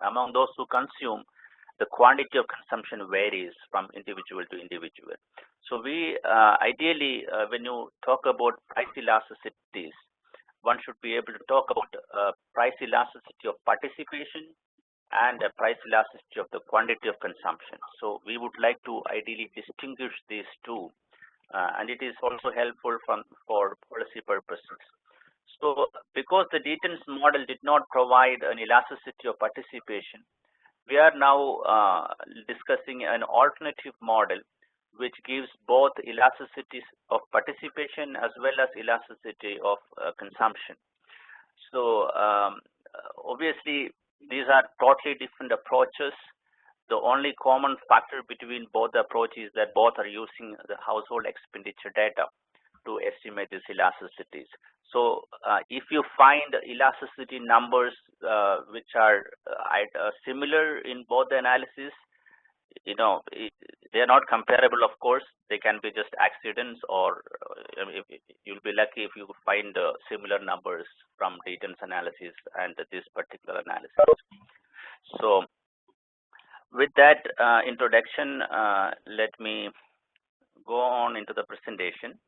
Among those who consume, the quantity of consumption varies from individual to individual. So we ideally, when you talk about price elasticities, one should be able to talk about price elasticity of participation and the price elasticity of the quantity of consumption. So we would like to ideally distinguish these two, and it is also helpful for policy purposes. So because the Deaton's model did not provide an elasticity of participation, we are now discussing an alternative model which gives both elasticities of participation as well as elasticity of consumption. So obviously these are totally different approaches. The only common factor between both the approaches is that both are using the household expenditure data to estimate these elasticities. So if you find elasticity numbers which are similar in both the analysis, they are not comparable, of course. They can be just accidents, or you'll be lucky if you find similar numbers from Deaton's analysis and this particular analysis. So with that introduction, let me go on into the presentation.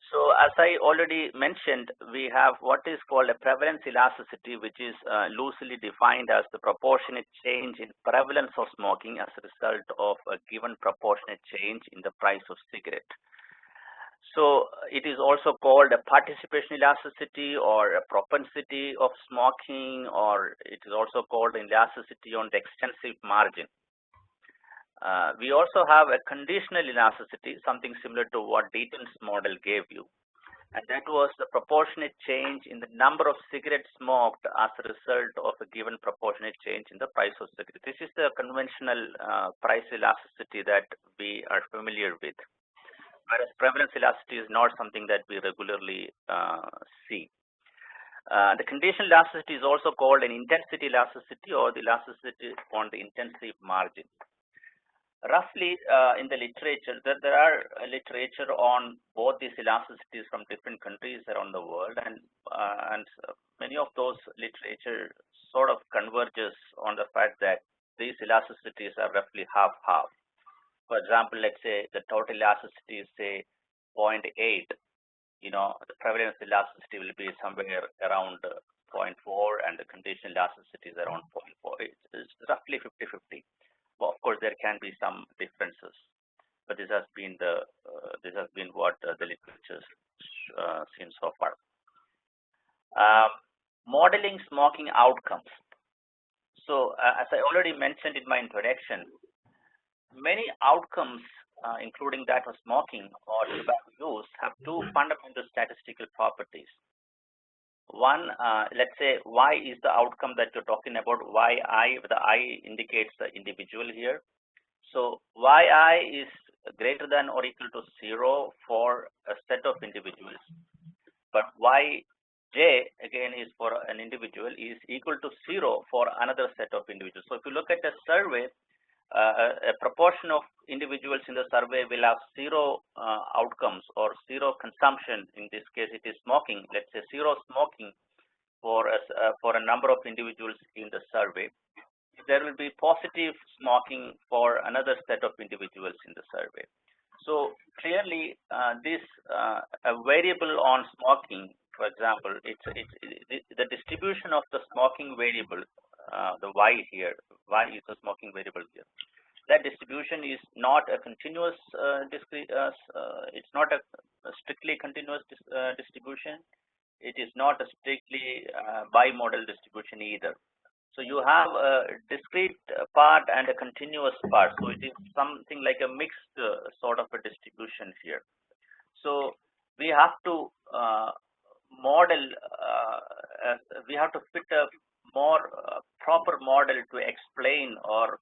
So as I already mentioned, we have what is called a prevalence elasticity, which is loosely defined as the proportionate change in prevalence of smoking as a result of a given proportionate change in the price of cigarette. So it is also called a participation elasticity or a propensity of smoking, or it is also called elasticity on the extensive margin. We also have a conditional elasticity, something similar to what Deaton's model gave you, and that was the proportionate change in the number of cigarettes smoked as a result of a given proportionate change in the price of cigarette. This is the conventional price elasticity that we are familiar with, whereas prevalence elasticity is not something that we regularly see. The conditional elasticity is also called an intensity elasticity or the elasticity on the intensive margin. Roughly in the literature, there are literature on both these elasticities from different countries around the world, and many of those literature sort of converges on the fact that these elasticities are roughly half-half. For example, let's say the total elasticity is say 0.8, the prevalence elasticity will be somewhere around 0.4, and the conditional elasticity is around 0.4. It's roughly 50-50. Well, of course, there can be some differences, but this has been what the literature seen so far. Modeling smoking outcomes. So, as I already mentioned in my introduction, many outcomes, including that of smoking or tobacco use, have two fundamental statistical properties. One, let's say Y is the outcome that you're talking about. YI, the I indicates the individual here. So YI is greater than or equal to 0 for a set of individuals, but YJ again is for an individual is equal to 0 for another set of individuals. So if you look at a survey, a proportion of individuals in the survey will have 0 outcomes or 0 consumption. In this case, it is smoking. Let's say 0 smoking for a number of individuals in the survey. There will be positive smoking for another set of individuals in the survey. So clearly, this a variable on smoking, for example, it's the distribution of the smoking variable. The Y here, Y is the smoking variable here. That distribution is not a continuous it's not a strictly continuous distribution. It is not a strictly bimodal distribution either. So you have a discrete part and a continuous part. So it is something like a mixed sort of a distribution here. So we have to model, we have to fit a more proper model to explain or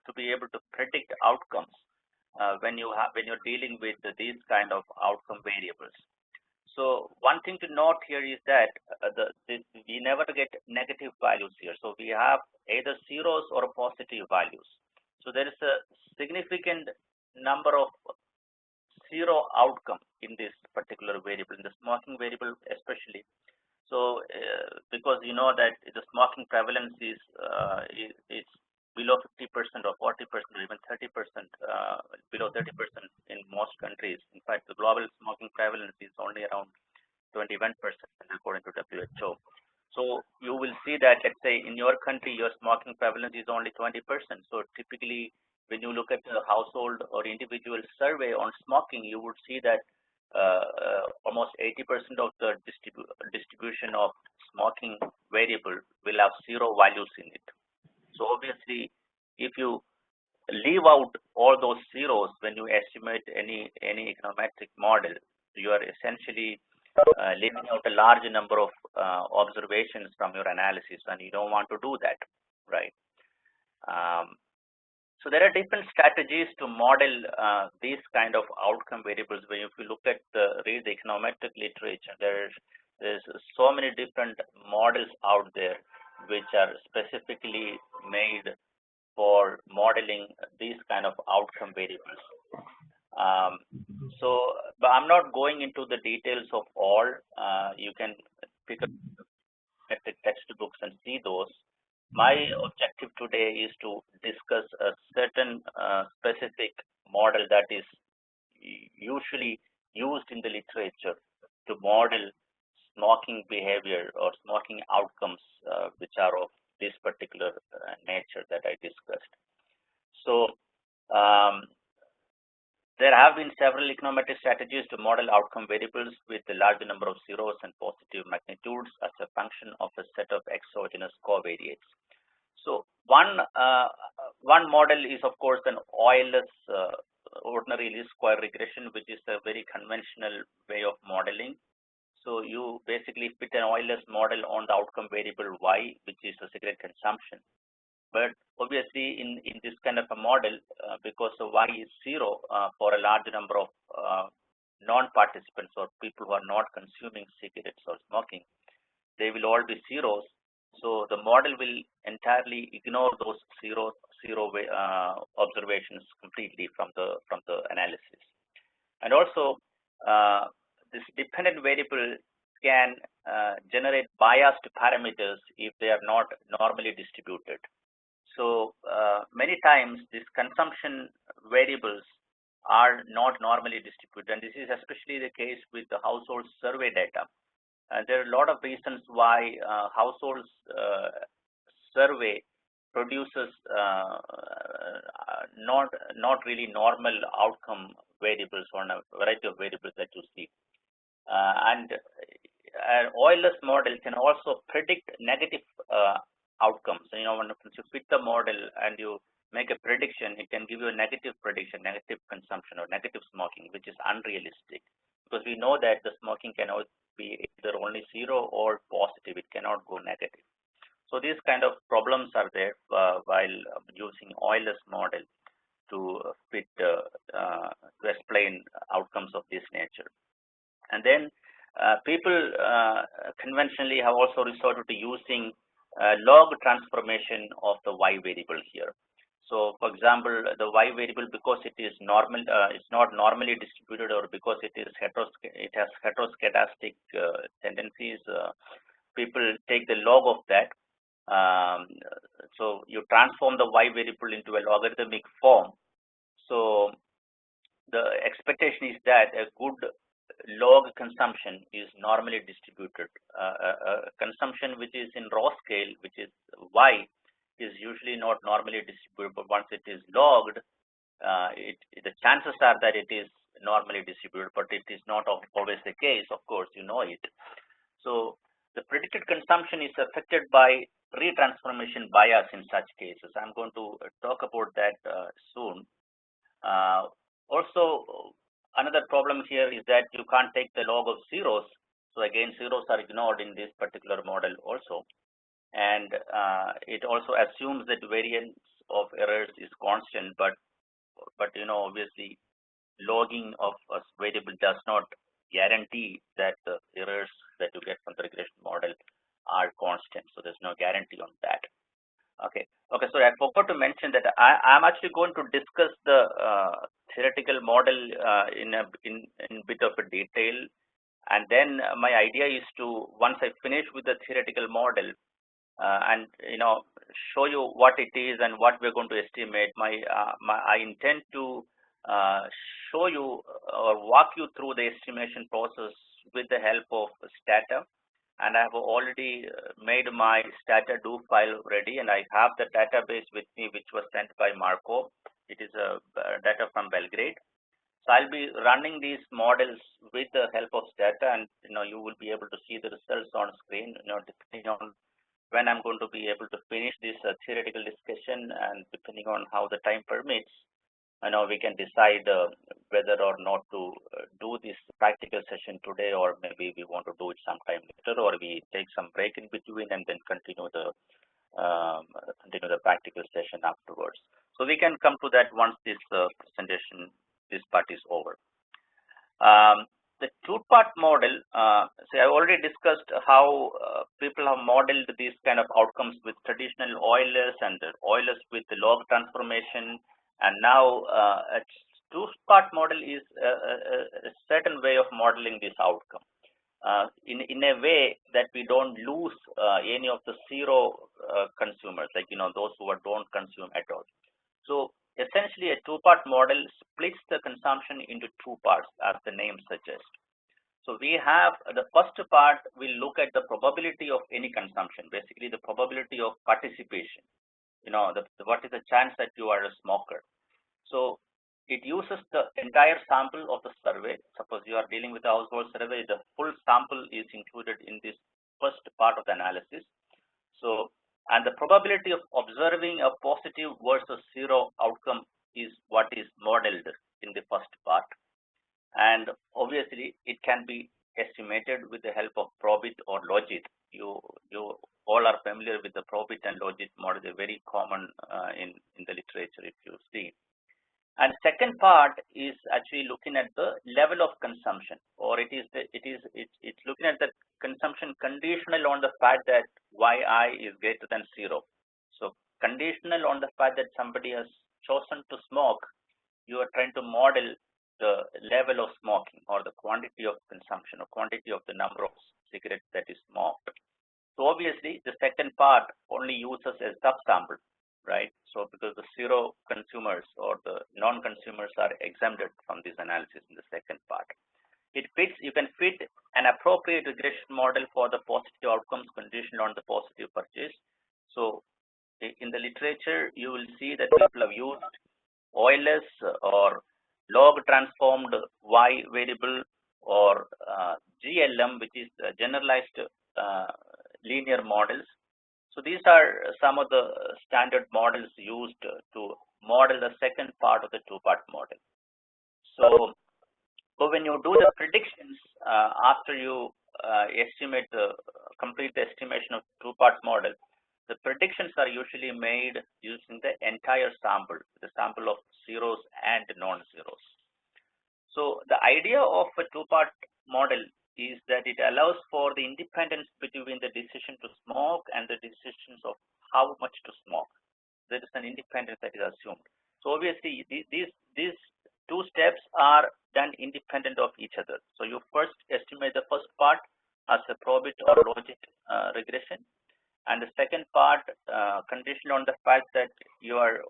to be able to predict outcomes when you're dealing with these kind of outcome variables. So one thing to note here is that we never get negative values here. So we have either zeros or positive values. So there is a significant number of 0 outcome in this particular variable, in the smoking variable especially. So because you know that the smoking prevalence is below 50% or 40% or even 30%, below 30% in most countries. In fact, the global smoking prevalence is only around 21% according to WHO. So you will see that, let's say, in your country, your smoking prevalence is only 20%. So typically, when you look at the household or individual survey on smoking, you would see that almost 80% of the distribution of smoking variable will have zero values in it. So obviously, if you leave out all those zeros when you estimate any econometric model, you are essentially leaving out a large number of observations from your analysis, and you don't want to do that, right? So there are different strategies to model these kind of outcome variables. When if you look at read the econometric literature, there's so many different models out there which are specifically made for modeling these kind of outcome variables. But I'm not going into the details of all. You can pick up the textbooks and see those. My objective today is to discuss a certain specific model that is usually used in the literature to model smoking behavior or smoking outcomes which are of this particular nature that I discussed. So there have been several econometric strategies to model outcome variables with a large number of zeros and positive magnitudes as a function of a set of exogenous covariates. So one model is, of course, an Euler's ordinary least square regression, which is a very conventional way of modeling. So you basically fit an Euler's model on the outcome variable y, which is the cigarette consumption. But obviously, in this kind of a model, because the y is zero for a large number of non-participants or people who are not consuming cigarettes or smoking, they will all be zeros. So the model will entirely ignore those zero observations completely from the analysis. And also, this dependent variable can generate biased parameters if they are not normally distributed. So many times these consumption variables are not normally distributed, and this is especially the case with the household survey data. And there are a lot of reasons why households survey produces not really normal outcome variables on a variety of variables that you see. And an Euler's model can also predict negative outcomes. You know, once you fit the model and you make a prediction, it can give you a negative prediction, negative consumption or negative smoking, which is unrealistic, because we know that the smoking cannot be either only zero or positive. It cannot go negative. So these kind of problems are there while using Euler's model to fit to explain outcomes of this nature. And then people conventionally have also resorted to using log transformation of the y variable here. So, for example, the y variable, because it is normal, it's not normally distributed, or because it has heteroscedastic tendencies, people take the log of that. So you transform the y variable into a logarithmic form. So the expectation is that a good log consumption is normally distributed. Consumption which is in raw scale, which is y, is usually not normally distributed, but once it is logged, the chances are that it is normally distributed, but it is not always the case, of course, you know it. So the predicted consumption is affected by retransformation bias in such cases. I'm going to talk about that soon. Also, another problem here is that you can't take the log of zeros. So again, zeros are ignored in this particular model also. And it also assumes that variance of errors is constant, but you know, obviously logging of a variable does not guarantee that the errors that you get from the regression model are constant. So there's no guarantee on that. Okay. So I forgot to mention that I'm actually going to discuss the theoretical model in bit of a detail And then my idea is to, once I finish with the theoretical model, and show you what it is and what we're going to estimate. I intend to uh, show you or walk you through the estimation process with the help of Stata, and I have already made my Stata do file ready, and I have the database with me which was sent by Marco. It is a data from Belgrade. So I'll be running these models with the help of Stata, and you will be able to see the results on screen. Depending on when I'm going to be able to finish this theoretical discussion, and depending on how the time permits, we can decide whether or not to do this practical session today, or maybe we want to do it sometime later, or we take some break in between and then continue the practical session afterwards. So we can come to that once this presentation, this part is over. The two-part model, I already discussed how people have modeled these kind of outcomes with traditional Eulers and Eulers with the log transformation, and now a two-part model is a certain way of modeling this outcome in a way that we don't lose any of the zero consumers, like those who don't consume at all. So essentially, a two-part model splits the consumption into two parts, as the name suggests. So we have the first part, we look at the probability of any consumption, basically the probability of participation. What is the chance that you are a smoker? So it uses the entire sample of the survey. Suppose you are dealing with a household survey, the full sample is included in this first part of the analysis. So, and the probability of observing a positive versus zero outcome is what is modeled in the first part. And obviously, it can be estimated with the help of probit or logit. You all are familiar with the probit and logit model. They're very common in the literature, if you see. And second part is actually looking at the level of consumption, or it's looking at the consumption conditional on the fact that yi is greater than zero. So conditional on the fact that somebody has chosen to smoke, you are trying to model the level of smoking or the quantity of consumption or quantity of the number of cigarettes that is smoked. So obviously the second part only uses a subsample, right? So because the zero consumers or the non-consumers are exempted from this analysis in the second part. You can fit an appropriate regression model for the positive outcomes conditional on the positive purchase. So in the literature, you will see that people have used Eulers or log transformed y variable or GLM, which is generalized linear models. So these are some of the standard models used to model the second part of the two-part model. So when you do the predictions after you complete the estimation of two-part model, the predictions are usually made using the entire sample, the sample of zeros and non-zeros. So the idea of a two-part model is that it allows for the independence between the decision to smoke and the decisions of how much to smoke. There is an independence that is assumed. So obviously these two steps are done independent of each other. So you first estimate the first part as a probit or logit regression, and the second part conditional on the fact that you're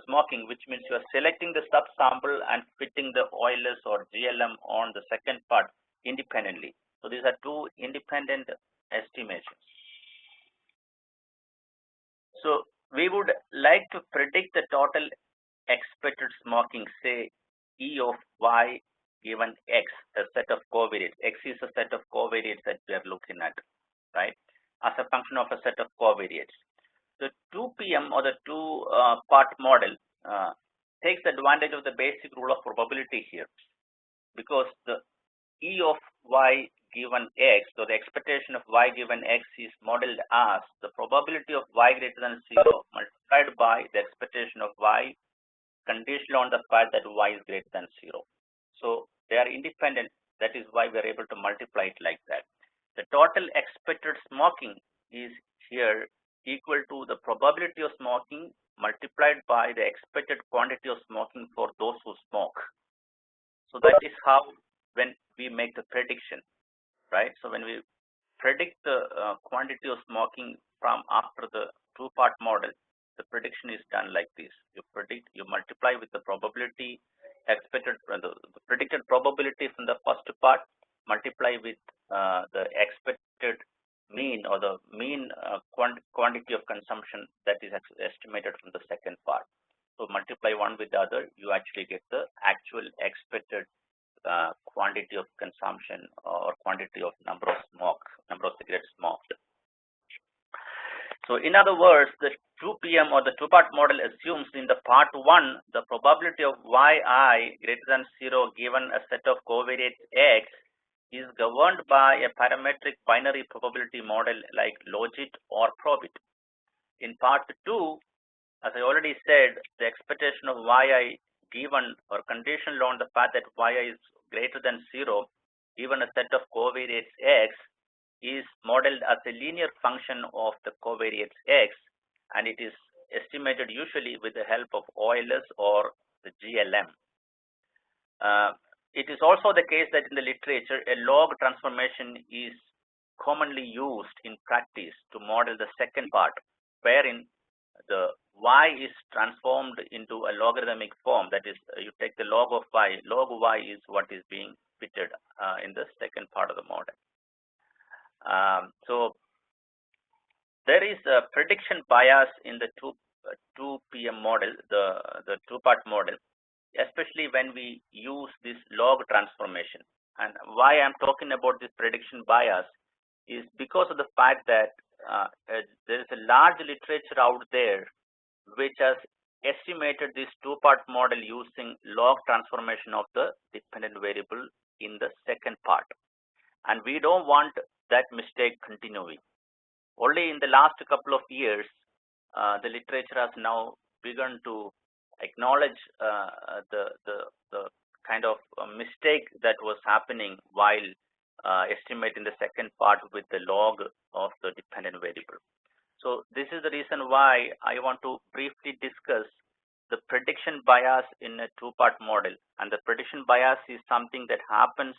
smoking, which means you are selecting the subsample and fitting the Eulers or GLM on the second part independently. So these are two independent estimations. So we would like to predict the total expected smoking, say E of y given x, a set of covariates. X is a set of covariates that we are looking at, right, as a function of a set of covariates. The 2PM or the two-part model takes advantage of the basic rule of probability here, because the E of y given x, so the expectation of y given x is modeled as the probability of y greater than 0 multiplied by the expectation of y conditional on the fact that y is greater than 0. So they are independent. That is why we are able to multiply it like that. The total expected smoking is here equal to the probability of smoking multiplied by the expected quantity of smoking for those who smoke. So that is how, when we make the prediction, right? So when we predict the quantity of smoking from after the two-part model, the prediction is done like this. You multiply with the probability expected, the predicted probability from the first part, multiply with the expected mean or the mean quantity of consumption that is estimated from the second part. So multiply one with the other, you actually get the actual expected quantity of consumption or quantity of number of cigarettes smoked. So in other words, the 2PM or the two-part model assumes in the part 1, the probability of yi greater than 0 given a set of covariates x is governed by a parametric binary probability model like logit or probit. In part 2, as I already said, the expectation of yi given or conditional on the fact that yi is greater than 0 given a set of covariates x is modeled as a linear function of the covariates x, and it is estimated usually with the help of OLS or the GLM. It is also the case that in the literature, a log transformation is commonly used in practice to model the second part, wherein the y is transformed into a logarithmic form. That is, you take the log of y. Log y is what is being fitted in the second part of the model. So there is a prediction bias in the 2PM model, the two-part model, especially when we use this log transformation. And why I'm talking about this prediction bias is because of the fact that there is a large literature out there which has estimated this two-part model using log transformation of the dependent variable in the second part. And we don't want that mistake continuing. Only in the last couple of years, the literature has now begun to acknowledge the kind of mistake that was happening while estimating the second part with the log of the dependent variable. So this is the reason why I want to briefly discuss the prediction bias in a two-part model. And the prediction bias is something that happens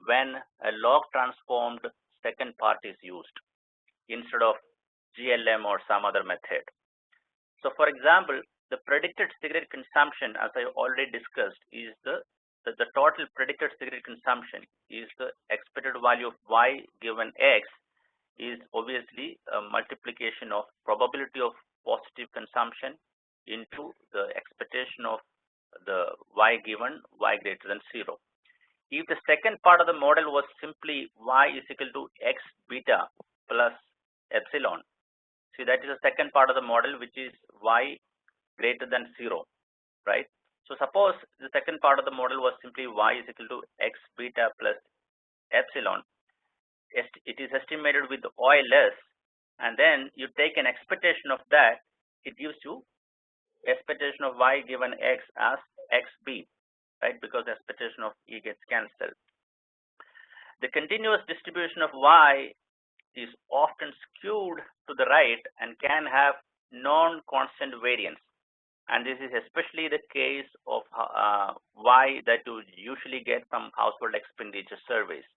when a log transformed second part is used instead of GLM or some other method. So for example, the predicted cigarette consumption, as I already discussed, is the total predicted cigarette consumption is the expected value of y given x is obviously a multiplication of probability of positive consumption into the expectation of the y given y greater than 0. If the second part of the model was simply y is equal to x beta plus epsilon, see that is the second part of the model, which is y greater than 0, right? So suppose the second part of the model was simply y is equal to x beta plus epsilon. It is estimated with OLS, and then you take an expectation of that, it gives you expectation of y given x as xb, right? Because the expectation of e gets cancelled. The continuous distribution of y is often skewed to the right and can have non-constant variance. And this is especially the case of y that you usually get from household expenditure surveys.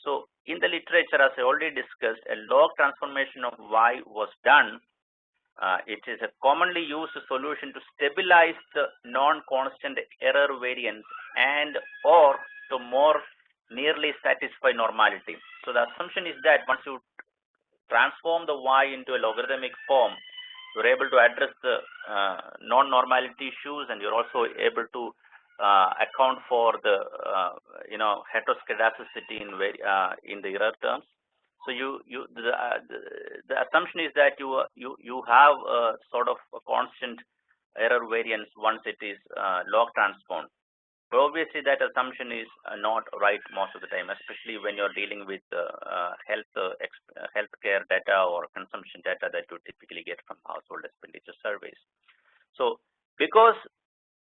So in the literature, as I already discussed, a log transformation of y was done. It is a commonly used solution to stabilize the non-constant error variance and or to more nearly satisfy normality. So the assumption is that once you transform the y into a logarithmic form, you're able to address the non-normality issues, and you're also able to account for the heteroscedasticity in the error terms. So the assumption is that you have a sort of a constant error variance once it is log transformed. But obviously that assumption is not right most of the time, especially when you're dealing with healthcare data or consumption data that you typically get from household expenditure surveys. So because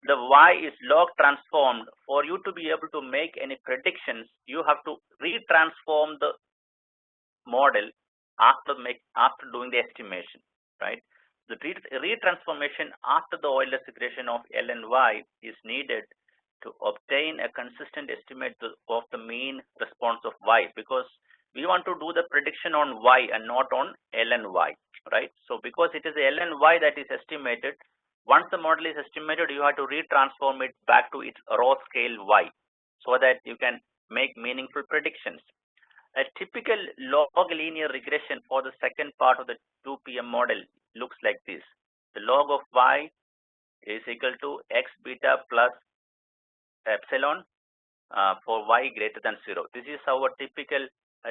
the y is log transformed, for you to be able to make any predictions, you have to retransform the model after doing the estimation, right? The retransformation after the Euler's equation of L and y is needed to obtain a consistent estimate of the mean response of y, because we want to do the prediction on y and not on ln y, right? So because it is ln y that is estimated, once the model is estimated, you have to retransform it back to its raw scale y so that you can make meaningful predictions. A typical log linear regression for the second part of the 2PM model looks like this. The log of y is equal to x beta plus epsilon for y greater than 0. This is our typical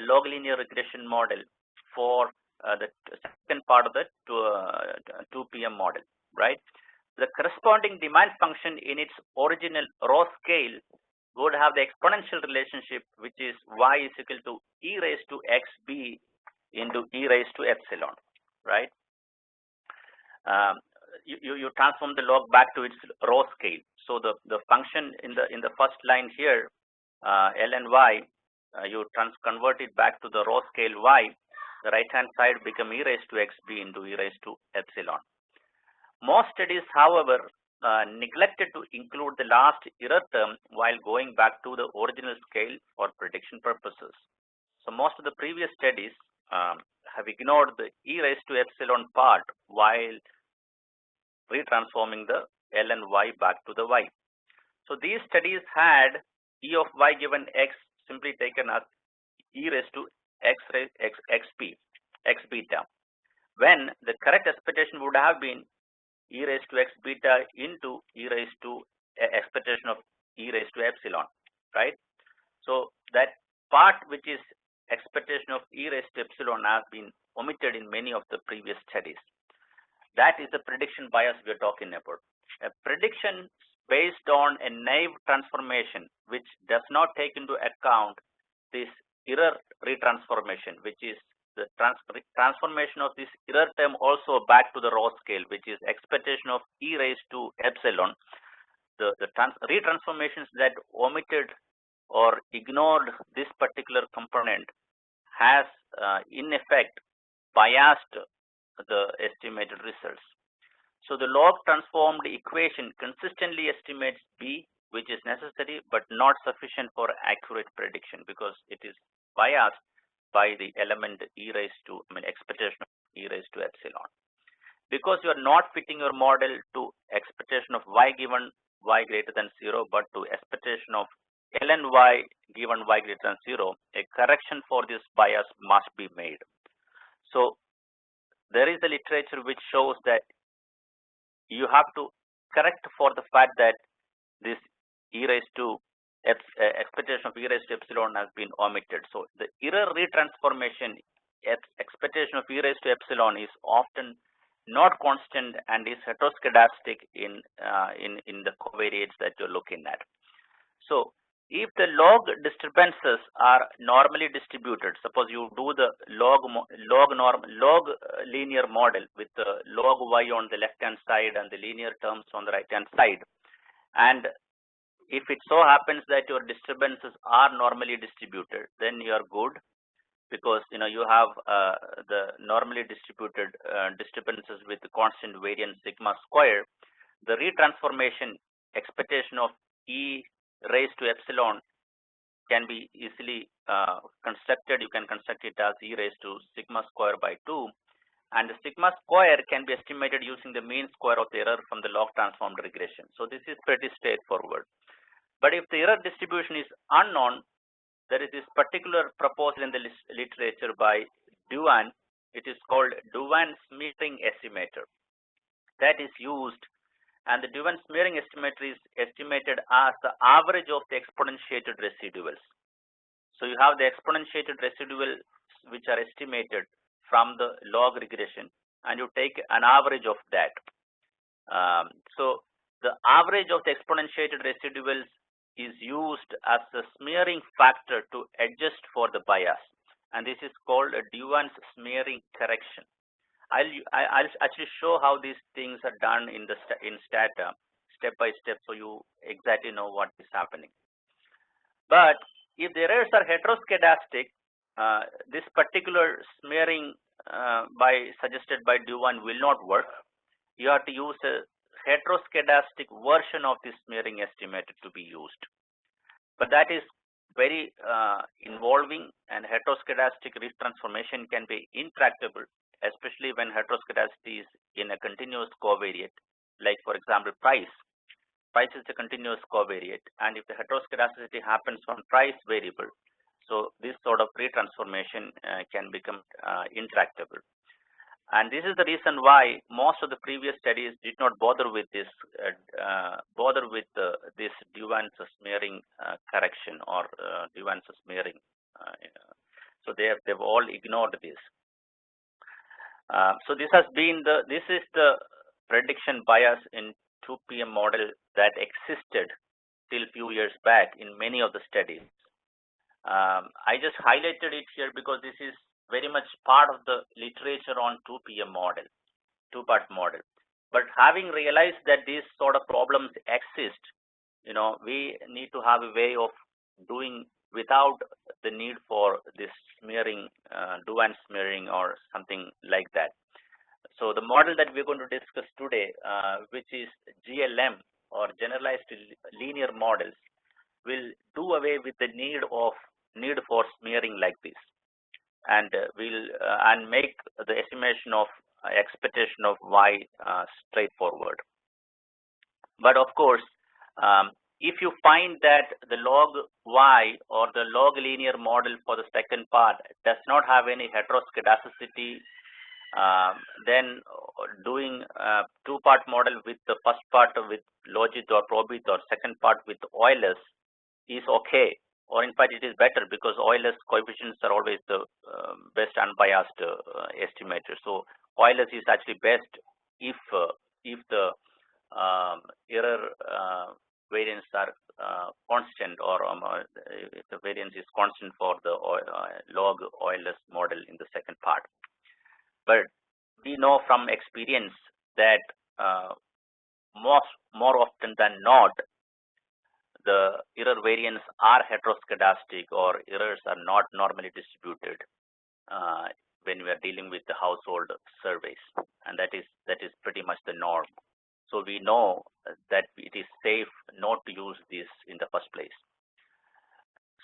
log linear regression model for the second part of the 2PM model, right? The corresponding demand function in its original raw scale would have the exponential relationship, which is y is equal to e raised to xb into e raised to epsilon, right? You transform the log back to its raw scale. So the function in the first line here, ln y, you convert it back to the raw scale y. The right hand side become e raised to xb into e raised to epsilon. Most studies, however, neglected to include the last error term while going back to the original scale for prediction purposes. So most of the previous studies have ignored the e raised to epsilon part while retransforming the ln y back to the y. So these studies had e of y given x simply taken as e raised to x beta, when the correct expectation would have been e raised to x beta into e raised to expectation of e raised to epsilon, right? So that part which is expectation of e raised to epsilon has been omitted in many of the previous studies. That is the prediction bias we are talking about. A prediction based on a naive transformation which does not take into account this error retransformation, which is the transformation of this error term also back to the raw scale, which is expectation of e raised to epsilon. The retransformations that omitted or ignored this particular component has in effect biased the estimated results. So the log transformed equation consistently estimates b, which is necessary but not sufficient for accurate prediction because it is biased by the element e raised to, expectation of e raised to epsilon. Because you are not fitting your model to expectation of y given y greater than 0, but to expectation of ln y given y greater than 0, a correction for this bias must be made. So there is a literature which shows that you have to correct for the fact that this e raised to expectation of e raised to epsilon has been omitted. So the error retransformation expectation of e raised to epsilon is often not constant and is heteroscedastic in the covariates that you're looking at. So if the log disturbances are normally distributed, suppose you do the log linear model with the log y on the left hand side and the linear terms on the right hand side, and if it so happens that your disturbances are normally distributed, then you are good because you have the normally distributed disturbances with the constant variance sigma square. The retransformation expectation of e raised to epsilon can be easily constructed. You can construct it as e raised to sigma square by 2, and the sigma square can be estimated using the mean square of the error from the log transformed regression. So this is pretty straightforward. But if the error distribution is unknown, there is this particular proposal in the literature by Duan. It is called Duan smearing estimator that is used, and the Duan smearing estimator is estimated as the average of the exponentiated residuals. So you have the exponentiated residuals which are estimated from the log regression, and you take an average of that. So the average of the exponentiated residuals is used as a smearing factor to adjust for the bias, and this is called a Duan's smearing correction. I'll actually show how these things are done in Stata step by step, so you exactly know what is happening. But if the errors are heteroscedastic, this particular smearing suggested by Duan will not work. You have to use a heteroscedastic version of this smearing estimator to be used. But that is very involving, and heteroscedastic retransformation can be intractable, especially when heteroscedasticity is in a continuous covariate, like for example price. Price is a continuous covariate, and if the heteroscedasticity happens on price variable, so this sort of retransformation can become intractable. And this is the reason why most of the previous studies did not bother with this this Duvan's smearing correction or Duvan's smearing. So they've all ignored this. So this is the prediction bias in 2PM model that existed till few years back in many of the studies. I just highlighted it here because this is very much part of the literature on 2PM model, two-part model. But having realized that these sort of problems exist, we need to have a way of doing without the need for this smearing, Duvan smearing or something like that. So the model that we're going to discuss today, which is GLM or generalized linear models, will do away with the need for smearing like this, and and make the estimation of expectation of y straightforward. But of course, if you find that the log y or the log linear model for the second part does not have any heteroscedasticity, then doing a two-part model with the first part with logit or probit or second part with Euler's is okay, or in fact it is better, because Euler's coefficients are always the best unbiased estimator. So Euler's is actually best if the error variance are constant, or if the variance is constant for the log Euler's model in the second part. But we know from experience that more often than not, the error variance are heteroscedastic, or errors are not normally distributed when we are dealing with the household surveys, and that is pretty much the norm. So we know that it is safe not to use this in the first place.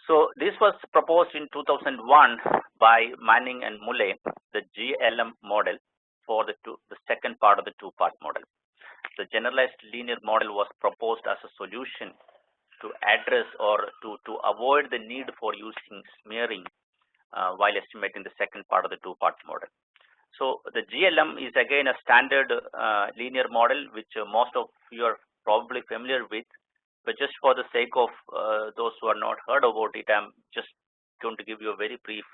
So this was proposed in 2001 by Manning and Mulle, the GLM model for the second part of the two-part model. The generalized linear model was proposed as a solution to address or to avoid the need for using smearing while estimating the second part of the two-part model. So the GLM is again a standard linear model which most of you are probably familiar with, but just for the sake of those who are not heard about it, I'm just going to give you a very brief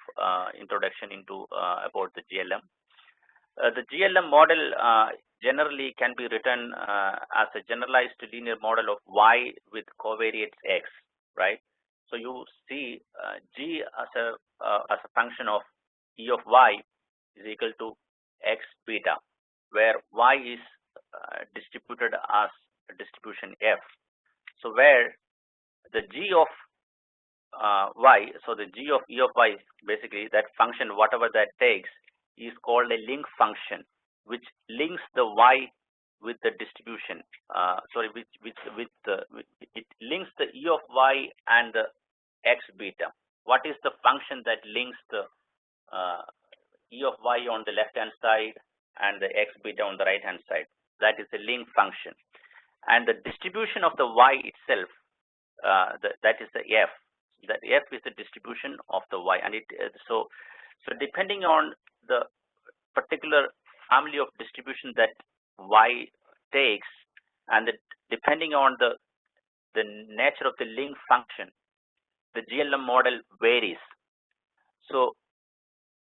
introduction into about the GLM. The GLM model generally can be written as a generalized linear model of y with covariates x, right? So you see g as a function of e of y is equal to x beta, where y is distributed as a distribution f. So where the g of y, so the g of e of y, basically that function, whatever that takes, is called a link function, which links the y with the distribution. It links the e of y and the x beta. What is the function that links the e of y on the left hand side and the x beta on the right hand side? That is a link function. And the distribution of the y itself, that is the f. That f is the distribution of the y, and so depending on the particular family of distribution that y takes, and depending on the nature of the link function, the GLM model varies. So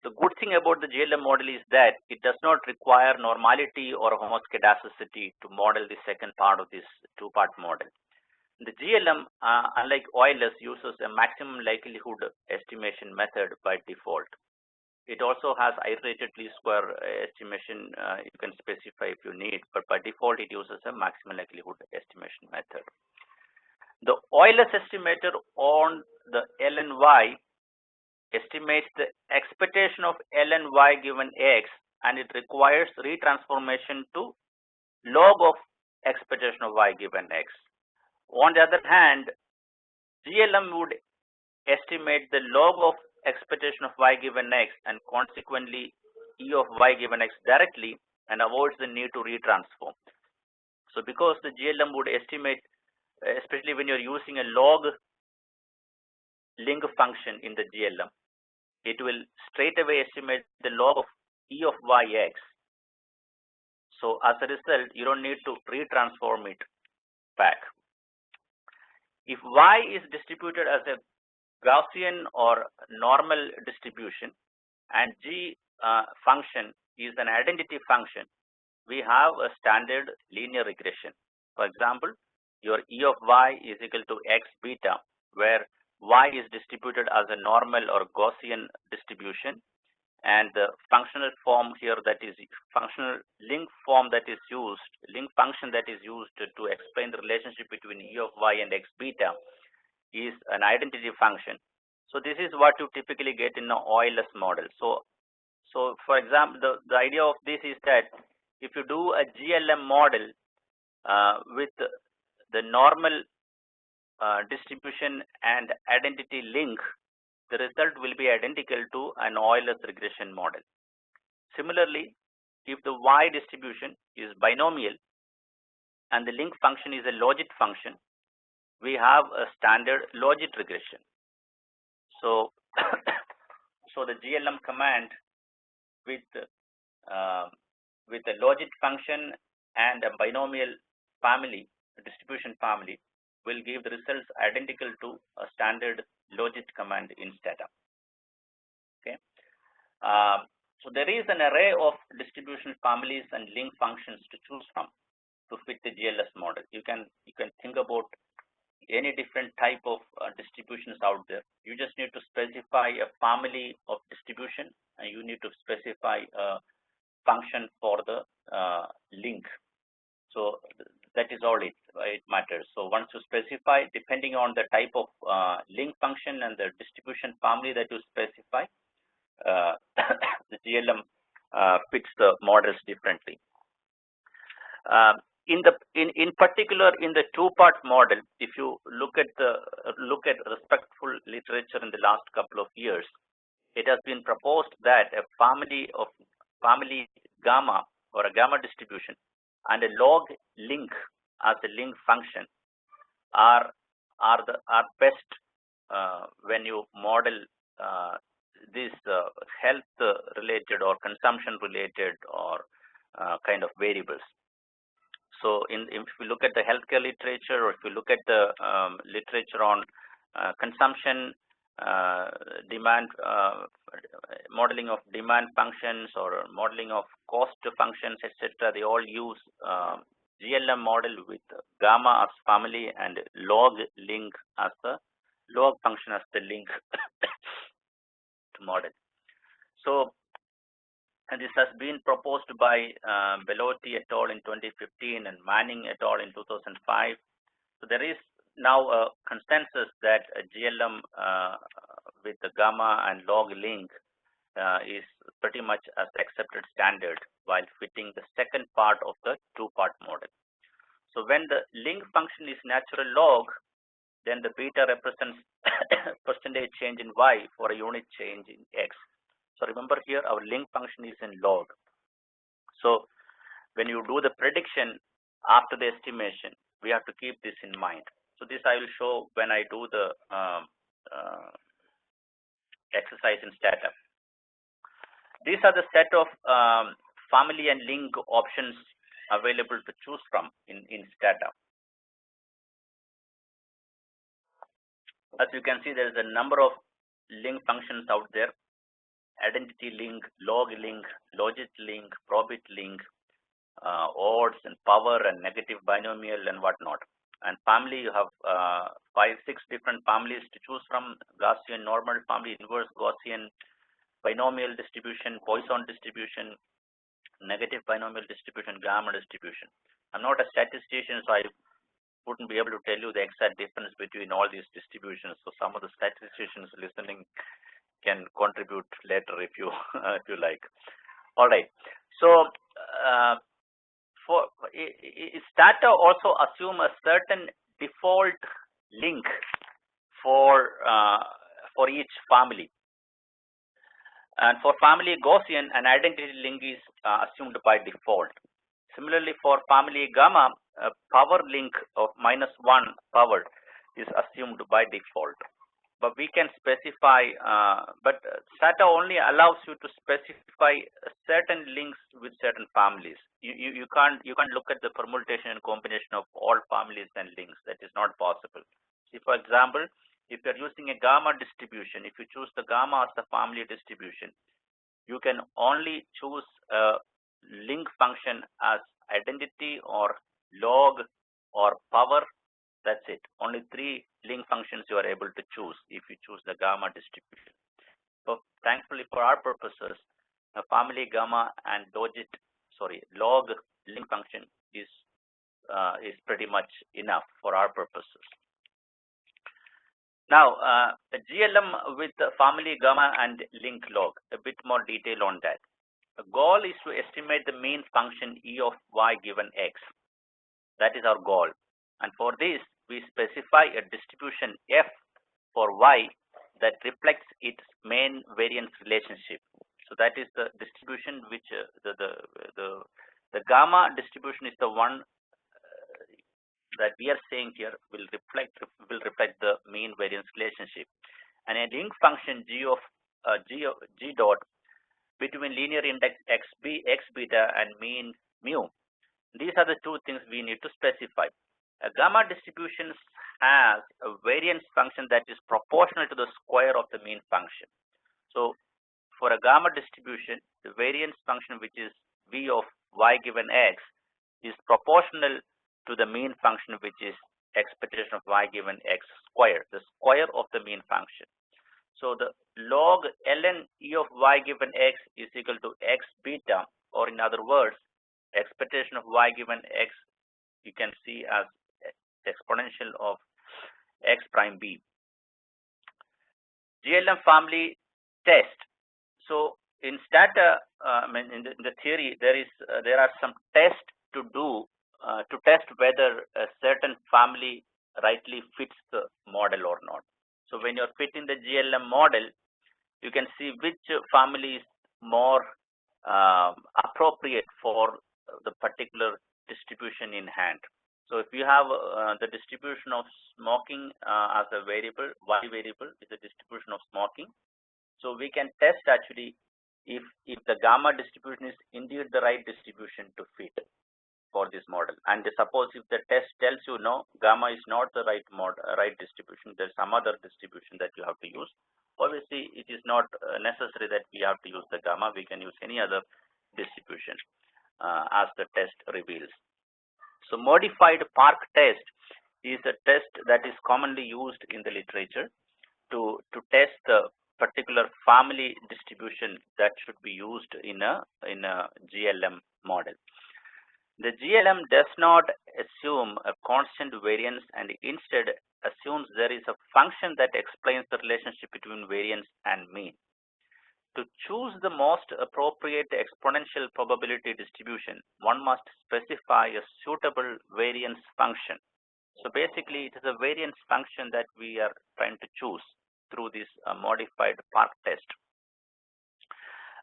the good thing about the GLM model is that it does not require normality or homoscedasticity to model the second part of this two-part model. The GLM, unlike Euler's, uses a maximum likelihood estimation method by default. It also has iterated least square estimation. You can specify if you need, but by default it uses a maximum likelihood estimation method. The Euler's estimator on the ln(y) estimates the expectation of ln(y) given x, and it requires retransformation to log of expectation of y given x. On the other hand, GLM would estimate the log of expectation of y given x and consequently E of y given x directly and avoids the need to retransform. So because the GLM would estimate, especially when you're using a log link function in the GLM, it will straight away estimate the log of E of yx. So as a result, you don't need to retransform it back. If y is distributed as a Gaussian or normal distribution and g function is an identity function, we have a standard linear regression. For example, your E of y is equal to x beta, where y is distributed as a normal or Gaussian distribution, and the functional form here, that is functional link form that is used, link function that is used to explain the relationship between E of y and x beta is an identity function. So this is what you typically get in an Euler's model. So for example, the idea of this is that if you do a GLM model with the normal distribution and identity link, the result will be identical to an Euler's regression model. Similarly, if the y distribution is binomial and the link function is a logit function, we have a standard logit regression. So, so the GLM command with a logit function and a binomial family, a distribution family, will give the results identical to a standard logit command in Stata. Okay. So there is an array of distribution families and link functions to choose from to fit the GLS model. You can think about any different type of distributions out there. You just need to specify a family of distribution, and you need to specify a function for the link. So that is all it matters. So once you specify, depending on the type of link function and the distribution family that you specify, the GLM fits the models differently. In particular, in the two-part model, if you look at respectful literature in the last couple of years, it has been proposed that a family gamma or a gamma distribution and a log link as a link function are best when you model these health related or consumption related or kind of variables. So if you look at the healthcare literature, or if you look at the literature on consumption, demand, modeling of demand functions or modeling of cost functions, etc., they all use GLM model with gamma as family and log link as the log function as the link to model. So, and this has been proposed by Bellotti et al. In 2015 and Manning et al. In 2005. So there is now a consensus that a GLM with the gamma and log link is pretty much as accepted standard while fitting the second part of the two-part model. So when the link function is natural log, then the beta represents percentage change in y for a unit change in x. So remember here our link function is in log. So when you do the prediction after the estimation, we have to keep this in mind. So this I will show when I do the exercise in Stata. These are the set of family and link options available to choose from in Stata. As you can see, there is a number of link functions out there: identity link, log link, logit link, probit link, odds and power and negative binomial and whatnot. And family, you have 5-6 different families to choose from: Gaussian normal family, inverse Gaussian, binomial distribution, Poisson distribution, negative binomial distribution, gamma distribution. I'm not a statistician, so I wouldn't be able to tell you the exact difference between all these distributions. So some of the statisticians listening can contribute later if you if you like. All right. So for Stata also assume a certain default link for each family, and for family Gaussian, an identity link is assumed by default. Similarly, for family gamma, a power link of -1 power is assumed by default. But we can specify, but SATA only allows you to specify certain links with certain families. You can't look at the permutation and combination of all families and links. That is not possible. See, for example, if you are using a gamma distribution, if you choose the gamma as the family distribution, you can only choose a link function as identity or log or power. That's it. Only 3 link functions you are able to choose if you choose the gamma distribution. So thankfully for our purposes, a family gamma and log link function is pretty much enough for our purposes. Now, a GLM with family gamma and link log, a bit more detail on that. The goal is to estimate the mean function E of y given x. That is our goal. And for this, we specify a distribution f for y that reflects its main variance relationship. So that is the distribution which the gamma distribution is the one that we are saying here will reflect the mean variance relationship, and a link function g dot between linear index x beta and mean mu. These are the 2 things we need to specify. A gamma distribution has a variance function that is proportional to the square of the mean function. So for a gamma distribution, the variance function, which is v of y given x, is proportional to the mean function, which is expectation of y given x square, the square of the mean function. So the log ln E of y given x is equal to x beta, or in other words, expectation of y given x you can see as exponential of x prime b. GLM family test. So in Stata, in the theory, there are some tests to do to test whether a certain family rightly fits the model or not. So when you're fitting the GLM model, you can see which family is more appropriate for the particular distribution in hand. So if you have the distribution of smoking as a variable, y variable is the distribution of smoking. So we can test actually if the gamma distribution is indeed the right distribution to fit for this model. And suppose if the test tells you no, gamma is not the right distribution, there's some other distribution that you have to use. Obviously, it is not necessary that we have to use the gamma. We can use any other distribution as the test reveals. So modified Park test is a test that is commonly used in the literature to test the particular family distribution that should be used in a GLM model. The GLM does not assume a constant variance and instead assumes there is a function that explains the relationship between variance and mean. To choose the most appropriate exponential probability distribution, one must specify a suitable variance function. So basically, it is a variance function that we are trying to choose through this modified Park test.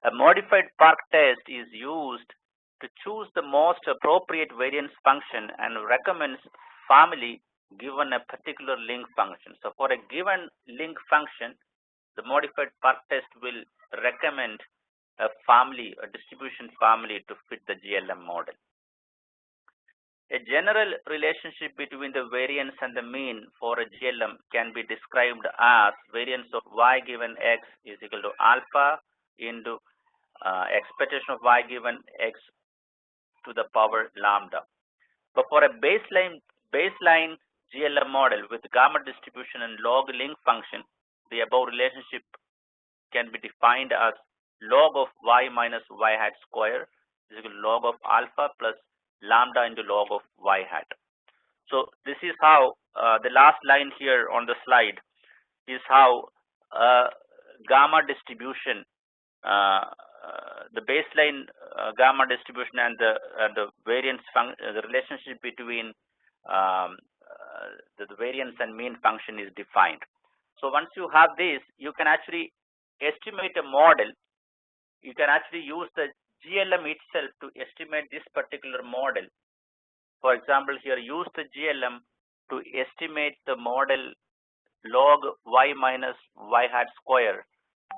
A modified Park test is used to choose the most appropriate variance function and recommends family given a particular link function. So for a given link function, the modified Park test will recommend a distribution family to fit the GLM model. A general relationship between the variance and the mean for a GLM can be described as variance of y given x is equal to alpha into expectation of y given x to the power lambda. But for a baseline GLM model with gamma distribution and log link function, the above relationship can be defined as log of y minus y hat square is equal to log of alpha plus lambda into log of y hat. So this is how the last line here on the slide is how gamma distribution the baseline gamma distribution and the variance the relationship between the variance and mean function is defined. So once you have this, you can actually estimate a model. You can actually use the GLM itself to estimate this particular model. For example, here use the GLM to estimate the model log y minus y hat square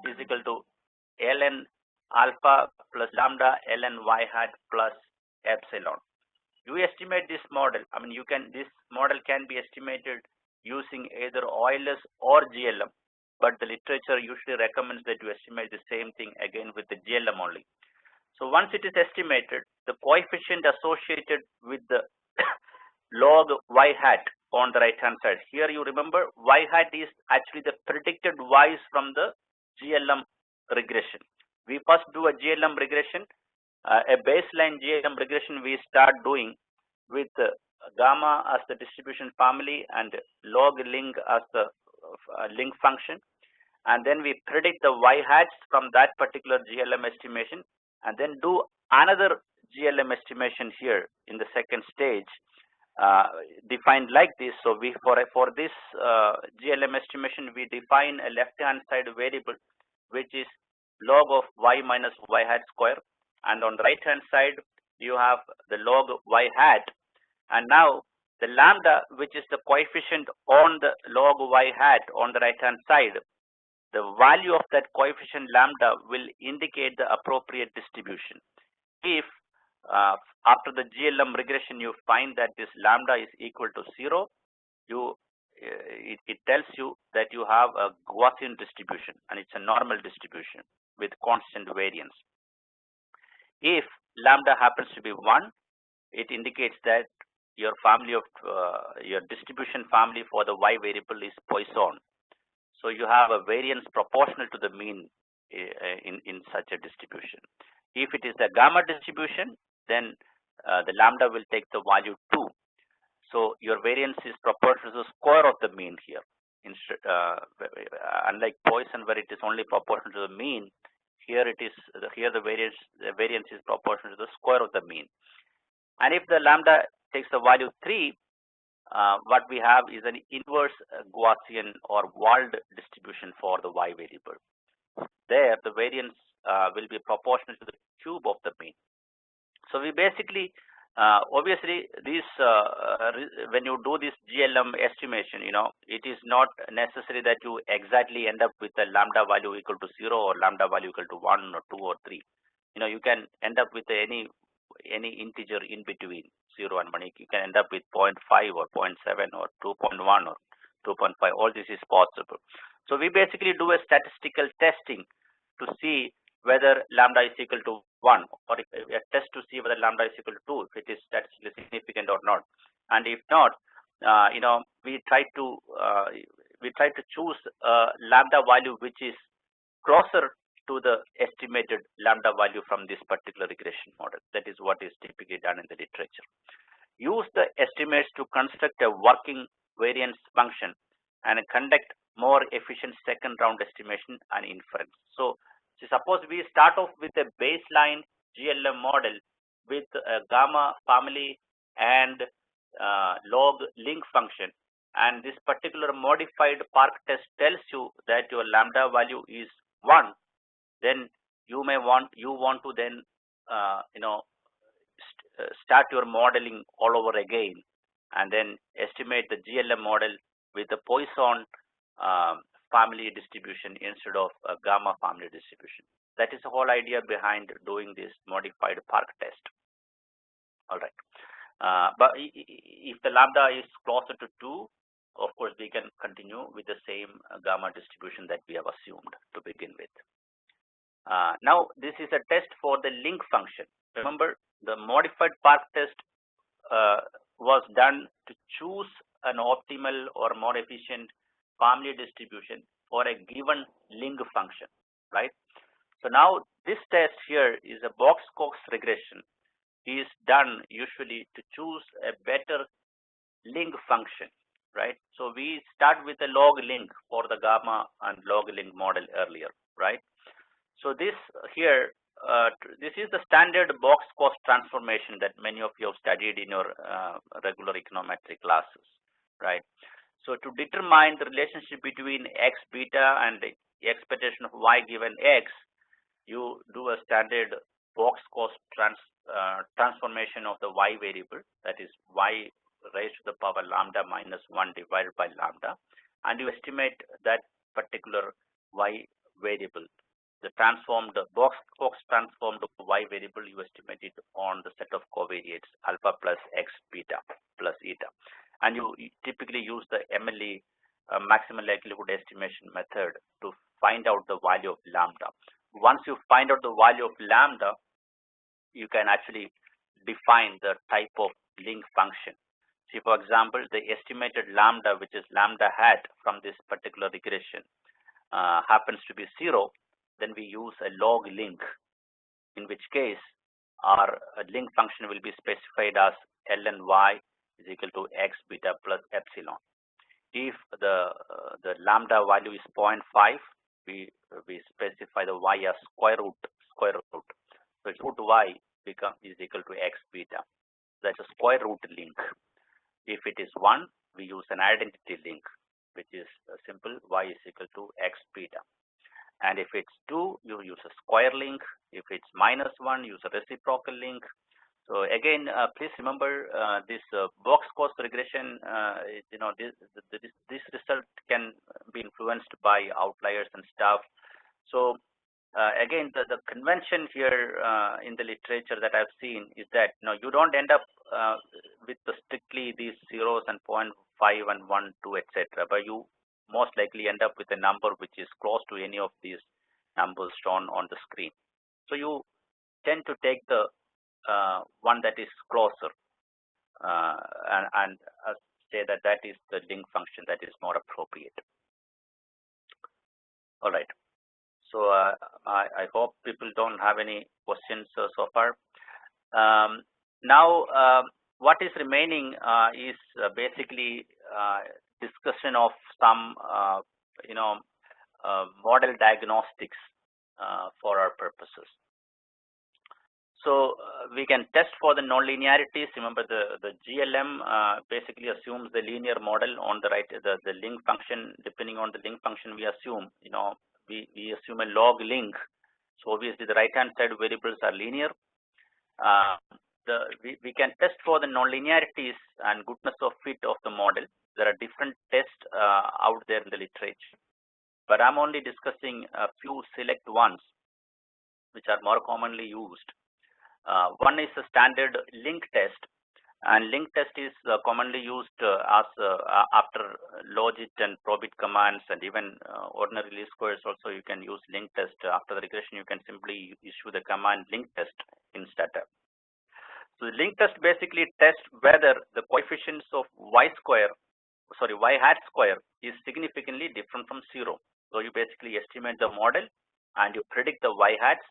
is equal to ln alpha plus lambda ln y hat plus epsilon. You estimate this model. I mean, this model can be estimated using either Euler's or GLM, but the literature usually recommends that you estimate the same thing again with the GLM only. So once it is estimated, the coefficient associated with the log y hat on the right hand side. Here you remember y hat is actually the predicted y's from the GLM regression. We first do a GLM regression, a baseline GLM regression we start doing with gamma as the distribution family and log link as the link function, and then we predict the y hats from that particular GLM estimation, and then do another GLM estimation here in the second stage, defined like this. So we for this GLM estimation, we define a left hand side variable which is log of y minus y hat square, and on the right hand side you have the log y hat, and now the lambda, which is the coefficient on the log y hat on the right hand side, the value of that coefficient lambda will indicate the appropriate distribution. If after the GLM regression you find that this lambda is equal to 0, it tells you that you have a Gaussian distribution and it's a normal distribution with constant variance. If lambda happens to be 1, it indicates that your family of your distribution family for the y variable is Poisson. So you have a variance proportional to the mean in such a distribution. If it is a gamma distribution, then the lambda will take the value 2. So your variance is proportional to the square of the mean here. Unlike Poisson, where it is only proportional to the mean, here the variance is proportional to the square of the mean. And if the lambda takes the value 3, what we have is an inverse Gaussian or Wald distribution for the y variable. There, the variance will be proportional to the cube of the mean. So we basically, obviously, this when you do this GLM estimation, it is not necessary that you exactly end up with a lambda value equal to 0 or lambda value equal to 1 or 2 or 3. You can end up with any integer in between 0 and 1. You can end up with 0.5 or 0.7 or 2.1 or 2.5. All this is possible. So we basically do a statistical testing to see whether lambda is equal to 1, or a test to see whether lambda is equal to 2, if it is statistically significant or not. And if not, we try to choose a lambda value which is closer to the estimated lambda value from this particular regression model. That is what is typically done in the literature. Use the estimates to construct a working variance function and conduct more efficient second round estimation and inference. So suppose we start off with a baseline GLM model with a gamma family and log link function, and this particular modified Park test tells you that your lambda value is 1, then you want to then start your modeling all over again, and then estimate the GLM model with the Poisson family distribution instead of a gamma family distribution. That is the whole idea behind doing this modified Park test. All right. But if the lambda is closer to 2, of course, we can continue with the same gamma distribution that we have assumed to begin with. Now, this is a test for the link function. Remember, the modified Park test was done to choose an optimal or more efficient family distribution for a given link function, right? So now this test here is a box-Cox regression. Is done usually to choose a better link function, right? So we start with a log link for the gamma and log link model earlier, right? So this here this is the standard box cost transformation that many of you have studied in your regular econometric classes, right? So to determine the relationship between x beta and the expectation of y given x, you do a standard box cost transformation of the y variable, that is y raised to the power lambda minus 1 divided by lambda, and you estimate that particular y variable. The transformed box cost transformed y variable, you estimate it on the set of covariates alpha plus x beta plus eta, and you typically use the MLE maximum likelihood estimation method to find out the value of lambda. Once you find out the value of lambda, you can actually define the type of link function. See, for example, the estimated lambda, which is lambda hat from this particular regression, happens to be 0, then we use a log link, in which case our link function will be specified as ln y is equal to x beta plus epsilon. If the lambda value is 0.5, we specify the y as square root. So root y is equal to x beta. That's a square root link. If it is 1, we use an identity link, which is simple y is equal to x beta. And if it's 2, you use a square link. If it's minus 1, use a reciprocal link. So again, please remember this box cost regression. This result can be influenced by outliers and stuff. So again, the convention here in the literature that I've seen is that you don't end up with strictly these zeros and 0.5 and 1, 2, etc. But you most likely end up with a number which is close to any of these numbers shown on the screen. So you tend to take the one that is closer and say that is the link function that is more appropriate. All right. So I hope people don't have any questions so far. Now, what is remaining is basically discussion of some, model diagnostics for our purposes. So we can test for the nonlinearities. Remember, the GLM basically assumes the linear model on the right, the link function. Depending on the link function, we assume, we assume a log link. So obviously, the right-hand side variables are linear. We can test for the nonlinearities and goodness of fit of the model. There are different tests out there in the literature, but I'm only discussing a few select ones which are more commonly used. One is a standard link test, and link test is commonly used as after logit and probit commands, and even ordinary least squares also you can use link test. After the regression, you can simply issue the command link test in Stata. So the link test basically tests whether the coefficients of y hat square is significantly different from 0. So you basically estimate the model and you predict the y hats,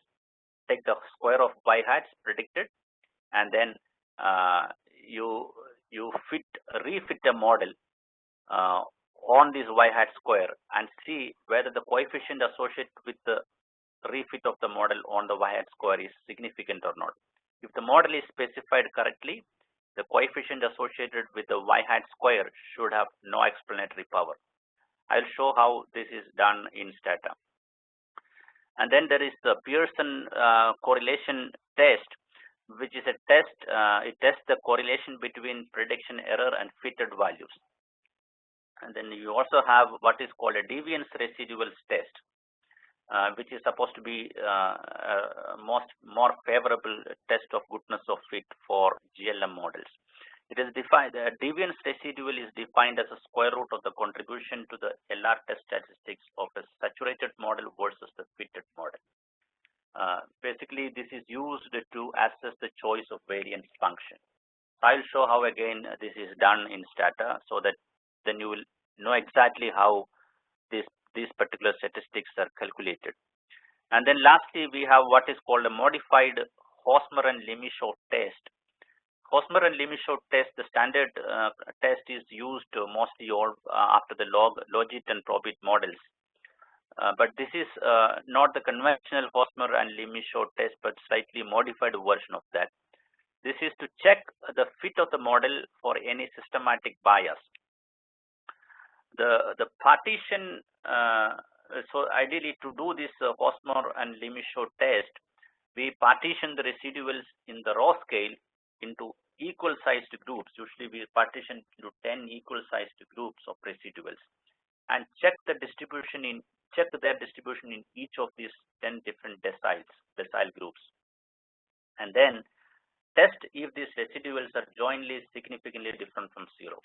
take the square of y hats predicted, and then you refit a model on this y hat square and see whether the coefficient associated with the refit of the model on the y hat square is significant or not. If the model is specified correctly, the coefficient associated with the y hat square should have no explanatory power. I'll show how this is done in Stata. And then there is the Pearson correlation test, which is a test. It tests the correlation between prediction error and fitted values. And then you also have what is called a deviance residuals test, which is supposed to be more favorable test of goodness of fit for GLM models. It is defined, the deviance residual is defined as a square root of the contribution to the LR test statistics of a saturated model versus the fitted model. Basically, this is used to assess the choice of variance function. I'll show how again this is done in Stata, so that then you will know exactly how these particular statistics are calculated. And then lastly, we have what is called a modified Hosmer and Lemichaud test. Hosmer and Lemichaud test, the standard test is used mostly after the logit and probit models. but this is not the conventional Hosmer and Lee-Michaud test, but slightly modified version of that. This is to check the fit of the model for any systematic bias. The partition, so ideally to do this Hosmer and Lee-Michaud test, we partition the residuals in the raw scale into equal sized groups. Usually we partition into 10 equal sized groups of residuals and check their distribution in each of these 10 different decile groups, and then test if these residuals are jointly significantly different from zero.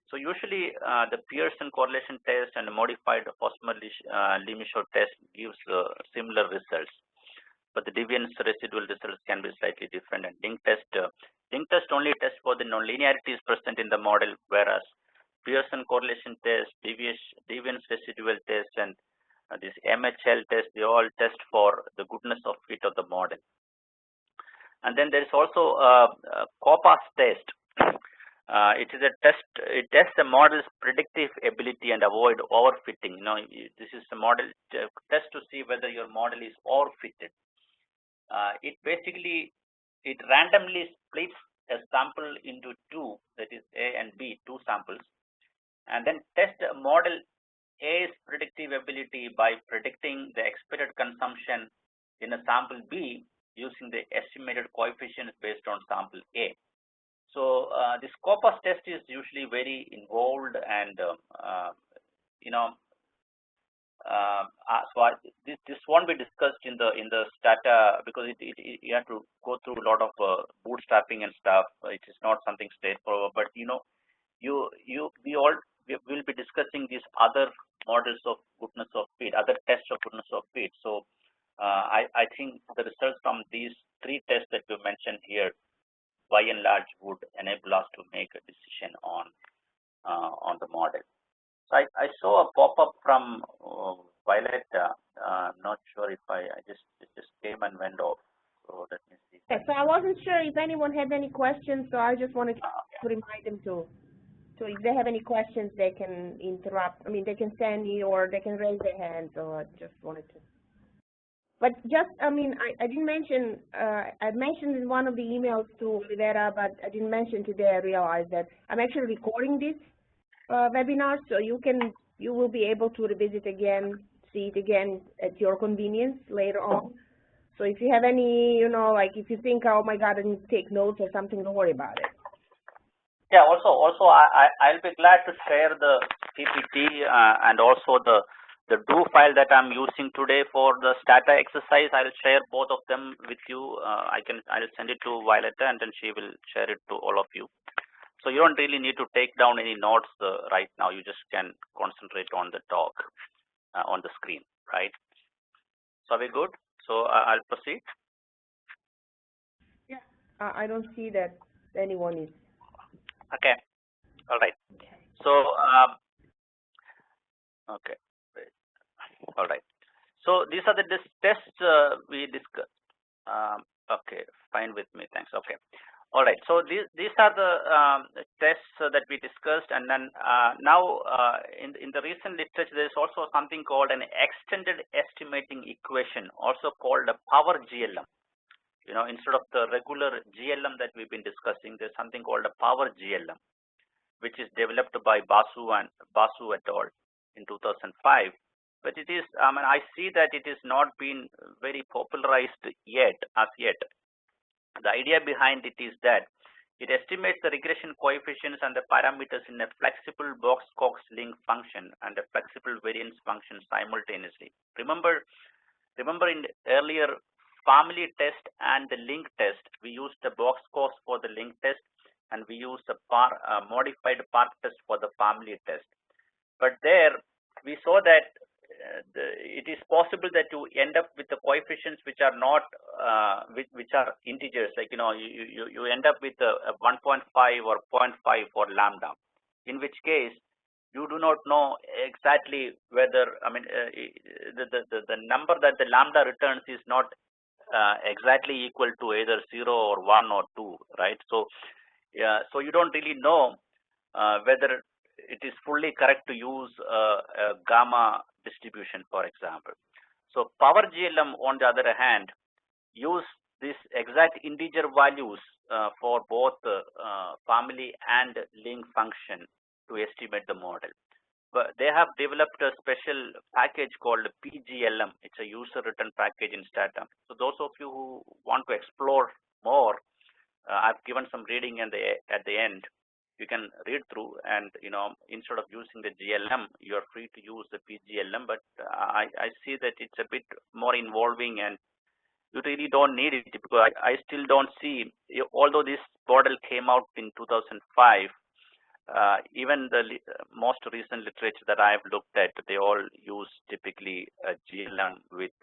So usually the Pearson correlation test and the modified Hosmer-Lee-Michaud test gives similar results, but the deviance residual results can be slightly different. And link test only tests for the nonlinearities present in the model, whereas Pearson correlation test, deviance residual test, and this MHL test, they all test for the goodness of fit of the model. And then there is also a COPAS test. It is a test. It tests the model's predictive ability and avoid overfitting. This is a model test to see whether your model is overfitted. It randomly splits a sample into two, that is A and B, two samples, and then test model A's predictive ability by predicting the expected consumption in a sample B using the estimated coefficients based on sample A. So this COPAS test is usually very involved, and this won't be discussed in the stata because you have to go through a lot of bootstrapping and stuff. It is not something straightforward, but we will be discussing these other models of goodness of fit, other tests of goodness of fit. So I think the results from these three tests that we mentioned here, by and large, would enable us to make a decision on the model. So I saw a pop-up from Violet. I'm not sure if it just came and went off. So let me see. Yeah, so I wasn't sure if anyone had any questions, so I just wanted to remind them to. So if they have any questions, they can interrupt. I mean, they can send me or they can raise their hand. So I just wanted to. But just, I mean, I didn't mention, I mentioned in one of the emails to Rivera, but I didn't mention today. I realized that I'm actually recording this webinar, so you will be able to revisit again, see it again at your convenience later on. So if you have any, like if you think, oh my God, I need to take notes or something, don't worry about it. Yeah. Also, I'll be glad to share the PPT and also the do file that I'm using today for the stata exercise. I'll share both of them with you. I'll send it to Violetta, and then she will share it to all of you. So you don't really need to take down any notes right now. You just can concentrate on the talk on the screen, right? So are we good? So I'll proceed. Yeah. I don't see that anyone is. Okay. All right. So okay. All right. So these are the tests we discussed. Okay, fine with me. Thanks. Okay. All right. So these are the tests that we discussed, and then now in the recent literature, there is also something called an extended estimating equation, also called a power GLM. Instead of the regular GLM that we've been discussing, there's something called a power GLM, which is developed by Basu et al. In 2005. But it is, I see that it is not been very popularized yet, as yet. The idea behind it is that it estimates the regression coefficients and the parameters in a flexible Box-Cox link function and a flexible variance function simultaneously. Remember in earlier family test and the link test, we used the Box-Cox for the link test, and we used a modified park test for the family test. But there, we saw that it is possible that you end up with the coefficients which are not which are integers, like you end up with a 1.5 or 0.5 for lambda, in which case you do not know exactly whether the number that the lambda returns is not exactly equal to either 0 or 1 or 2, right? So so you don't really know whether it is fully correct to use a gamma distribution, for example. So power GLM, on the other hand, use this exact integer values for both family and link function to estimate the model. But they have developed a special package called PGLM. It's a user written package in Stata. So those of you who want to explore more, I've given some reading at the end. You can read through, and instead of using the GLM, you're free to use the PGLM. But I see that it's a bit more involving, and you really don't need it, because I still don't see, although this model came out in 2005, even the most recent literature that I've looked at, they all use typically a GLM with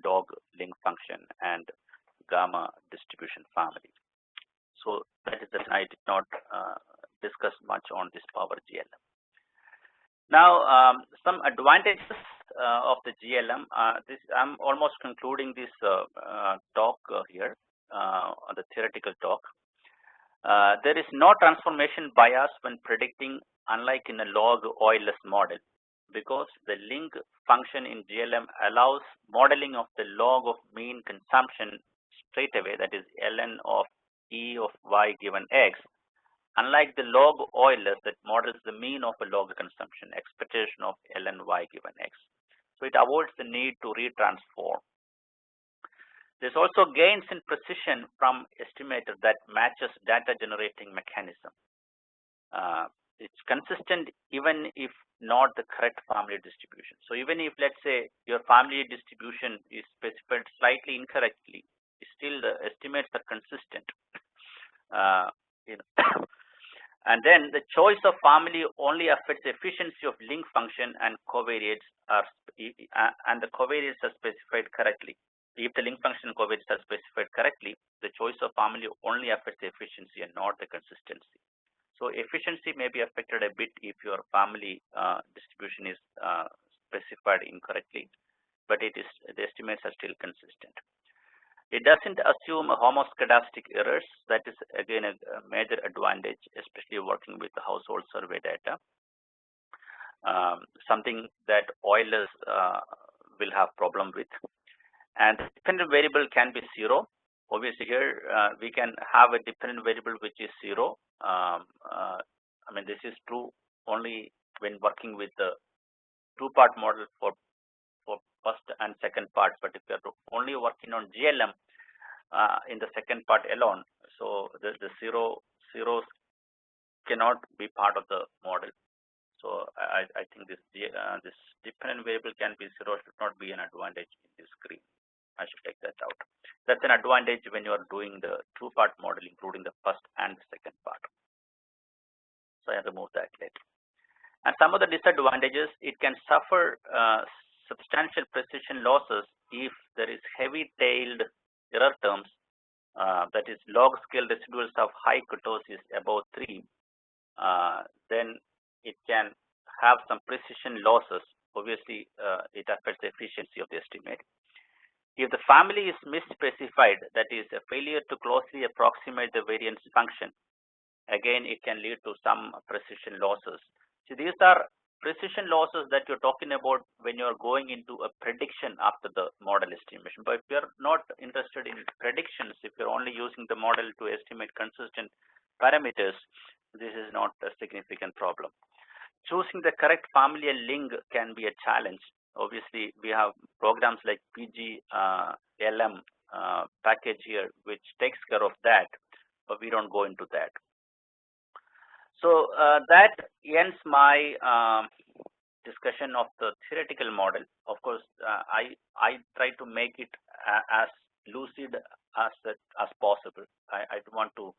log link function and gamma distribution family. So that is that I did not discuss much on this power GLM. Now, some advantages of the GLM. I'm almost concluding this talk here, the theoretical talk. There is no transformation bias when predicting, unlike in a log OILS model, because the link function in GLM allows modeling of the log of mean consumption straight away, that is ln of E of y given x, unlike the log OILS that models the mean of a log consumption, expectation of ln y given x. So it avoids the need to retransform. There's also gains in precision from estimator that matches data generating mechanism. It's consistent even if not the correct family distribution. So even if, let's say, your family distribution is specified slightly incorrectly, still the estimates are consistent. And then the choice of family only affects the efficiency of link function and covariates and the covariates are specified correctly. If the link function and covariates are specified correctly, the choice of family only affects the efficiency and not the consistency. So efficiency may be affected a bit if your family distribution is specified incorrectly, but the estimates are still consistent. It doesn't assume homoscedastic errors. That is again a major advantage, especially working with the household survey data. Something that OILS will have problem with. And the dependent variable can be 0. Obviously here we can have a dependent variable which is 0. I mean, this is true only when working with the two-part model for first and second part, but if you're only working on GLM in the second part alone, so the zeros cannot be part of the model. So I think this dependent variable can be 0 should not be an advantage in this screen. I should take that out. That's an advantage when you are doing the two-part model, including the first and the second part. So I remove that later. And some of the disadvantages, it can suffer substantial precision losses if there is heavy-tailed error terms, that is log scale residuals of high kurtosis above 3, then it can have some precision losses. Obviously, it affects the efficiency of the estimate. If the family is misspecified, that is a failure to closely approximate the variance function, again, it can lead to some precision losses. So these are precision losses that you're talking about when you're going into a prediction after the model estimation. But if you're not interested in predictions, if you're only using the model to estimate consistent parameters, this is not a significant problem. Choosing the correct family and link can be a challenge. Obviously, we have programs like PGLM package here, which takes care of that, but we don't go into that. So that ends my discussion of the theoretical model. Of course, I try to make it as lucid as possible. I don't want to.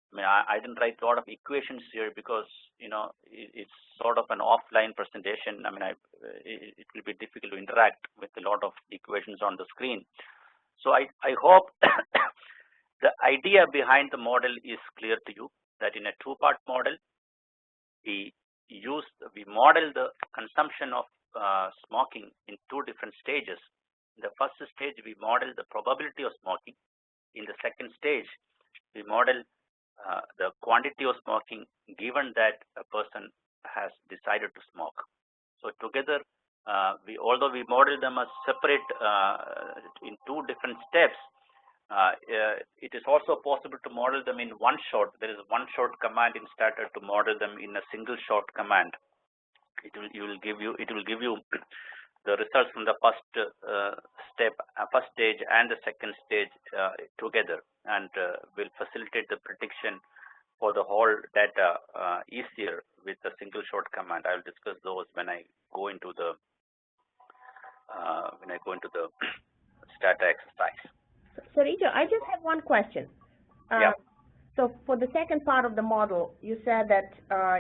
I mean, I didn't write a lot of equations here because it's sort of an offline presentation. I mean, it will be difficult to interact with a lot of equations on the screen. So I hope the idea behind the model is clear to you. That in a two-part model, we model the consumption of smoking in two different stages. In the first stage, we model the probability of smoking. In the second stage, we model the quantity of smoking given that a person has decided to smoke. So together, although we model them as separate in two different steps, it is also possible to model them in one shot. There is one shot command in Starter to model them in a single shot command. It will give you the results from the first first stage and the second stage together, and will facilitate the prediction for the whole data easier with a single shot command. I will discuss those when I go into the Stata exercise. So Rita, I just have one question. Yeah. So for the second part of the model, you said that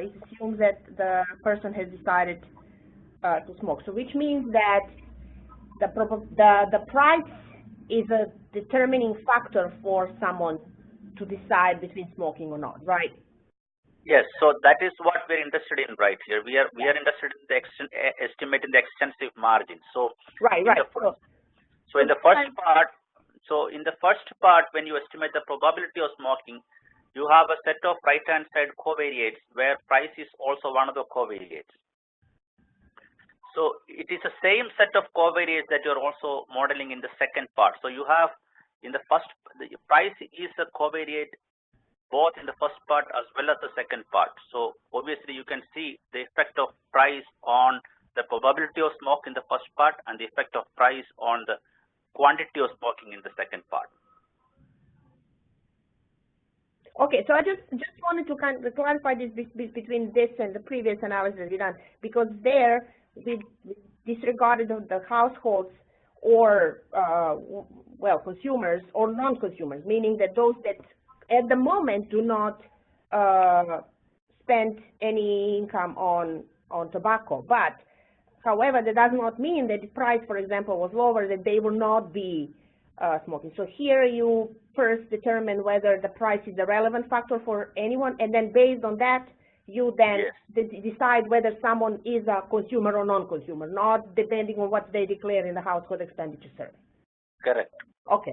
it assumes that the person has decided to smoke. So which means that the price is a determining factor for someone to decide between smoking or not, right? Yes. So that is what we're interested in right here. We are interested in the estimating the extensive margin. So right. So in the first part. So in the first part, when you estimate the probability of smoking, you have a set of right-hand side covariates where price is also one of the covariates. So it is the same set of covariates that you're also modeling in the second part. So you have in the first, the price is a covariate both in the first part as well as the second part. So obviously you can see the effect of price on the probability of smoke in the first part and the effect of price on the quantity of smoking in the second part. Okay, so I just wanted to kind of clarify this between this and the previous analysis we done, because there we disregarded the households or well, consumers or non-consumers, meaning that those that at the moment do not spend any income on tobacco, but however, that does not mean that the price, for example, was lower, that they will not be smoking. So here you first determine whether the price is a relevant factor for anyone, and then based on that, you then decide whether someone is a consumer or non-consumer, not depending on what they declare in the household expenditure survey. Correct. Okay.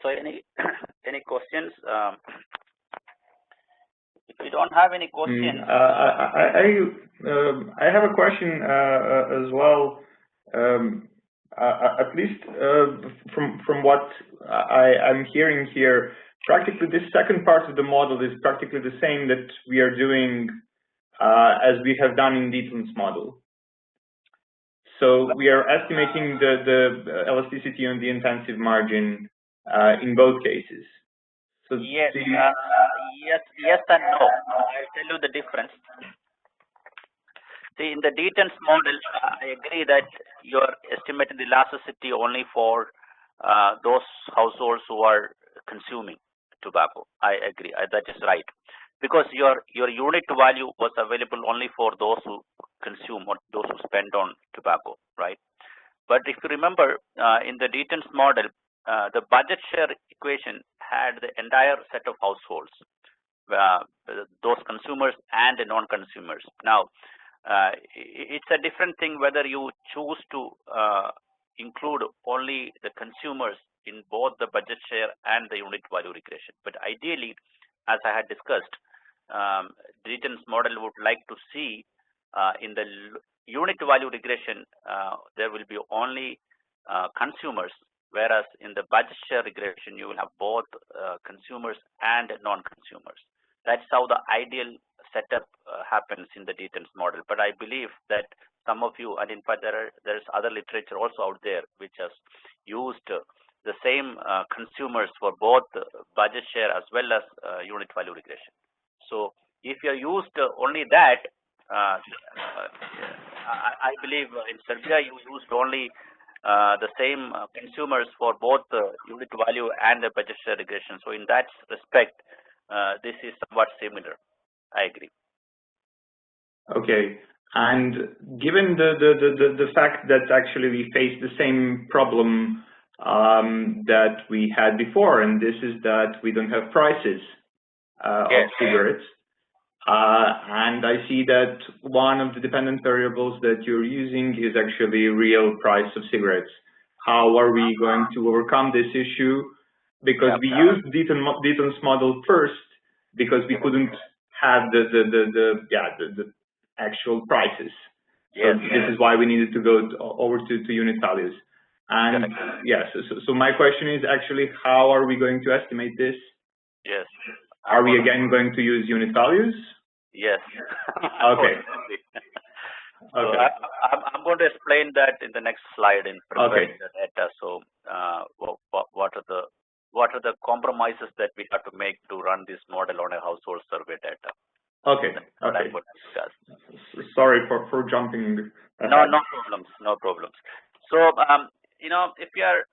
So any questions? If you don't have any questions, I have a question as well. At least from what I'm hearing here, practically this second part of the model is practically the same that we are doing as we have done in Dietland's model. So we are estimating the elasticity on the intensive margin in both cases. So yes, yes and no. I'll tell you the difference. See, in the Dietland's model, I agree that you're estimating the elasticity only for those households who are consuming tobacco. I agree, that is right. Because your unit value was available only for those who consume or those who spend on tobacco, right? But if you remember, in the Dietland's model, the budget share equation had the entire set of households, those consumers and the non-consumers. Now, it's a different thing whether you choose to include only the consumers in both the budget share and the unit value regression. But ideally, as I had discussed, Dietland's model would like to see in the unit value regression, there will be only consumers, whereas in the budget share regression, you will have both consumers and non-consumers. That's how the ideal setup happens in the Dietland's model. But I believe that some of you, and in fact there's other literature also out there which has used the same consumers for both budget share as well as unit value regression. So if you used only that, I believe in Serbia you used only the same consumers for both the unit value and the budget share regression. So in that respect, this is somewhat similar. I agree. Okay, and given the fact that actually we face the same problem that we had before, and this is that we don't have prices of cigarettes, and I see that one of the dependent variables that you're using is actually real price of cigarettes. How are we going to overcome this issue? Because we used Dietland's model first because we couldn't have the actual prices. Yes. So this is why we needed to go over to unit values. And yes, so my question is actually, how are we going to estimate this? Yes. Are we again going to use unit values? Yes. Okay. So I'm going to explain that in the next slide in preparing the data. So what are the compromises that we have to make to run this model on a household survey data? Okay. Okay. I'm going to discuss. Sorry for jumping ahead. No problems. So if you are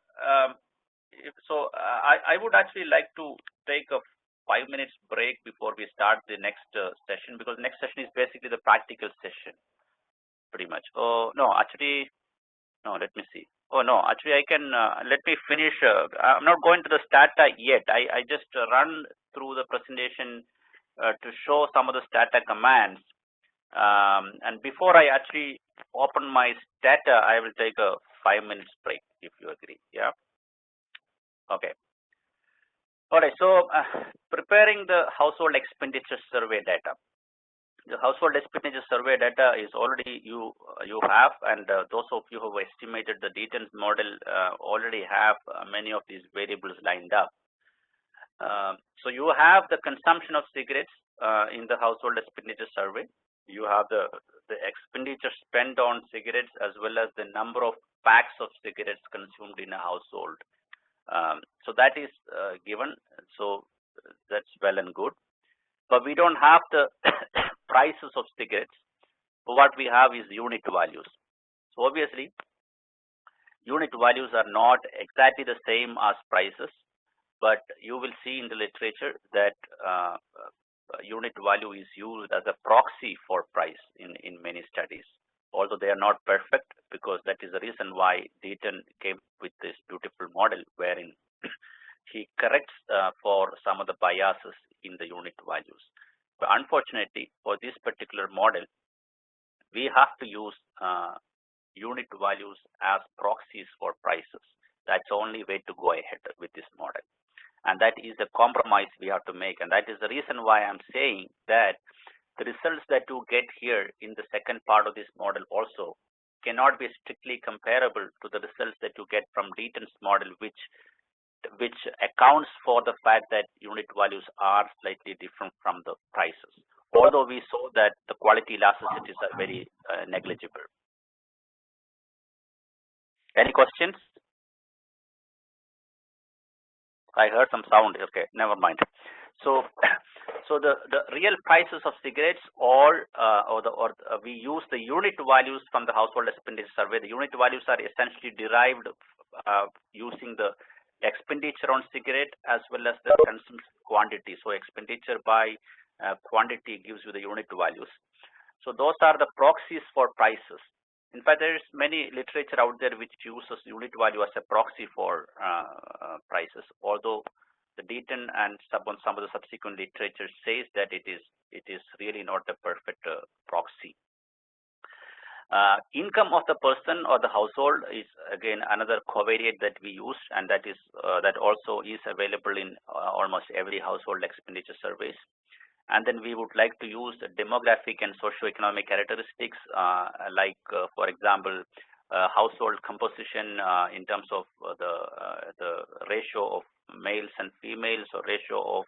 I would actually like to take a 5 minutes break before we start the next session, because the next session is basically the practical session, pretty much. Oh no, actually, no. Let me see. Oh no, actually, I can. Let me finish. I'm not going to the stata yet. I just run through the presentation to show some of the stata commands. And before I actually open my stata, I will take a 5 minutes break, if you agree. Yeah. Okay. All right. So preparing the household expenditure survey data. The household expenditure survey data is already you have, and those of you who have estimated the detailed model already have many of these variables lined up. So you have the consumption of cigarettes in the household expenditure survey. You have the expenditure spent on cigarettes, as well as the number of packs of cigarettes consumed in a household. So that is given. So that's well and good. But we don't have the prices of cigarettes. So what we have is unit values. So obviously, unit values are not exactly the same as prices, but you will see in the literature that unit value is used as a proxy for price in many studies. Although they are not perfect, because that is the reason why Deaton came with this beautiful model wherein he corrects for some of the biases in the unit values. But unfortunately, for this particular model, we have to use unit values as proxies for prices. That's the only way to go ahead with this model. And that is the compromise we have to make. And that is the reason why I'm saying that the results that you get here in the second part of this model also cannot be strictly comparable to the results that you get from Deaton's model, which accounts for the fact that unit values are slightly different from the prices, although we saw that the quality elasticities are very negligible. Any questions? I heard some sound. Okay, never mind. So the real prices of cigarettes, we use the unit values from the household expenditure survey. The unit values are essentially derived using the expenditure on cigarette as well as the consumption quantity. So expenditure by quantity gives you the unit values. So those are the proxies for prices. In fact, there is many literature out there which uses unit value as a proxy for prices, although the Deaton and some of the subsequent literature says that it is really not a perfect proxy. Income of the person or the household is again another covariate that we use, and that also is available in almost every household expenditure surveys. And then we would like to use the demographic and socioeconomic characteristics, for example, household composition in terms of the ratio of males and females, or ratio of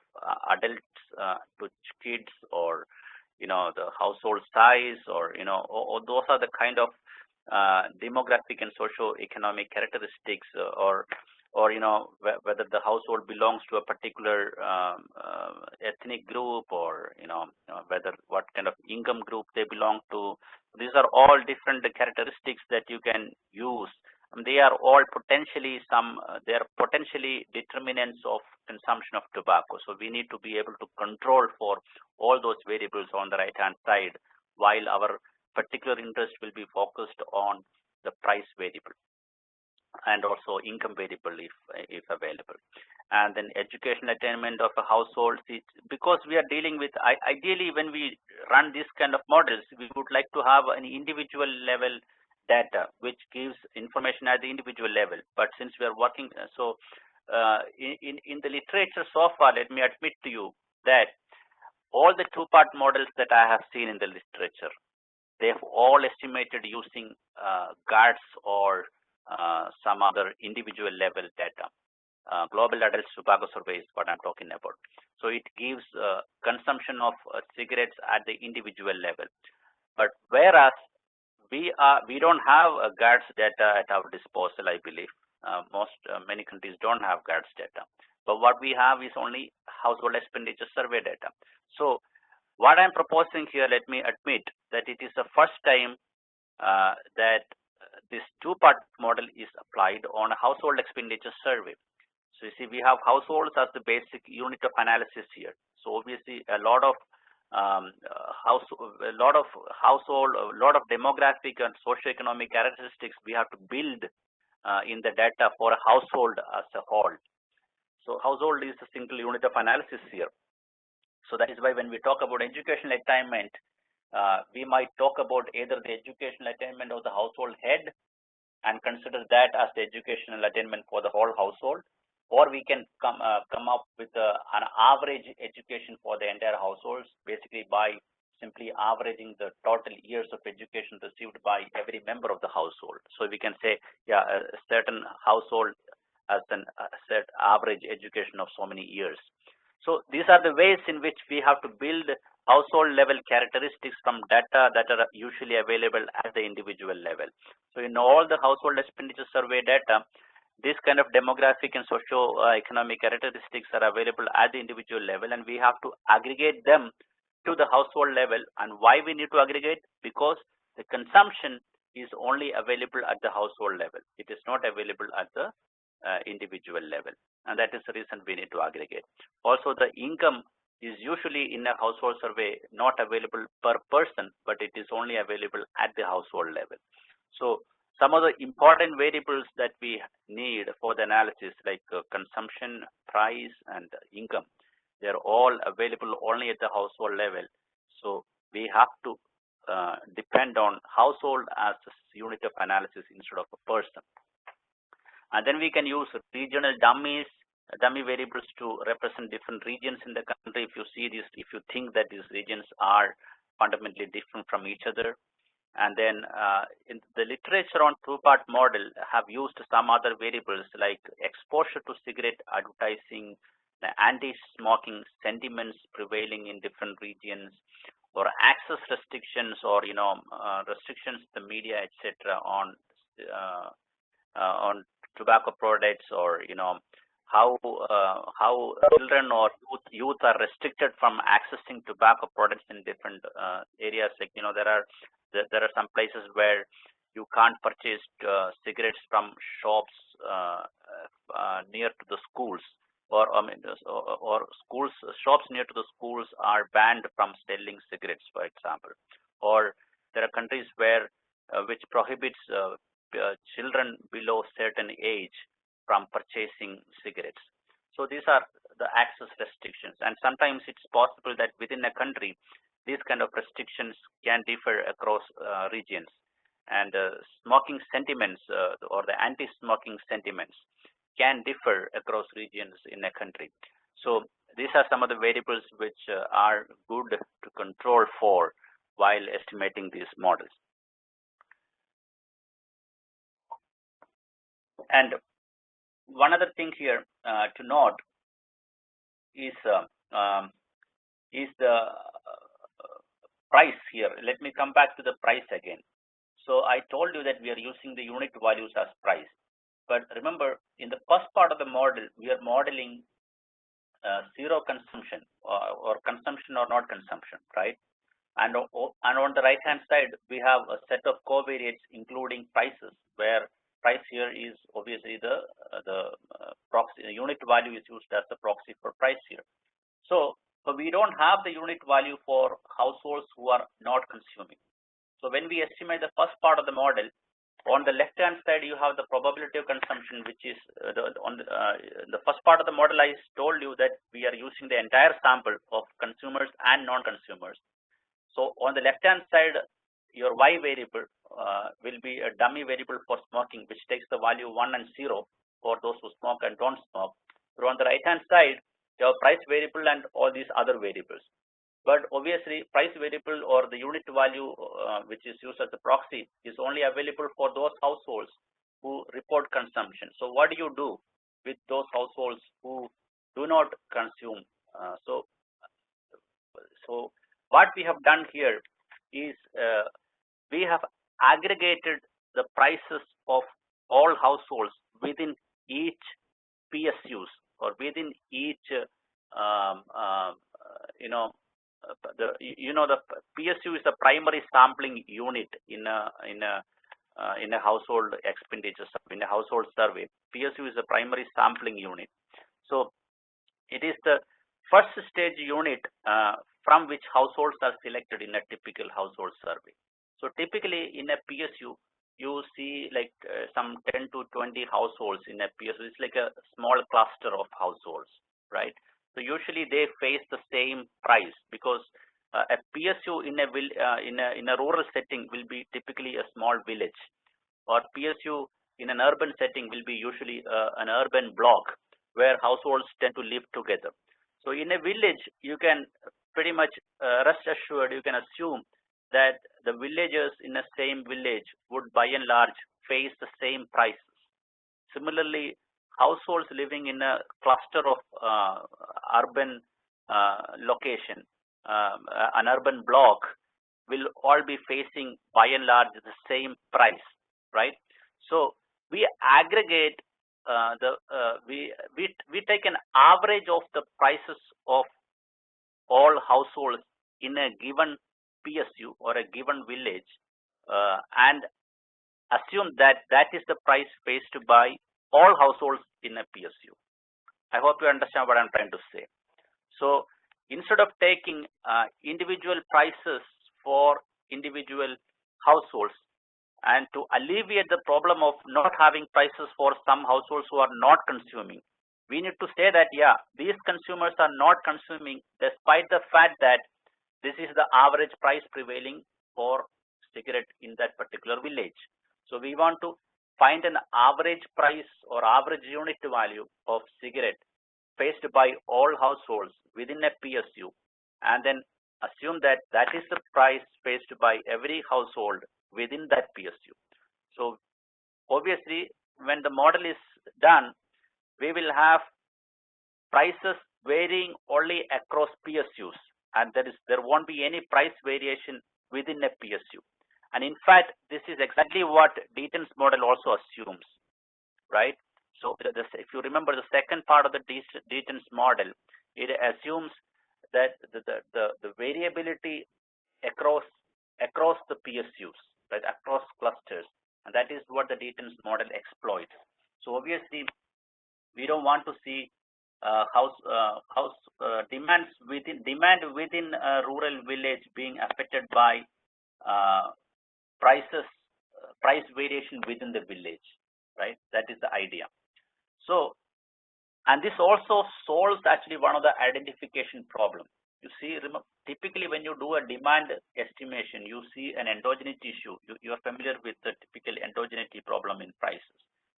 adults to kids, or the household size, or or those are the kind of demographic and socio-economic characteristics, or whether the household belongs to a particular ethnic group, or whether what kind of income group they belong to. These are all different characteristics that you can use. They are all potentially determinants of consumption of tobacco. So we need to be able to control for all those variables on the right-hand side, while our particular interest will be focused on the price variable and also income variable if available. And then education attainment of a household, because we are dealing with, ideally when we run this kind of models, we would like to have an individual level data which gives information at the individual level. But since we are working, in the literature so far, let me admit to you that all the two-part models that I have seen in the literature, they've all estimated using GATS or some other individual level data. Global Adult Tobacco Survey is what I'm talking about. So it gives consumption of cigarettes at the individual level. But whereas we don't have GATS data at our disposal, I believe. Many countries don't have GATS data. But what we have is only household expenditure survey data. So what I'm proposing here, let me admit that it is the first time that this two-part model is applied on a household expenditure survey. So you see, we have households as the basic unit of analysis here. So obviously, a lot of demographic and socioeconomic characteristics we have to build in the data for a household as a whole. So household is a single unit of analysis here. So that is why when we talk about educational attainment, we might talk about either the educational attainment of the household head and consider that as the educational attainment for the whole household, or we can come up with an average education for the entire households, basically by simply averaging the total years of education received by every member of the household. So we can say, yeah, a certain household has an set average education of so many years. So these are the ways in which we have to build household level characteristics from data that are usually available at the individual level. So in all the household expenditure survey data, this kind of demographic and socio-economic characteristics are available at the individual level, and we have to aggregate them to the household level. And why we need to aggregate? Because the consumption is only available at the household level. It is not available at the individual level, and that is the reason we need to aggregate. Also, the income is usually in a household survey not available per person, but it is only available at the household level. So some of the important variables that we need for the analysis, like consumption, price, and income, they're all available only at the household level. So we have to depend on household as a unit of analysis instead of a person. And then we can use regional dummy variables to represent different regions in the country. If you see this, if you think that these regions are fundamentally different from each other. And then in the literature on two-part model have used some other variables like exposure to cigarette advertising, the anti-smoking sentiments prevailing in different regions, or access restrictions, or restrictions to the media, etc. on tobacco products, or how children or youth are restricted from accessing tobacco products in different areas. Like there are some places where you can't purchase cigarettes from shops near to the schools, or schools shops near to the schools are banned from selling cigarettes, for example. Or there are countries where which prohibits children below certain age from purchasing cigarettes. So these are the access restrictions, and sometimes it's possible that within a country these kind of restrictions can differ across regions, and smoking sentiments or the anti-smoking sentiments can differ across regions in a country. So these are some of the variables which are good to control for while estimating these models. And one other thing here to note is the price here. Let me come back to the price again. So I told you that we are using the unit values as price. But remember, in the first part of the model, we are modeling zero consumption or consumption or not consumption, right? And on the right-hand side, we have a set of covariates including prices, where price here is obviously the proxy. The unit value is used as the proxy for price here. So we don't have the unit value for households who are not consuming. So when we estimate the first part of the model, on the left-hand side you have the probability of consumption, which is the first part of the model. I told you that we are using the entire sample of consumers and non-consumers. So on the left-hand side, your Y variable will be a dummy variable for smoking, which takes the value 1 and 0 for those who smoke and don't smoke. So on the right-hand side, your price variable and all these other variables. But obviously, price variable or the unit value, which is used as a proxy, is only available for those households who report consumption. So what do you do with those households who do not consume? So what we have done here is we have aggregated the prices of all households within each PSUs or within each um, uh, you know the PSU is the primary sampling unit in a household expenditure, in a household survey. PSU is the primary sampling unit. So it is the first stage unit from which households are selected in a typical household survey. So typically in a PSU, you see like some 10 to 20 households in a PSU. It's like a small cluster of households, right? So usually they face the same price because a PSU in a rural setting will be typically a small village, or PSU in an urban setting will be usually an urban block where households tend to live together. So in a village, you can pretty much rest assured, you can assume that the villagers in the same village would by and large face the same prices. Similarly, households living in a cluster of urban location, an urban block, will all be facing by and large the same price, right? So we aggregate we take an average of the prices of all households in a given PSU or a given village, and assume that that is the price faced by all households in a PSU. I hope you understand what I'm trying to say. So instead of taking individual prices for individual households, and to alleviate the problem of not having prices for some households who are not consuming, we need to say that, yeah, these consumers are not consuming despite the fact that this is the average price prevailing for cigarette in that particular village. So we want to find an average price or average unit value of cigarette faced by all households within a PSU, and then assume that that is the price faced by every household within that PSU. So obviously, when the model is done, we will have prices varying only across PSUs, and there won't be any price variation within a PSU. And in fact, this is exactly what Deaton's model also assumes, right? So if you remember the second part of the Deaton's model, it assumes that the variability across the PSUs, right, across clusters, and that is what the Deaton's model exploits. So obviously, we don't want to see demand within a rural village being affected by price variation within the village, right? That is the idea. So, and this also solves actually one of the identification problem. You see, typically when you do a demand estimation, you see an endogeneity issue. You are familiar with the typical endogeneity problem in prices.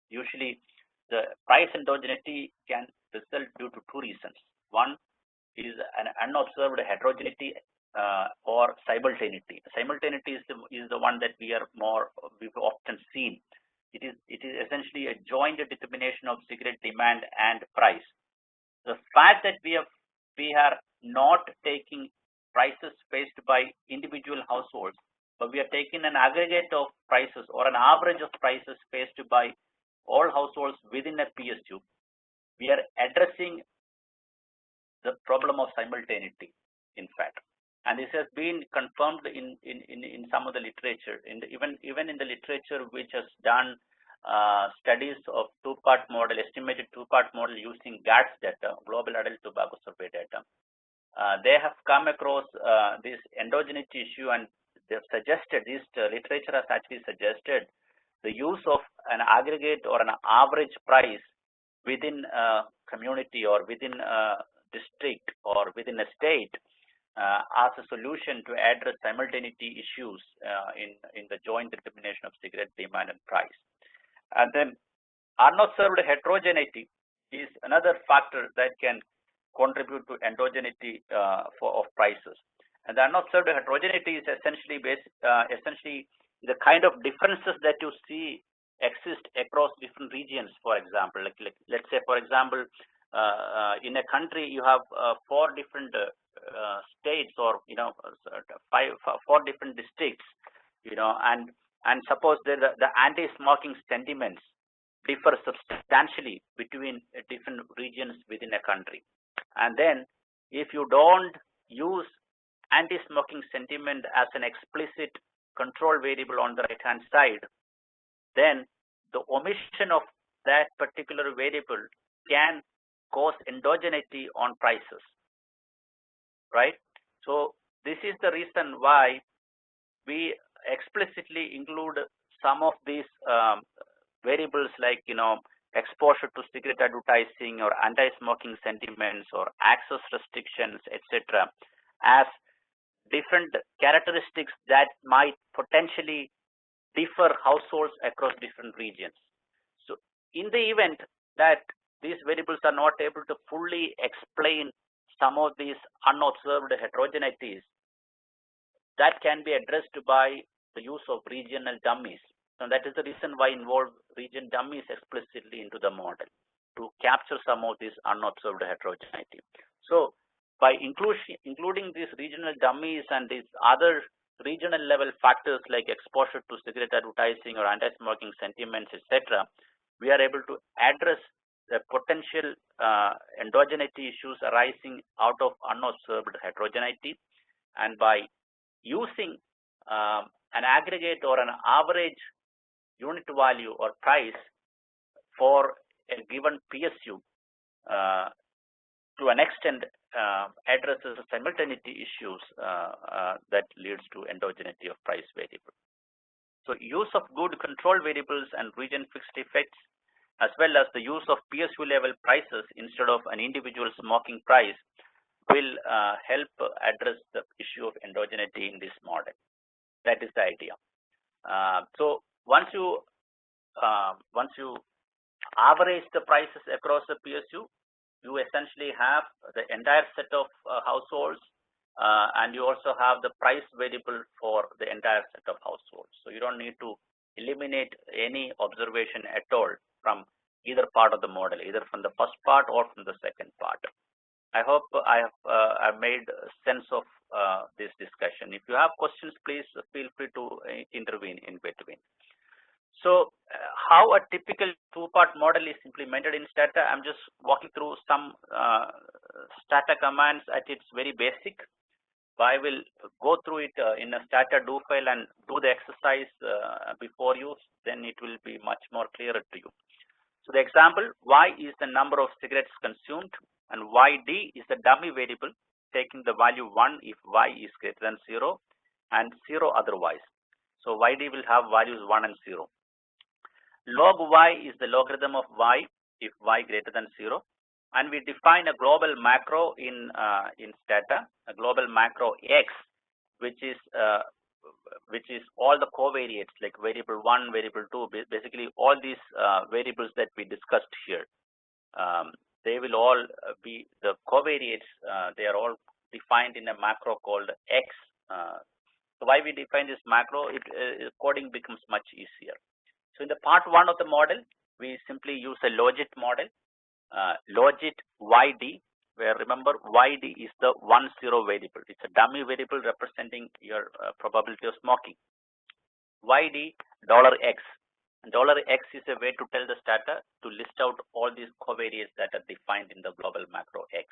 Usually, the price endogeneity can result due to two reasons. One is an unobserved heterogeneity or simultaneity. Simultaneity is the one that we've often seen. It is essentially a joint determination of cigarette demand and price. The fact that we are not taking prices faced by individual households, but we are taking an aggregate of prices or an average of prices faced by all households within a PSU, we are addressing the problem of simultaneity, in fact. And this has been confirmed in some of the literature, even in the literature which has done studies of two-part model, estimated two-part model using GATS data, Global Adult Tobacco Survey data. They have come across this endogeneity issue, and they've suggested, this literature has actually suggested the use of an aggregate or an average price within a community or within a district or within a state as a solution to address simultaneity issues in the joint determination of cigarette demand and price. And then unobserved heterogeneity is another factor that can contribute to endogeneity of prices. And the unobserved heterogeneity is essentially the kind of differences that you see exist across different regions. For example, let's say, for example, in a country you have 4 different states, or four different districts, and suppose the anti-smoking sentiments differ substantially between different regions within a country. And then if you don't use anti-smoking sentiment as an explicit control variable on the right hand side, then the omission of that particular variable can cause endogeneity on prices, right? So this is the reason why we explicitly include some of these variables, like exposure to cigarette advertising or anti-smoking sentiments or access restrictions, etc., as different characteristics that might potentially differ households across different regions. So in the event that these variables are not able to fully explain some of these unobserved heterogeneities, that can be addressed by the use of regional dummies. And that is the reason why involve region dummies explicitly into the model, to capture some of this unobserved heterogeneity. So by including these regional dummies and these other regional level factors like exposure to cigarette advertising or anti-smoking sentiments, etc., we are able to address the potential endogeneity issues arising out of unobserved heterogeneity. And by using an aggregate or an average unit value or price for a given PSU, to an extent addresses the simultaneity issues that leads to endogeneity of price variable. So use of good control variables and region fixed effects, as well as the use of PSU level prices instead of an individual smoking price, will help address the issue of endogeneity in this model. That is the idea. So once you average the prices across the PSU, you essentially have the entire set of households, and you also have the price variable for the entire set of households. So you don't need to eliminate any observation at all from either part of the model, either from the first part or from the second part. I hope I have made sense of this discussion. If you have questions, please feel free to intervene in between. So how a typical two-part model is implemented in Stata, I'm just walking through some Stata commands at its very basic. I will go through it in a Stata do file and do the exercise before you, then it will be much more clearer to you. So the example, Y is the number of cigarettes consumed, and YD is the dummy variable, taking the value 1 if Y is greater than 0 and 0 otherwise. So YD will have values 1 and 0. Log Y is the logarithm of Y if Y greater than 0. And we define a global macro in Stata, a global macro X, which is all the covariates like variable 1, variable 2, basically all these variables that we discussed here. They will all be the covariates. They are all defined in a macro called X. So why we define this macro? Coding becomes much easier. So in the part 1 of the model, we simply use a logit model. Logit YD, where remember YD is the 1, 0 variable. It's a dummy variable representing your probability of smoking. YD $X. $X is a way to tell the Stata to list out all these covariates that are defined in the global macro X.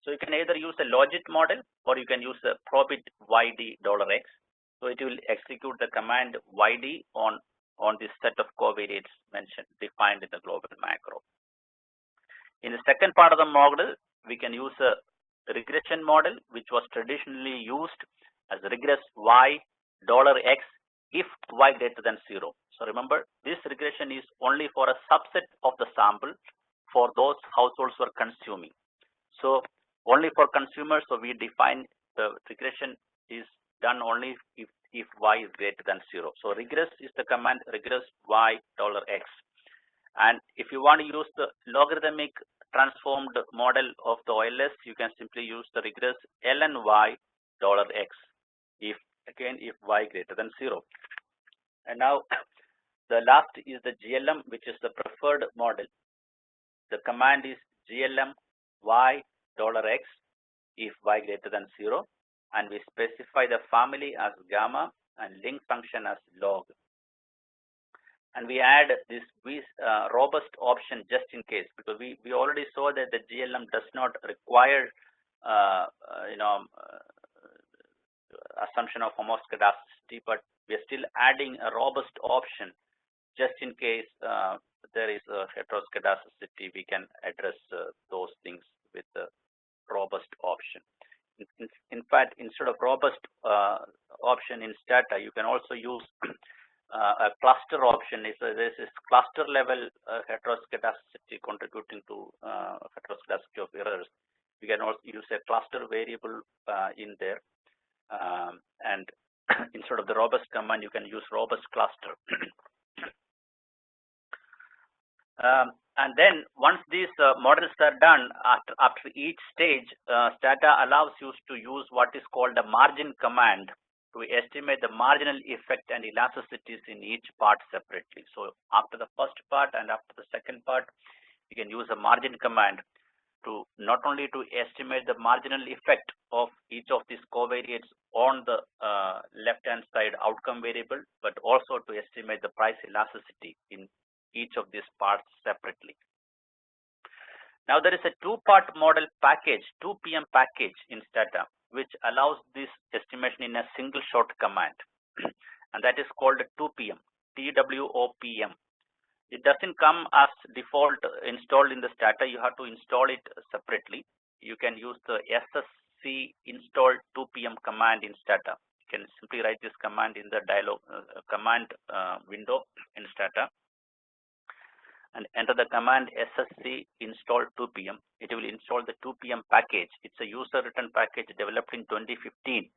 So you can either use a logit model or you can use the probit YD $X. So it will execute the command YD on this set of covariates mentioned, defined in the global macro. In the second part of the model, we can use a regression model, which was traditionally used as regress Y $X if Y greater than 0. So remember, this regression is only for a subset of the sample for those households who are consuming. So only for consumers, so we define the regression is done only if Y is greater than 0. So regress is the command regress Y $X. And if you want to use the logarithmic transformed model of the OLS, you can simply use the regress ln y $x if y greater than 0. And now the last is the GLM, which is the preferred model. The command is GLM y $x if y greater than 0, and we specify the family as gamma and link function as log. And we add this robust option just in case, because we already saw that the GLM does not require assumption of homoscedasticity, but we are still adding a robust option just in case there is a heteroscedasticity. We can address those things with the robust option. In fact, instead of robust option in Stata, you can also use a cluster option. This is cluster level heteroscedasticity contributing to heteroscedasticity of errors. We can also use a cluster variable in there, and instead of the robust command, you can use robust cluster. And then once these models are done, after each stage, Stata allows you to use what is called a margin command to estimate the marginal effect and elasticities in each part separately. So after the first part and after the second part, you can use a margin command to not only to estimate the marginal effect of each of these covariates on the left-hand side outcome variable, but also to estimate the price elasticity in each of these parts separately. Now there is a two-part model package, 2PM package in Stata, which allows this estimation in a single short command, and that is called 2PM, TWOPM. It doesn't come as default installed in the Stata. You have to install it separately. You can use the SSC install 2PM command in Stata. You can simply write this command in the dialog command window in Stata and enter the command SSC install 2PM. It will install the 2PM package. It's a user written package developed in 2015,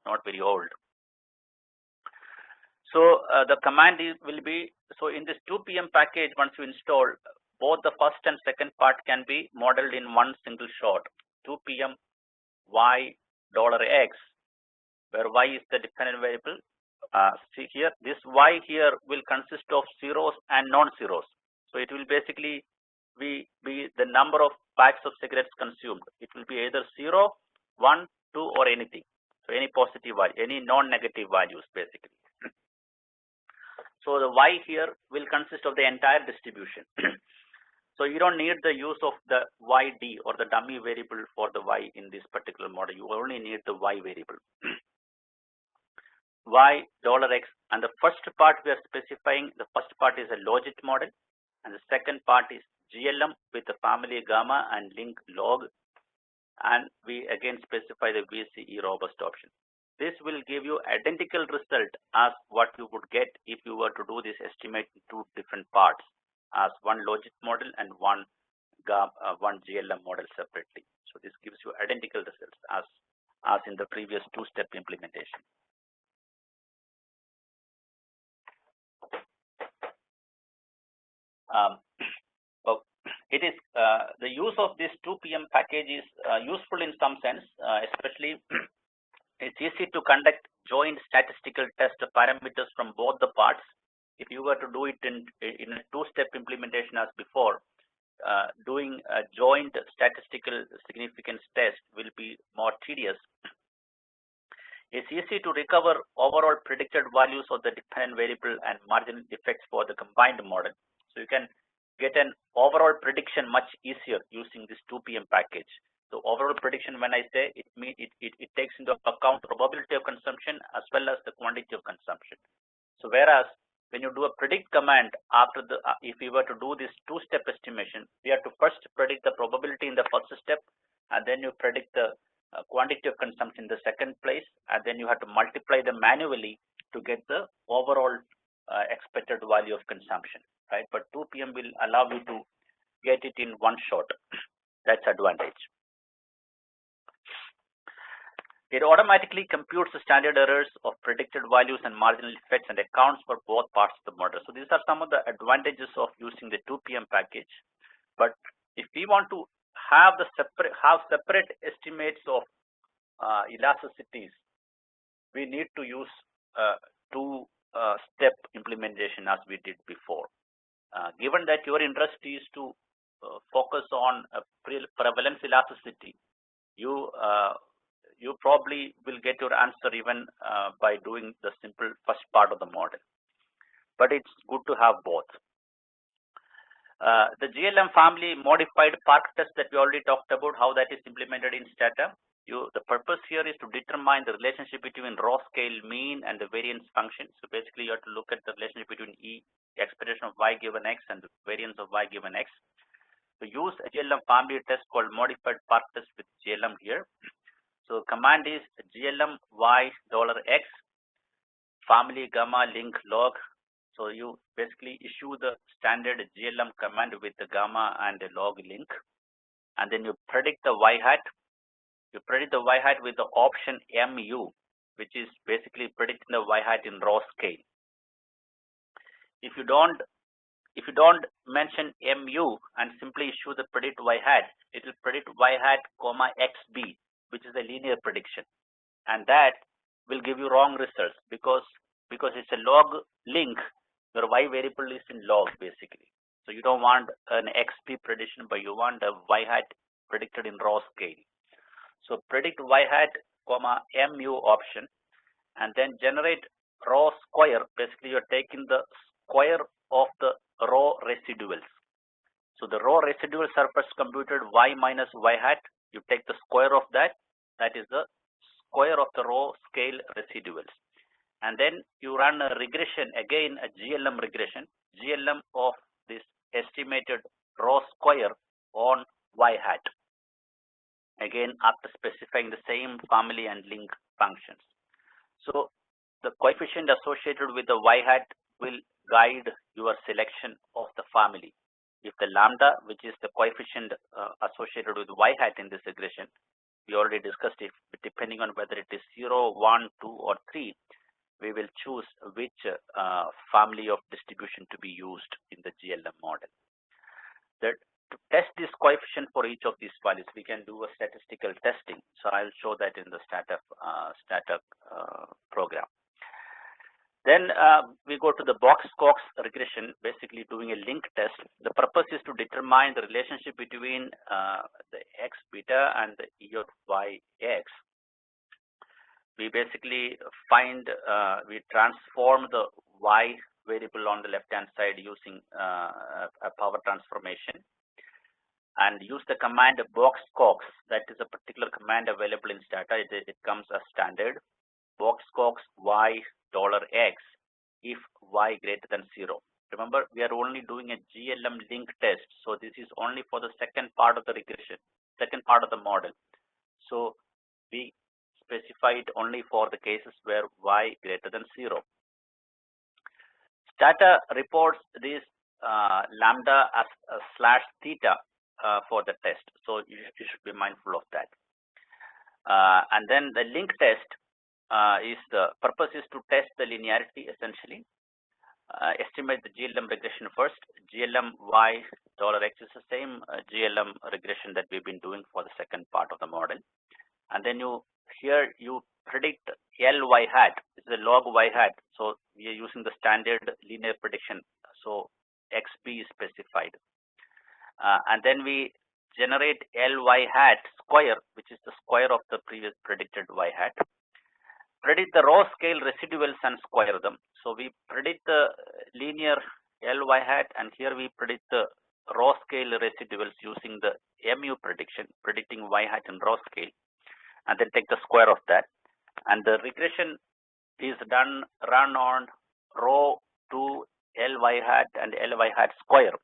not very old. So the command will be, so in this 2PM package, once you install, both the first and second part can be modeled in one single shot. 2PM y $x, where y is the dependent variable. See here, this y here will consist of zeros and non-zeros. So it will basically be the number of packs of cigarettes consumed. It will be either 0, 1, 2, or anything. So any positive value, any non-negative values basically. So the y here will consist of the entire distribution. So you don't need the use of the yd or the dummy variable for the y in this particular model. You only need the y variable. Y $x, and the first part we are specifying, the first part is a logit model, and the second part is GLM with the family gamma and link log, and we again specify the VCE robust option. This will give you identical result as what you would get if you were to do this estimate in two different parts, as one logit model and one GLM model separately. So this gives you identical results as in the previous two-step implementation. It is the use of this 2PM package is useful in some sense, especially it's easy to conduct joint statistical test parameters from both the parts. If you were to do it in a two-step implementation as before, doing a joint statistical significance test will be more tedious. It's easy to recover overall predicted values of the dependent variable and marginal effects for the combined model. So you can get an overall prediction much easier using this 2PM package. So overall prediction, when I say it takes into account probability of consumption as well as the quantity of consumption. So whereas when you do a predict command after the if we were to do this two-step estimation, we have to first predict the probability in the first step, and then you predict the quantity of consumption in the second place, and then you have to multiply them manually to get the overall expected value of consumption, right? But 2PM will allow you to get it in one shot. That's advantage. It automatically computes the standard errors of predicted values and marginal effects and accounts for both parts of the model. So these are some of the advantages of using the 2PM package. But If we want to have separate estimates of elasticities, we need to use two-step implementation as we did before. Given that your interest is to focus on prevalence elasticity, you probably will get your answer even by doing the simple first part of the model. But it's good to have both. The GLM family modified park test that we already talked about, how that is implemented in Stata. The purpose here is to determine the relationship between raw scale mean and the variance function. So basically, you have to look at the relationship between the expression of y given x and the variance of y given x. So use a GLM family test called modified park test with GLM here. So command is GLM y $x family gamma link log. So you basically issue the standard GLM command with the gamma and the log link, and then you predict the y hat. You predict the y hat with the option mu, which is basically predicting the y hat in raw scale. If you don't mention mu and simply issue the predict y hat, it will predict y hat comma xb, which is a linear prediction, and that will give you wrong results because it's a log link. Your y variable is in log basically. So you don't want an xp prediction, but you want a y hat predicted in raw scale. So predict y hat comma mu option, and then generate raw square. Basically, you're taking the square of the raw residuals. So the raw residuals are first computed y minus y hat. You take the square of that. That is the square of the raw scale residuals. And then you run a regression, again a GLM regression, GLM of this estimated raw square on y hat. Again, after specifying the same family and link functions. So the coefficient associated with the y hat will guide your selection of the family. If the lambda, which is the coefficient associated with y hat in this regression, we already discussed it, depending on whether it is 0, 1, 2, or 3, we will choose which family of distribution to be used in the GLM model. To test this coefficient for each of these values, we can do a statistical testing. So I'll show that in the Stata program. Then we go to the box-Cox regression, basically doing a link test. The purpose is to determine the relationship between the x beta and the e of y x. We basically we transform the y variable on the left-hand side using a power transformation, and use the command box-Cox. That is a particular command available in Stata. It comes as standard. Box-Cox y $x if y greater than 0. Remember, we are only doing a GLM link test, so this is only for the second part of the regression, second part of the model. So we specify it only for the cases where y greater than 0. Stata reports this lambda as /theta for the test, so you should be mindful of that. And then the link test the purpose is to test the linearity essentially. Estimate the GLM regression first. GLM y $x is the same GLM regression that we've been doing for the second part of the model. And then you predict Ly hat. It's the log y hat. So we are using the standard linear prediction. So xb is specified. And then we generate Ly hat square, which is the square of the previous predicted y hat. Predict the raw scale residuals and square them. So we predict the linear Ly hat, and here we predict the raw scale residuals using the mu prediction, predicting y hat in raw scale, and then take the square of that. And the regression is run on row 2 Ly hat and Ly hat square.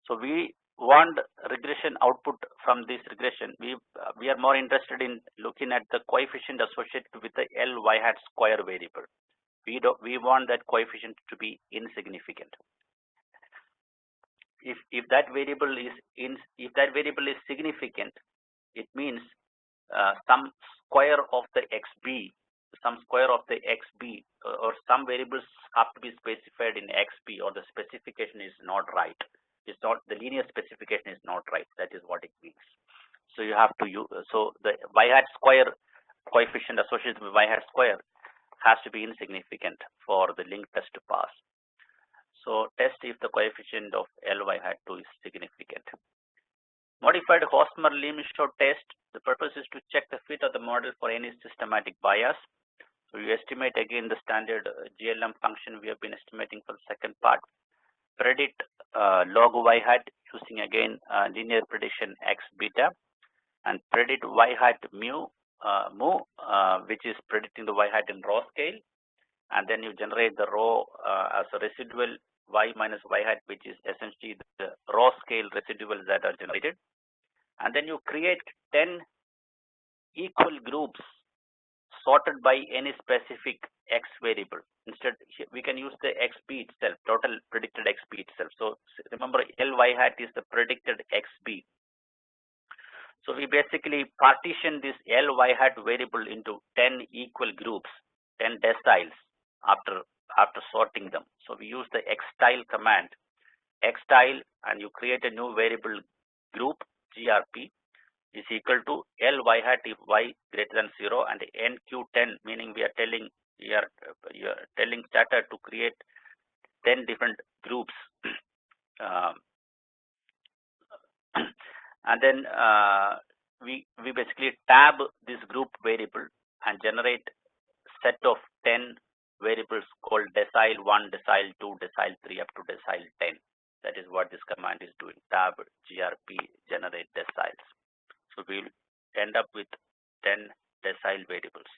So we want regression output from this regression. We are more interested in looking at the coefficient associated with the Ly hat square variable. We want that coefficient to be insignificant. If that variable is significant, it means some square of the xb, or some variables have to be specified in xb, or the specification is not right. It's not, the linear specification is not right. That is what it means. So you have to use, so the y hat square coefficient associated with y hat square has to be insignificant for the link test to pass. So test if the coefficient of Ly hat 2 is significant. Modified Hosmer-Limeshow test. The purpose is to check the fit of the model for any systematic bias. So you estimate again the standard GLM function we have been estimating for the second part. Predict log y hat using again linear prediction x beta, and predict y hat mu, which is predicting the y hat in raw scale, and then you generate the raw as a residual y minus y hat, which is essentially the raw scale residuals that are generated, and then you create 10 equal groups sorted by any specific x variable. Instead, we can use the xb itself, total predicted xb itself. So remember, Ly hat is the predicted xb. So we basically partition this Ly hat variable into 10 equal groups, 10 deciles after sorting them. So we use the xtile command, xtile, and you create a new variable group grp is equal to Ly hat if y greater than 0 and nq10, meaning we are telling Stata to create 10 different groups. And then we basically tab this group variable and generate set of 10 variables called decile 1, decile 2, decile 3 up to decile 10. That is what this command is doing. Tab grp generate deciles. So we'll end up with 10 decile variables,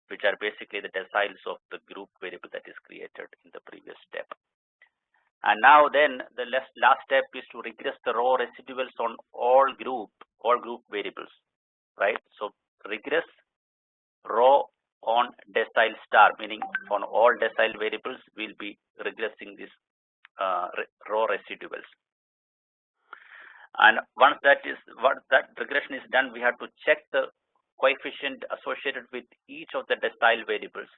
which are basically the deciles of the group variable that is created in the previous step. And now then the last step is to regress the raw residuals on all group variables, right? So regress raw on decile star, meaning on all decile variables we'll be regressing this raw residuals. And once that regression is done, we have to check the coefficient associated with each of the decile variables.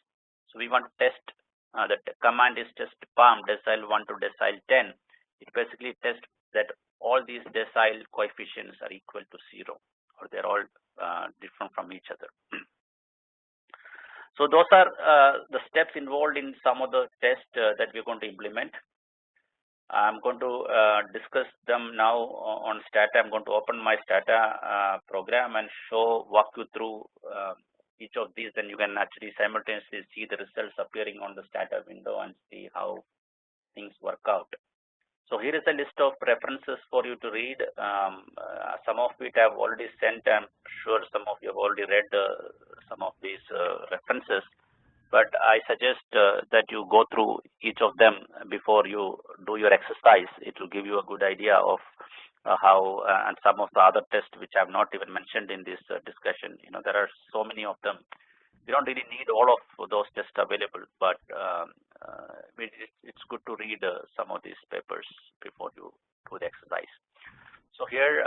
So we want to test, the command is test palm decile 1 to decile 10. It basically tests that all these decile coefficients are equal to 0, or they're all different from each other. So those are the steps involved in some of the tests that we're going to implement. I'm going to discuss them now on Stata. I'm going to open my Stata program and walk you through each of these. Then you can actually simultaneously see the results appearing on the Stata window and see how things work out. So here is a list of references for you to read. Some of it I've already sent. I'm sure some of you have already read some of these references. But I suggest that you go through each of them before you do your exercise. It will give you a good idea of how and some of the other tests which I have not even mentioned in this discussion. You know, there are so many of them. We don't really need all of those tests available, but it's good to read some of these papers before you do the exercise. So here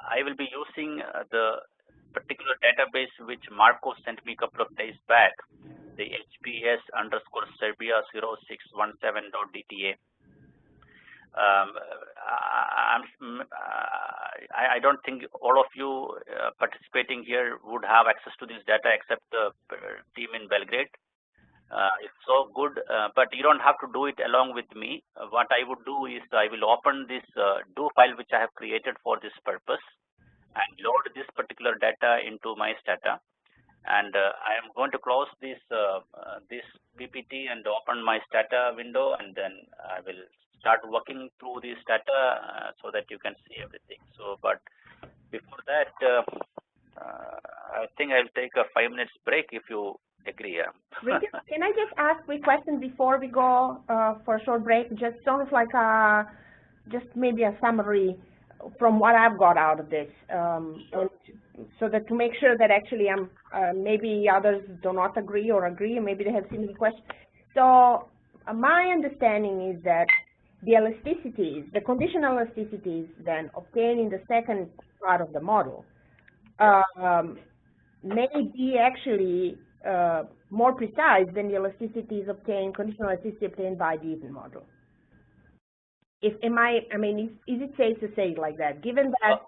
I will be using the particular database which Marco sent me a couple of days back, the HPS_Serbia0617.dta. I don't think all of you participating here would have access to this data except the team in Belgrade. It's so good, but you don't have to do it along with me. What I would do is I will open this do file which I have created for this purpose and load this particular data into my Stata. And I am going to close this this PPT and open my Stata window, and then I will start working through this data so that you can see everything. So, but before that, I think I'll take a 5 minutes break if you agree. Can I just ask a question before we go for a short break? Just sort of like just maybe a summary from what I've got out of this, so that to make sure that actually maybe others do not agree or agree, or maybe they have similar questions. So my understanding is that the elasticities, the conditional elasticities then obtained in the second part of the model may be actually more precise than the elasticities obtained, conditional elasticity obtained by the even model. I mean, is it safe to say it like that? Given that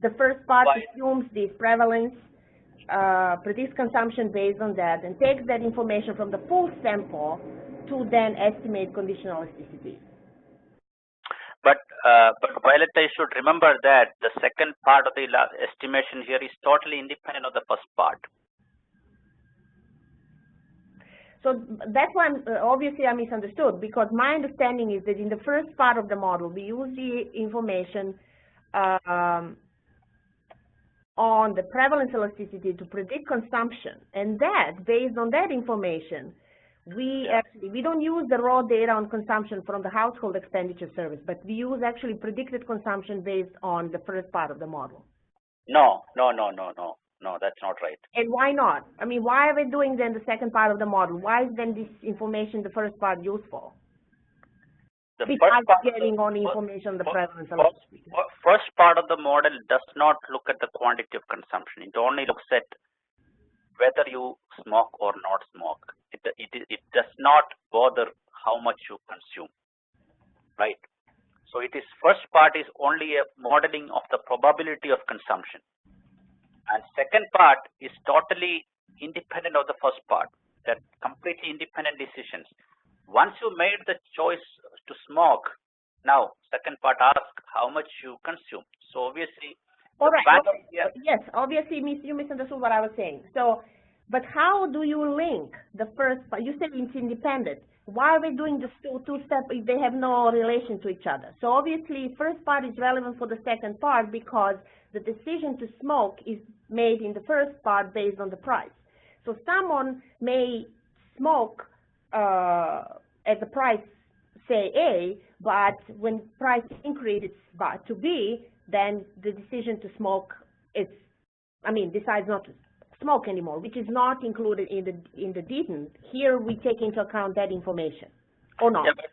the first part assumes this prevalence, predicts consumption based on that, and takes that information from the full sample to then estimate conditional elasticity. But Violet, I should remember that the second part of the estimation here is totally independent of the first part. So that's why obviously I misunderstood, because my understanding is that in the first part of the model, we use the information on the prevalence elasticity to predict consumption, and that, based on that information, we don't use the raw data on consumption from the household expenditure service, but we use actually predicted consumption based on the first part of the model. No, that's not right. And why not? I mean, why are we doing then the second part of the model? Why is then this information, the first part, useful? Besides getting on information on the prevalence elasticity. First part of the model does not look at the quantity of consumption. It only looks at whether you smoke or not smoke. It does not bother how much you consume, right? So it is, first part is only a modeling of the probability of consumption, and second part is totally independent of the first part. That completely independent decisions. Once you made the choice to smoke, now second part asks how much you consume. So obviously, all right. Yes, obviously you misunderstood what I was saying. So, but how do you link the first part? You said it's independent. Why are we doing the two steps if they have no relation to each other? So obviously, first part is relevant for the second part because the decision to smoke is made in the first part based on the price. So someone may smoke at the price, say A, but when price increases to B, then the decision to smoke decides not to smoke anymore, which is not included in the detent. Here we take into account that information, or not? Yeah, but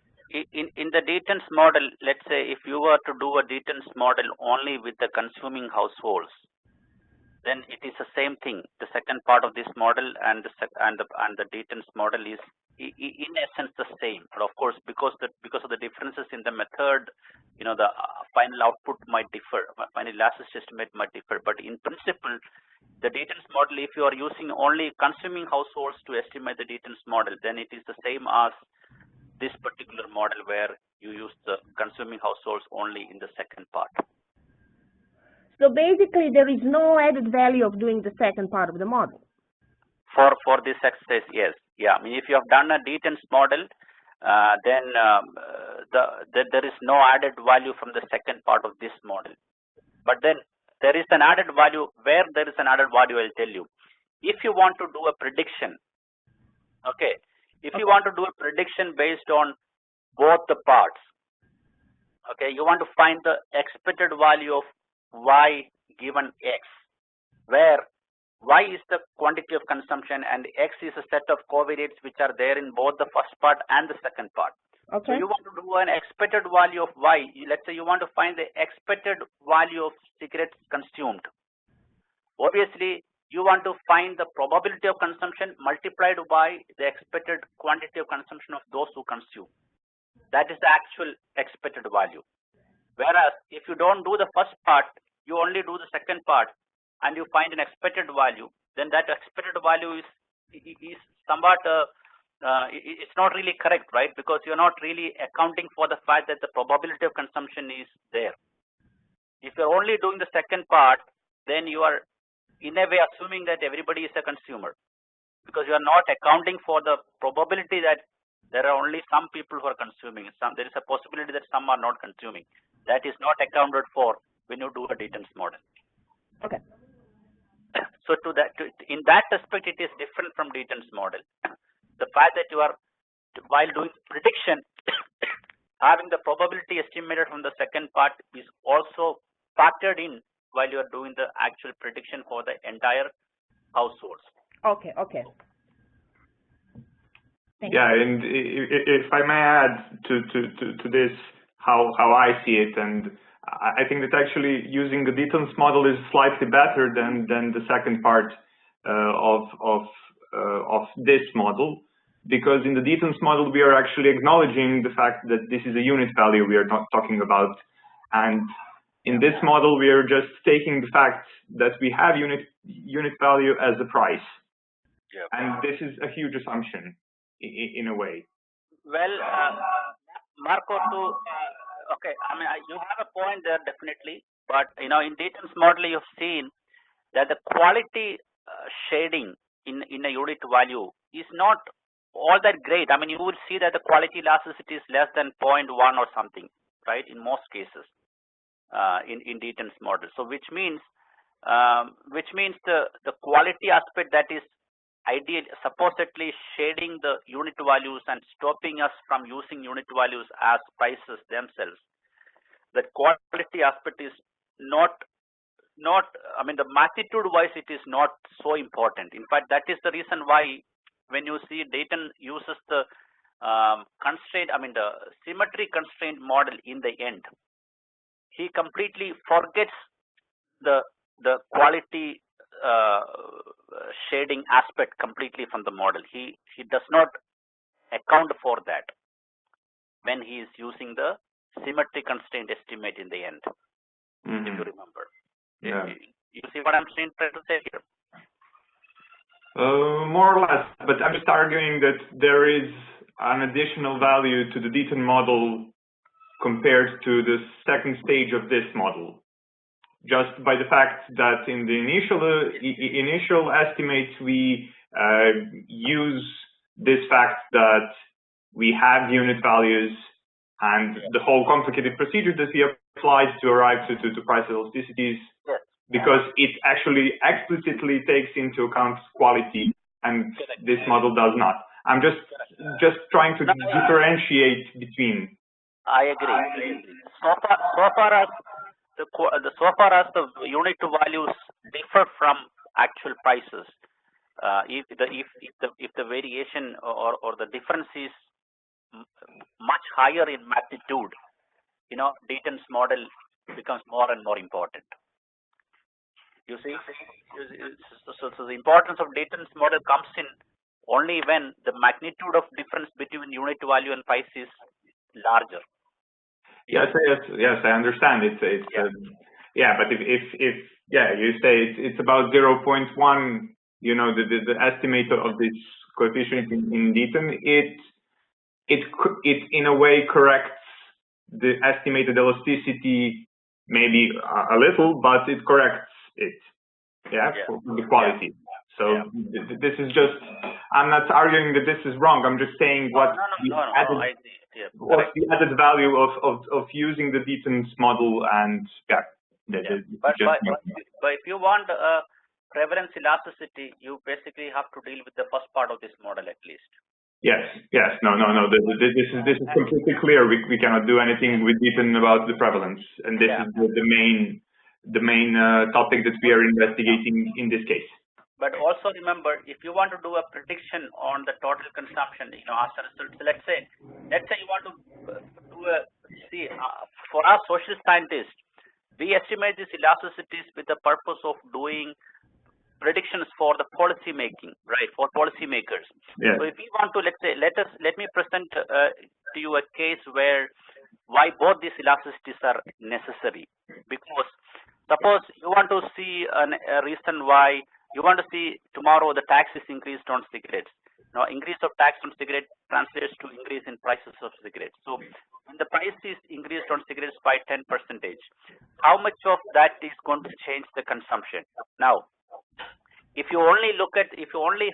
in the detents model, let's say if you were to do a detents model only with the consuming households, then it is the same thing. The second part of this model and the detents model is in essence the same. But of course, because of the differences in the method, the final output might differ, final elasticity estimate might differ. But in principle, the detents model, if you are using only consuming households to estimate the detents model, then it is the same as this particular model where you use the consuming households only in the second part. So basically, there is no added value of doing the second part of the model. For this exercise, yes. Yeah, I mean, if you have done a detents model, then there is no added value from the second part of this model. But then there is an added value. Where there is an added value, I'll tell you. If you want to do a prediction, okay, if you want to do a prediction based on both the parts, okay, you want to find the expected value of y given x, where y is the quantity of consumption and x is a set of covariates which are there in both the first part and the second part. Okay. So you want to do an expected value of y. Let's say you want to find the expected value of cigarettes consumed. Obviously, you want to find the probability of consumption multiplied by the expected quantity of consumption of those who consume. That is the actual expected value. Whereas if you don't do the first part, you only do the second part, and you find an expected value, then that expected value is somewhat it's not really correct, right? Because you're not really accounting for the fact that the probability of consumption is there. If you're only doing the second part, then you are in a way assuming that everybody is a consumer, because you are not accounting for the probability that there are only some people who are consuming. There is a possibility that some are not consuming. That is not accounted for when you do a detents model. Okay. So in that aspect, it is different from detents model. The fact that you are, while doing prediction, having the probability estimated from the second part is also factored in while you are doing the actual prediction for the entire households. Okay. Yeah, and if I may add to this, how I see it, and I think that actually using the detents model is slightly better than the second part of this model, because in the Deaton's model, we are actually acknowledging the fact that this is a unit value we are not talking about. And in this model, we are just taking the fact that we have unit value as the price. Yeah. And this is a huge assumption in a way. Well, Marco, okay, I mean, you have a point there definitely, but in Deaton's model, you've seen that the quality shading in a unit value is not all that great. I mean, you will see that the quality elasticity is less than 0.1 or something, right? In most cases, in Deaton's model. So which means the quality aspect that is ideal, supposedly shading the unit values and stopping us from using unit values as prices themselves. The quality aspect is not, I mean, the magnitude wise, it is not so important. In fact, that is the reason why when you see Dayton uses the constraint, I mean, the symmetry constraint model in the end, he completely forgets the quality shading aspect completely from the model. He does not account for that when he is using the symmetry constraint estimate in the end. If you remember, Yeah. you see what I'm trying to say here? More or less, but I'm just arguing that there is an additional value to the Deaton model compared to the second stage of this model. Just by the fact that in the initial estimates, we use this fact that we have unit values and the whole complicated procedure that we applied to arrive to price elasticities, because it actually explicitly takes into account quality, and this model does not. I'm just trying to differentiate between. I agree. So far as the unit values differ from actual prices, if the variation or the difference is much higher in magnitude, Deaton's model becomes more and more important. You see, so the importance of Dayton's model comes in only when the magnitude of difference between unit value and price is larger. Yes, I understand. But if you say it's about 0.1, the estimate of this coefficient in Dayton, it in a way corrects the estimated elasticity, maybe a little, but it corrects it, for the quality. So this is just, I'm not arguing that this is wrong. I'm just saying what's the added value of using the Deaton's model and But if you want prevalence elasticity, you basically have to deal with the first part of this model at least. Yes. No. This is completely clear. We cannot do anything with Deaton about the prevalence, and this is the main topic that we are investigating in this case. But also remember, if you want to do a prediction on the total consumption, as a result, so let's say you want to do for our social scientists, we estimate these elasticities with the purpose of doing predictions for the policy making, right? For policymakers. Yeah. So if we want to, let me present to you a case why both these elasticities are necessary. Because suppose you want to see a reason why you want to see tomorrow the tax is increased on cigarettes. Now, increase of tax on cigarettes translates to increase in prices of cigarettes. So, when the price is increased on cigarettes by 10%, how much of that is going to change the consumption? Now, if you only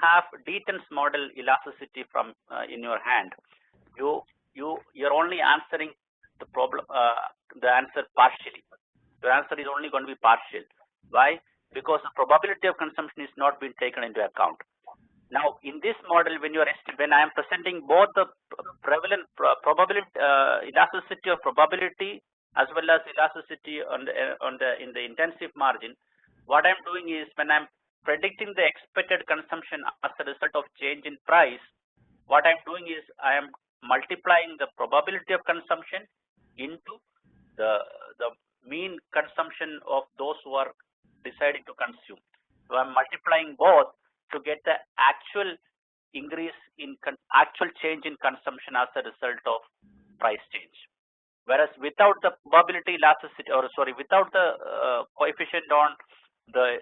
have Deaton's model elasticity from in your hand, you're only answering the problem, the answer partially. The answer is only going to be partial. Why? Because the probability of consumption is not being taken into account. Now, in this model, when I am presenting both the prevalent probability elasticity of probability as well as elasticity in the intensive margin, what I'm doing is when I'm predicting the expected consumption as a result of change in price, what I'm doing is I am multiplying the probability of consumption into the mean consumption of those who are deciding to consume. So I'm multiplying both to get the actual increase in actual change in consumption as a result of price change. Whereas without the probability elasticity, or sorry, without the coefficient on the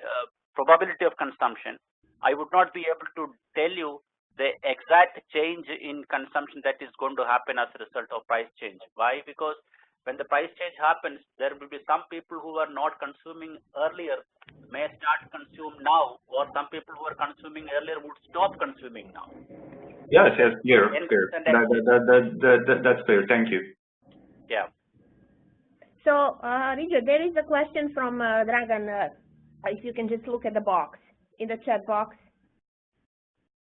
probability of consumption, I would not be able to tell you the exact change in consumption that is going to happen as a result of price change. Why? Because when the price change happens, there will be some people who are not consuming earlier may start consume now, or some people who are consuming earlier would stop consuming now. Yes, clear. That's clear. Thank you. Yeah. So, Rijo, there is a question from Dragan. If you can just look at the box, in the chat box.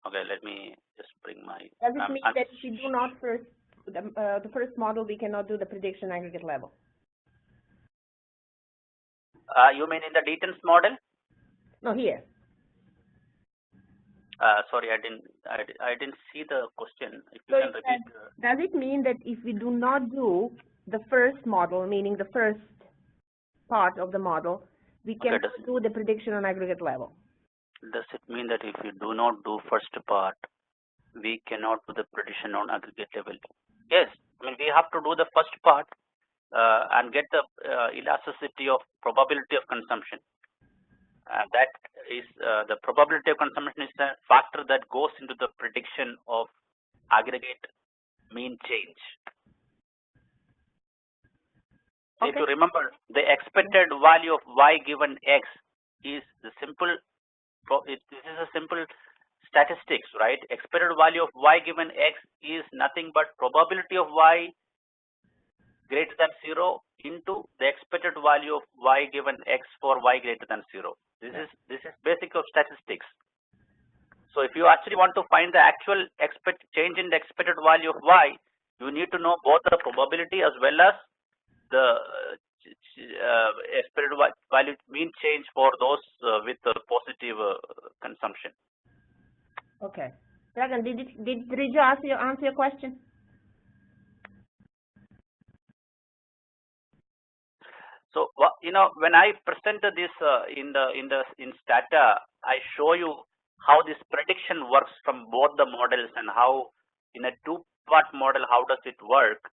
Okay, let me just bring my. Does it mean that if we do not the first model, we cannot do the prediction aggregate level? You mean in the Deaton's model? No, here. Sorry, I didn't see the question. If you So can repeat. Does it mean that if we do not do the first model, meaning the first part of the model, we cannot do the prediction on aggregate level? Does it mean that if you do not do first part, we cannot do the prediction on aggregate level? Yes, I mean we have to do the first part and get the elasticity of probability of consumption. That is the probability of consumption is a factor that goes into the prediction of aggregate mean change. Okay. If you remember, the expected value of y given x is the simple. This is a simple statistics, right? Expected value of y given x is nothing but probability of y greater than 0 into the expected value of y given x for y greater than 0. This is basic of statistics. So if you actually want to find the actual change in the expected value of y, you need to know both the probability as well as the expected value mean change for those with positive consumption. Okay. Dragan, did Rijo answer your question? So you know, when I presented this in Stata, I show you how this prediction works from both the models and how in a two-part model how does it work.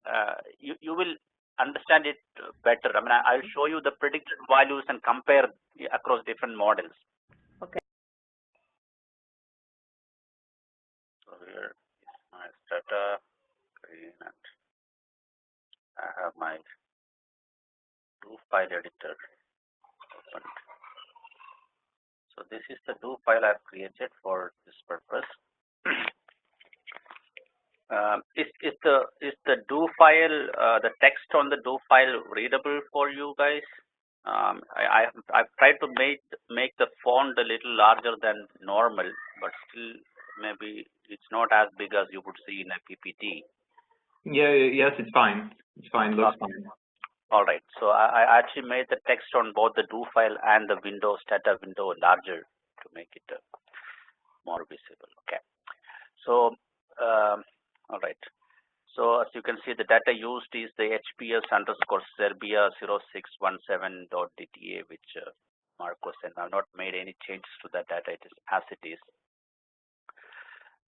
You will understand it better. I mean, I'll show you the predicted values and compare across different models. Okay. So here is my Stata screen, and I have my do file editor opened. So this is the do file I've created for this purpose. Is the do file the text on the do file readable for you guys? I've tried to make the font a little larger than normal, but still maybe it's not as big as you would see in a PPT. Yeah, yes, it's fine. It's fine. Looks fine. All right. So I actually made the text on both the do file and the window Stata window larger to make it more visible. Okay. So all right. So as you can see, the data used is the HPS_Serbia0617.dta, which Marco sent. I've not made any changes to that data. It is as it is.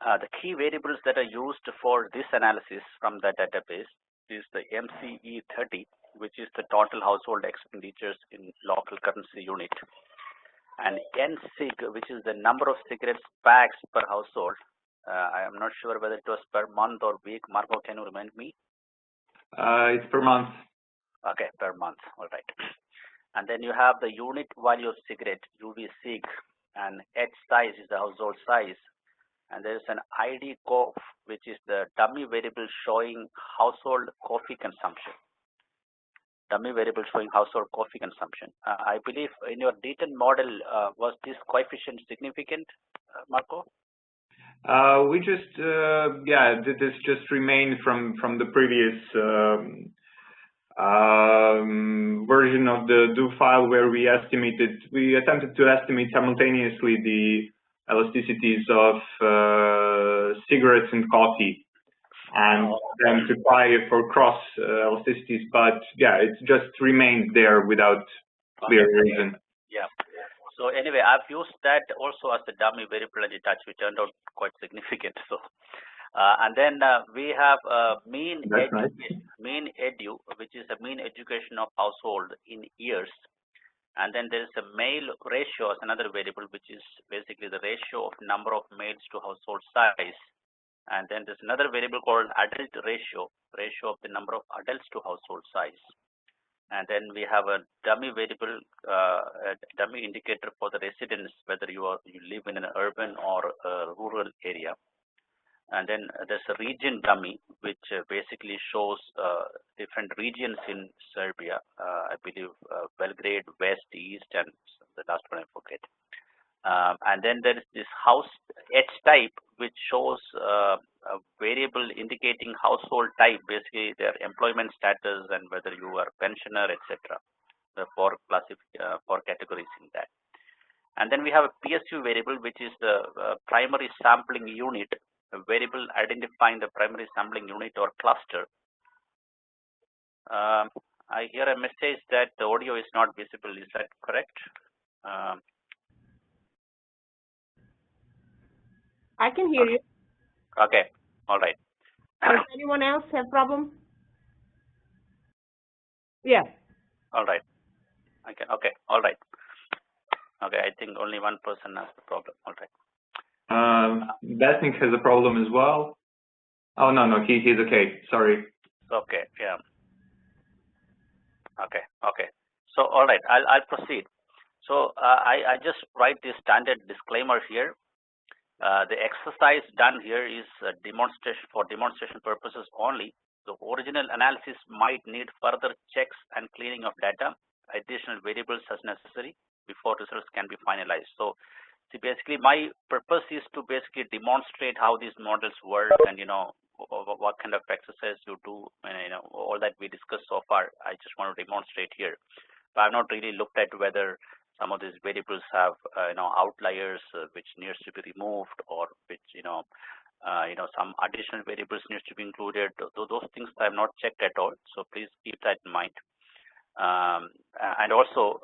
The key variables that are used for this analysis from the database is the MCE30, which is the total household expenditures in local currency unit, and NCIG, which is the number of cigarettes packs per household. I am not sure whether it was per month or week. Marco, can you remind me? It's per month. Okay, per month. All right. And then you have the unit value of cigarette, UV-SIG, and H size is the household size. And there is an ID COF, which is the dummy variable showing household coffee consumption. Dummy variable showing household coffee consumption. I believe in your Deaton model, was this coefficient significant, Marco? We just, this just remained from the previous version of the do file where we attempted to estimate simultaneously the elasticities of cigarettes and coffee, and then to try for cross elasticities, but yeah, it just remained there without clear reason. Yeah. So anyway, I've used that also as a dummy variable and touch, which turned out quite significant. So, and then we have mean That's nice. mean edu, which is a mean education of household in years. And then there is a male ratio as another variable, which is basically the ratio of number of males to household size. And then there's another variable called adult ratio, ratio of the number of adults to household size. And then we have a dummy variable, a dummy indicator for the residence, whether you live in an urban or a rural area. And then there's a region dummy, which basically shows different regions in Serbia. I believe Belgrade, West, East, and the last one I forget. And then there is this house H type, which shows a variable indicating household type, basically their employment status and whether you are pensioner, etc. The four categories in that. And then we have a PSU variable, which is the primary sampling unit, a variable identifying the primary sampling unit or cluster. I hear a message that the audio is not visible. Is that correct? I can hear you. Okay. All right. Does anyone else have problem? Yeah. All right. Okay. All right. Okay. I think only one person has the problem. All right. Besnik has a problem as well. Oh no, he's okay. Sorry. Okay. Yeah. Okay. So all right, I'll proceed. So I just write this standard disclaimer here. The exercise done here is a demonstration for demonstration purposes only. The original analysis might need further checks and cleaning of data, additional variables as necessary before results can be finalized. So see, basically my purpose is to basically demonstrate how these models work and what kind of exercise you do, and all that we discussed so far. I just want to demonstrate here, but I've not really looked at whether some of these variables have outliers which needs to be removed, or which some additional variables needs to be included. Those things I have not checked at all, so please keep that in mind. And also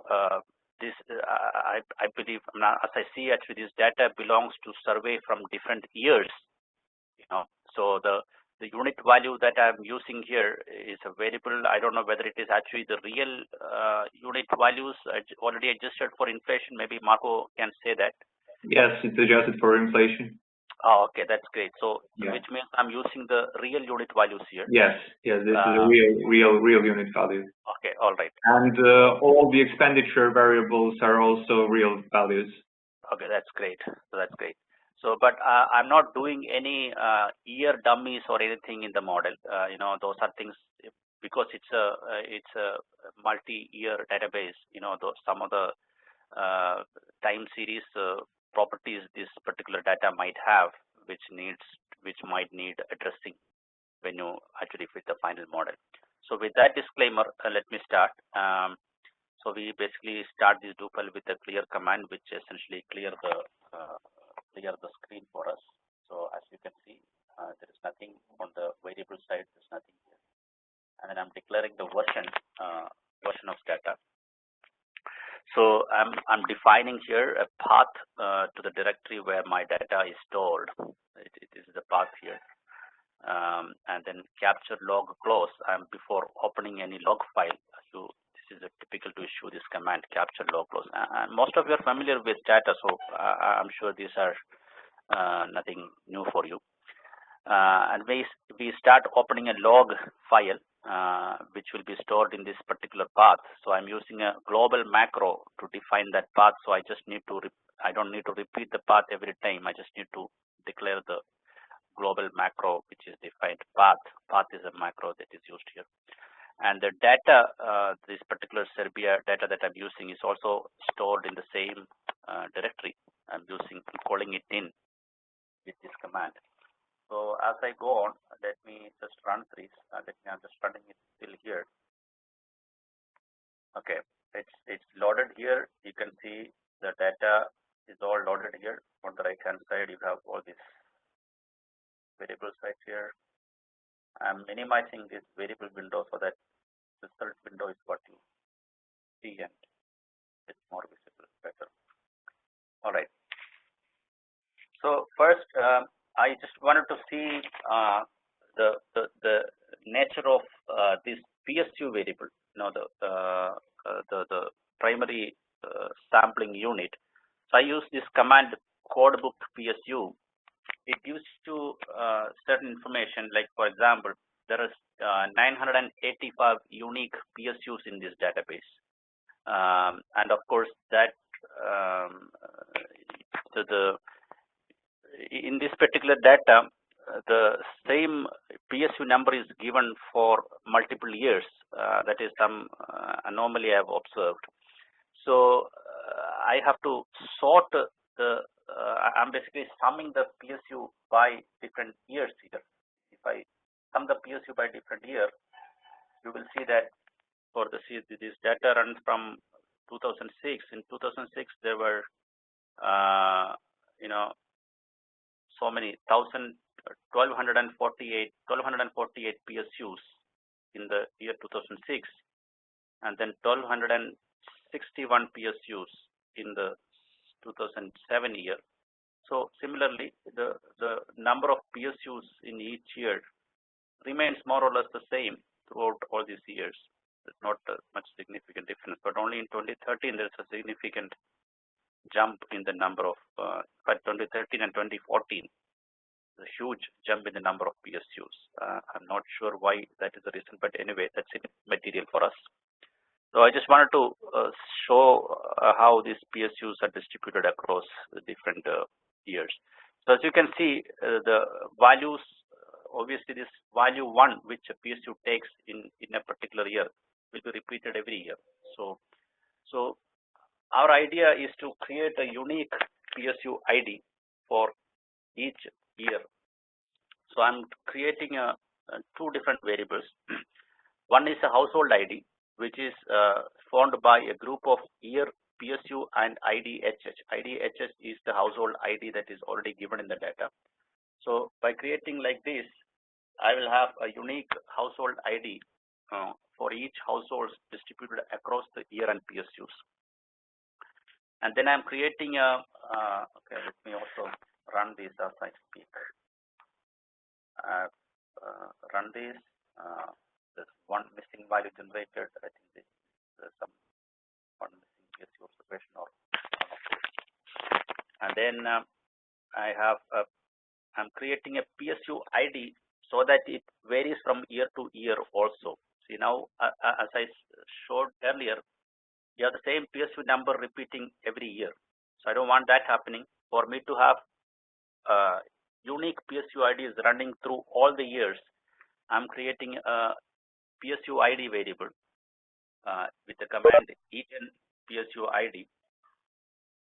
this I believe, as I see, actually this data belongs to survey from different years. So the unit value that I'm using here is a variable. I don't know whether it is actually the real unit values already adjusted for inflation. Maybe Marco can say that. Yes, it's adjusted for inflation. Oh, okay, that's great. So yeah. Which means I'm using the real unit values here. Yes, this is a real unit value. Okay, all right. And all the expenditure variables are also real values. Okay, that's great. So, but I'm not doing any year dummies or anything in the model. Those are things, because it's a multi-year database. Some of the time series properties this particular data might have, which might need addressing when you actually fit the final model. So with that disclaimer, let me start. So we basically start this Drupal with a clear command, which essentially clear the screen for us. So as you can see, there is nothing on the variable side. There's nothing here, and then I'm declaring the version of data. So I'm defining here a path to the directory where my data is stored. It is the path here, and then capture log close. Before opening any log file, this is a typical to issue this command, capture log close. And most of you are familiar with data, so I'm sure these are nothing new for you. And we start opening a log file, which will be stored in this particular path. So I'm using a global macro to define that path. So I don't need to repeat the path every time. I just need to declare the global macro, which is defined path. Path is a macro that is used here. And the data, this particular Serbia data that I'm using, is also stored in the same directory. I'm calling it in with this command. So as I go on, let me just run through this. I'm just running it still here. Okay, it's loaded here. You can see the data is all loaded here. On the right hand side, you have all these variables right here. I'm minimizing this variable window so that the result window is what you see and it's more visible, better. All right. So first, I just wanted to see the nature of this PSU variable. The primary sampling unit. So I use this command codebook PSU. It gives you certain information, like for example, there is 985 unique PSUs in this database, and of course that in this particular data, the same PSU number is given for multiple years. That is some anomaly I have observed. So I have to sort I'm basically summing the PSU by different years here. If I sum the PSU by different year, you will see that for this data runs from 2006. In 2006, there were so many 1248 PSUs in the year 2006, and then 1261 PSUs in the 2007 year. So similarly, the number of PSUs in each year remains more or less the same throughout all these years. There's not much significant difference, but only in 2013 there's a significant jump in the number of, by 2013 and 2014, a huge jump in the number of PSUs. I'm not sure why that is the reason, but anyway, that's material for us. So I just wanted to show how these PSUs are distributed across the different years. So as you can see, the values, obviously this value 1, which a PSU takes in a particular year, will be repeated every year. So our idea is to create a unique PSU ID for each year. So I'm creating two different variables. One is a household ID, which is formed by a group of year PSU and IDHH. IDHH is the household ID that is already given in the data. So by creating like this, I will have a unique household ID for each household distributed across the year and PSUs. And then I'm creating a, okay, let me also run this as I speak. Run this, there's one missing value generated. I think there's some one missing PSU observation or and then I have I'm creating a PSU ID so that it varies from year to year also. See now, as I showed earlier, you have the same PSU number repeating every year. So I don't want that happening. For me to have unique PSU IDs running through all the years, I'm creating a PSU ID variable with the command en PSU ID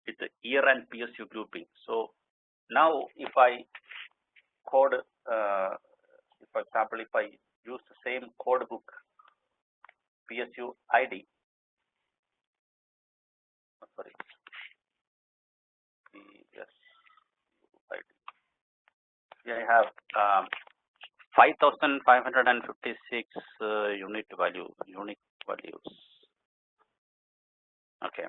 with the year and PSU grouping. So now if I code, for example, if I use the same code book PSU ID, sorry, PSU ID. Here I have 5,556 unique values. Okay.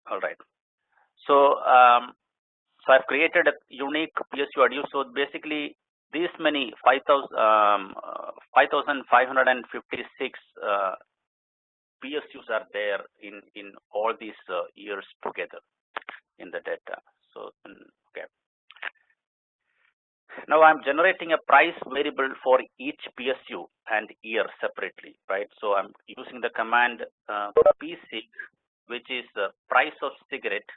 All right. So so I've created a unique PSU ID. So basically, these many 5,556 PSUs are there in all these years together in the data. So okay. Now I'm generating a price variable for each PSU and year separately, right? So I'm using the command psig, which is the price of cigarette,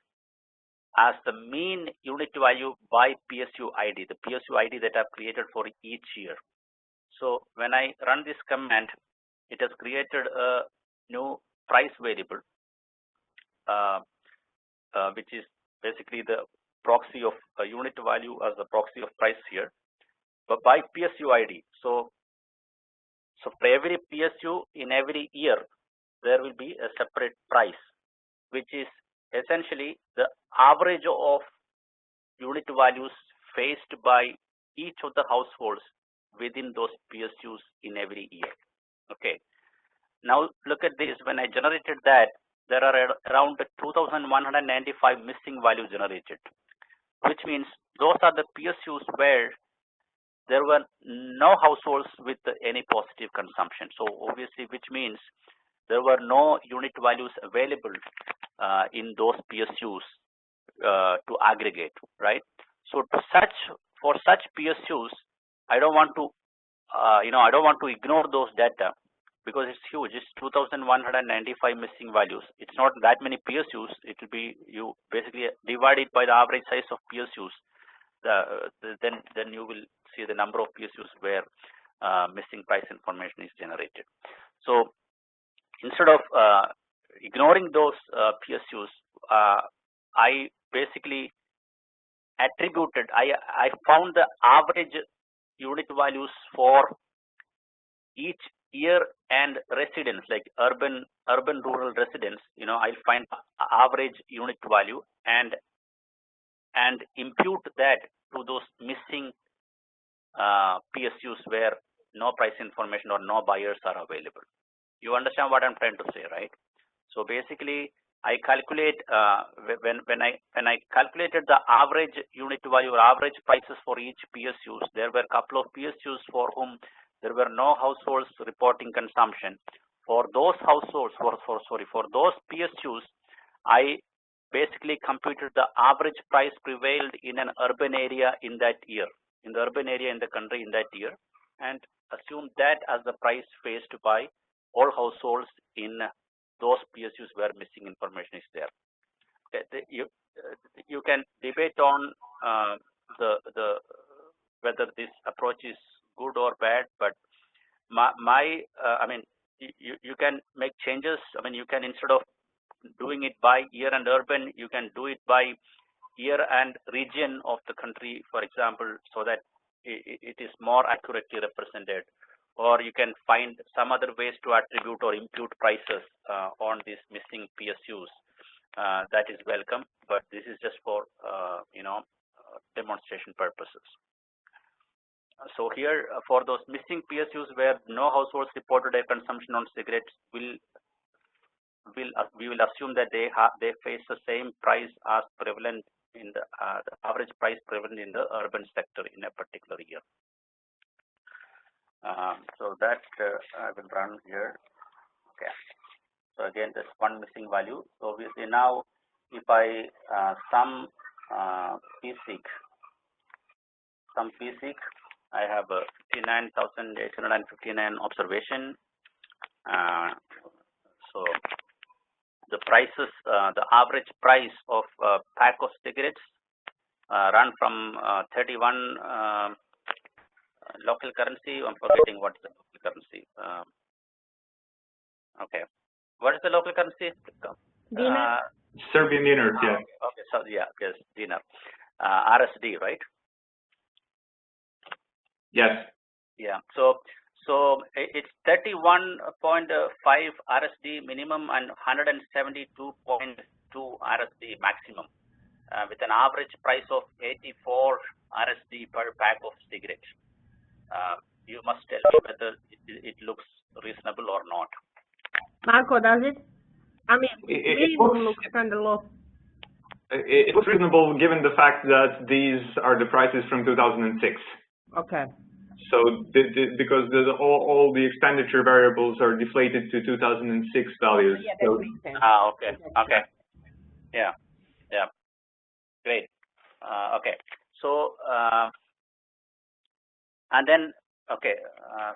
as the mean unit value by PSU ID, the PSU ID that I've created for each year. So when I run this command, it has created a new price variable, which is basically the proxy of a unit value as the proxy of price here, but by PSU ID. So for every PSU in every year, there will be a separate price, which is essentially the average of unit values faced by each of the households within those PSUs in every year. Okay. now look at this. When I generated that, there are around 2,195 missing values generated, which means those are the PSUs where there were no households with any positive consumption. So obviously, which means there were no unit values available in those PSUs to aggregate, right? So for such PSUs, I don't want to I don't want to ignore those data because it's huge. It's 2,195 missing values. It's not that many PSUs. It will be, you basically divide it by the average size of PSUs. Then you will see the number of PSUs where missing price information is generated. So instead of ignoring those PSUs, I basically attributed. I found the average unit values for each year and residence, like urban rural residents. I'll find average unit value and impute that to those missing PSUs where no price information or no buyers are available. You understand what I'm trying to say, right? So basically, I calculate when I calculated the average unit value or average prices for each PSUs, there were a couple of PSUs for whom there were no households reporting consumption. For those households, for those PSUs, I basically computed the average price prevailed in an urban area in that year, in the urban area in the country in that year, and assumed that as the price faced by all households in those PSUs where missing information is there. Okay, you can debate on the whether this approach is good or bad, but I mean, you can make changes. I mean, you can, instead of doing it by year and urban, you can do it by year and region of the country, for example, so that it is more accurately represented. Or you can find some other ways to attribute or impute prices on these missing PSUs. That is welcome, but this is just for demonstration purposes. So here, for those missing PSUs where no households reported a consumption on cigarettes, we will assume that they face the same price as prevalent in the average price prevalent in the urban sector in a particular year. So that I will run here. Okay. So again, there's one missing value. So obviously now, if I sum PSIG, I have 59,859 observation. So the prices, the average price of a pack of cigarettes run from 31 local currency. I'm forgetting what's the local currency. Okay, what is the local currency? Dinar. Serbian dinar. Yeah. Okay. So yeah, yes, dinar. RSD, right? Yes. Yeah. So it's 31.5 RSD minimum and 172.2 RSD maximum, with an average price of 84 RSD per pack of cigarettes. You must tell me whether it looks reasonable or not. Marco, does it? I mean, It looks kind of low. It looks reasonable given the fact that these are the prices from 2006. Okay. So because all the expenditure variables are deflated to 2006 values. Yeah, that makes sense. Okay. Okay. Yeah. Yeah. Great. Okay. So and then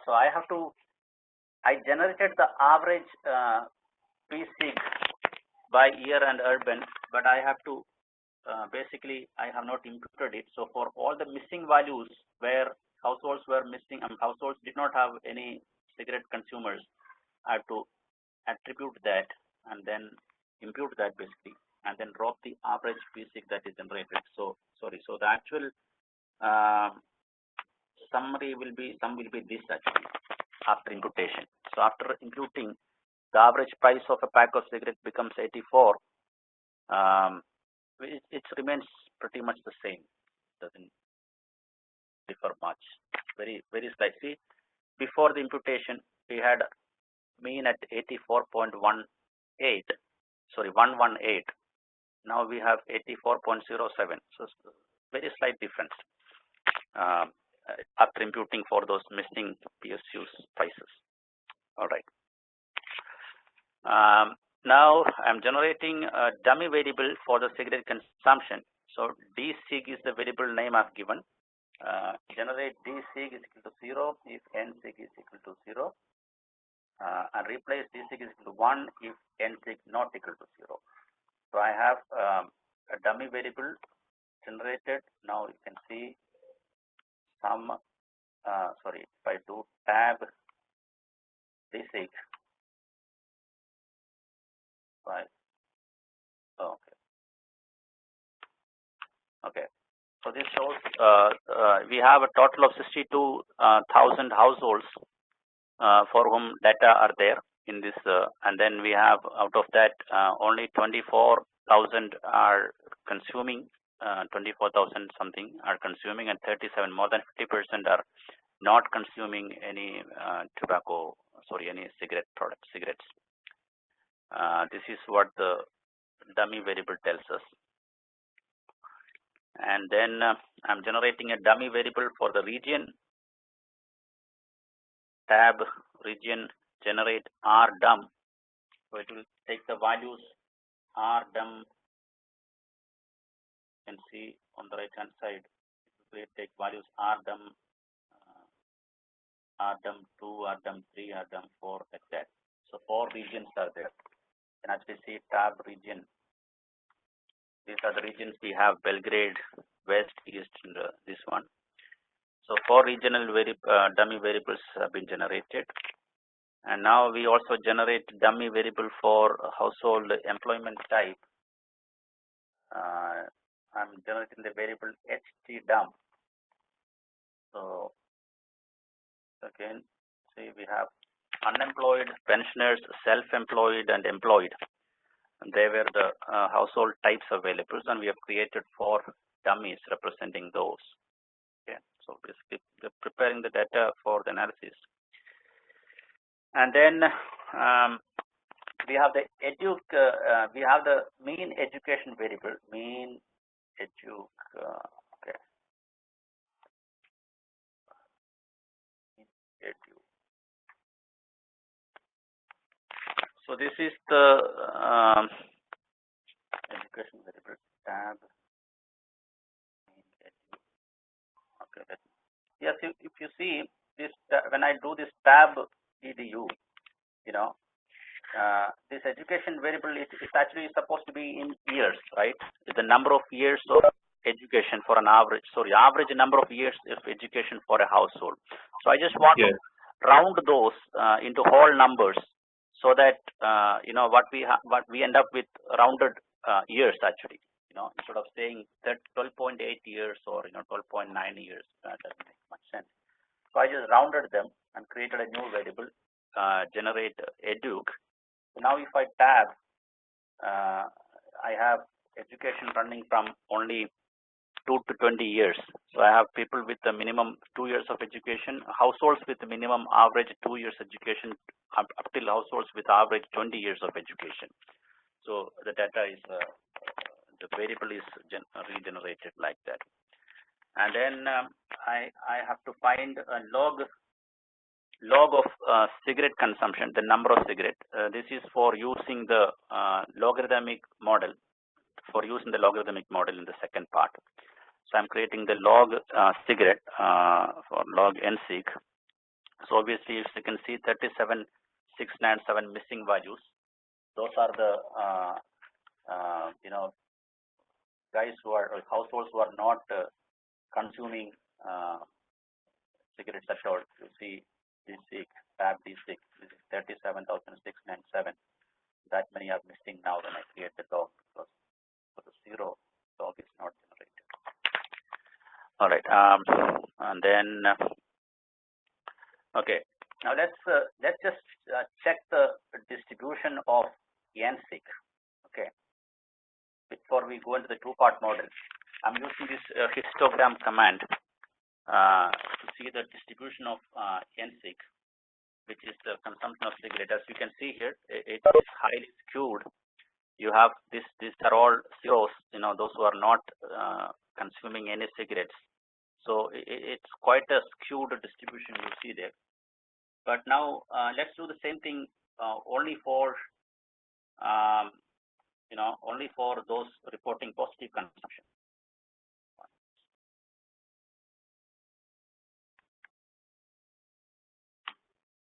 so I generated the average PSIG by year and urban, but I have to basically I have not imputed it. So for all the missing values where households were missing, households did not have any cigarette consumers, I have to attribute that and then impute that basically, and then drop the average PSIG that is generated. So so the actual summary will be this actually after imputation. So after imputing, the average price of a pack of cigarettes becomes 84. It remains pretty much the same. Doesn't differ much. Very slightly. Before the imputation, we had mean at 84.18, sorry, 118. Now we have 84.07. So very slight difference after imputing for those missing PSUs prices. All right. Now I'm generating a dummy variable for the cigarette consumption. So dsig is the variable name I've given. Generate dsig is equal to 0 if nsig is equal to 0, and replace dsig is equal to 1 if nsig not equal to 0. So I have a dummy variable generated. Now you can see some, sorry, if I do tab dsig, right? Okay. Okay. So this shows we have a total of 62,000 households for whom data are there in this, and then we have out of that only 24,000 are consuming, 24,000 something are consuming, and 37, more than 50% are not consuming any tobacco, sorry, any cigarette products, cigarettes. This is what the dummy variable tells us. And then I'm generating a dummy variable for the region. Tab region generate rdum. So it will take the values rdum. You can see on the right hand side, it will take values rdum, rdum2, rdum3, rdum4, like that. So 4 regions are there. You can actually see tab region. These are the regions we have: Belgrade, West, East, and this one. So 4 regional dummy variables have been generated. And now we also generate dummy variable for household employment type. I'm generating the variable htdum. So again, see, we have unemployed, pensioners, self-employed, and employed. And they were the household types available, and we have created 4 dummies representing those. Okay, so basically we're preparing the data for the analysis. And then we have the we have the mean education variable, mean edu. Okay. Edu. So this is the education variable tab. Okay. Yes, if you see this, when I do this tab edu, you know, this education variable is actually supposed to be in years, right? It's the number of years of education for an average, sorry, average number of years of education for a household. So I just want to round those into whole numbers, so that you know what we end up with rounded years actually. You know, instead of saying that 12.8 years or 12.9 years, that doesn't make much sense. So I just rounded them and created a new variable, generate educ. So now if I tab, I have education running from only 2 to 20 years. So I have people with the minimum 2 years of education, households with the minimum average 2 years education, up till households with average 20 years of education. So the data is, the variable is regenerated like that. And then I have to find a log of cigarette consumption, the number of cigarette. This is for using the logarithmic model, in the second part. So I'm creating the log cigarette for log nsig. So obviously, if you can see 37,697 missing values. Those are the guys who are, or households who are not consuming cigarettes at all. You see D6, tab D6, this is 37,697. That many are missing now when I create the log, because for the 0 log is not generated. All right, and then okay. Now let's just check the distribution of nsig. Okay. Before we go into the 2-part model, I'm using this histogram command to see the distribution of nsig. which is the consumption of cigarette. As you can see here, it is highly skewed. You have these are all zeros, those who are not consuming any cigarettes. So it's quite a skewed distribution you see there. But now let's do the same thing only for only for those reporting positive consumption.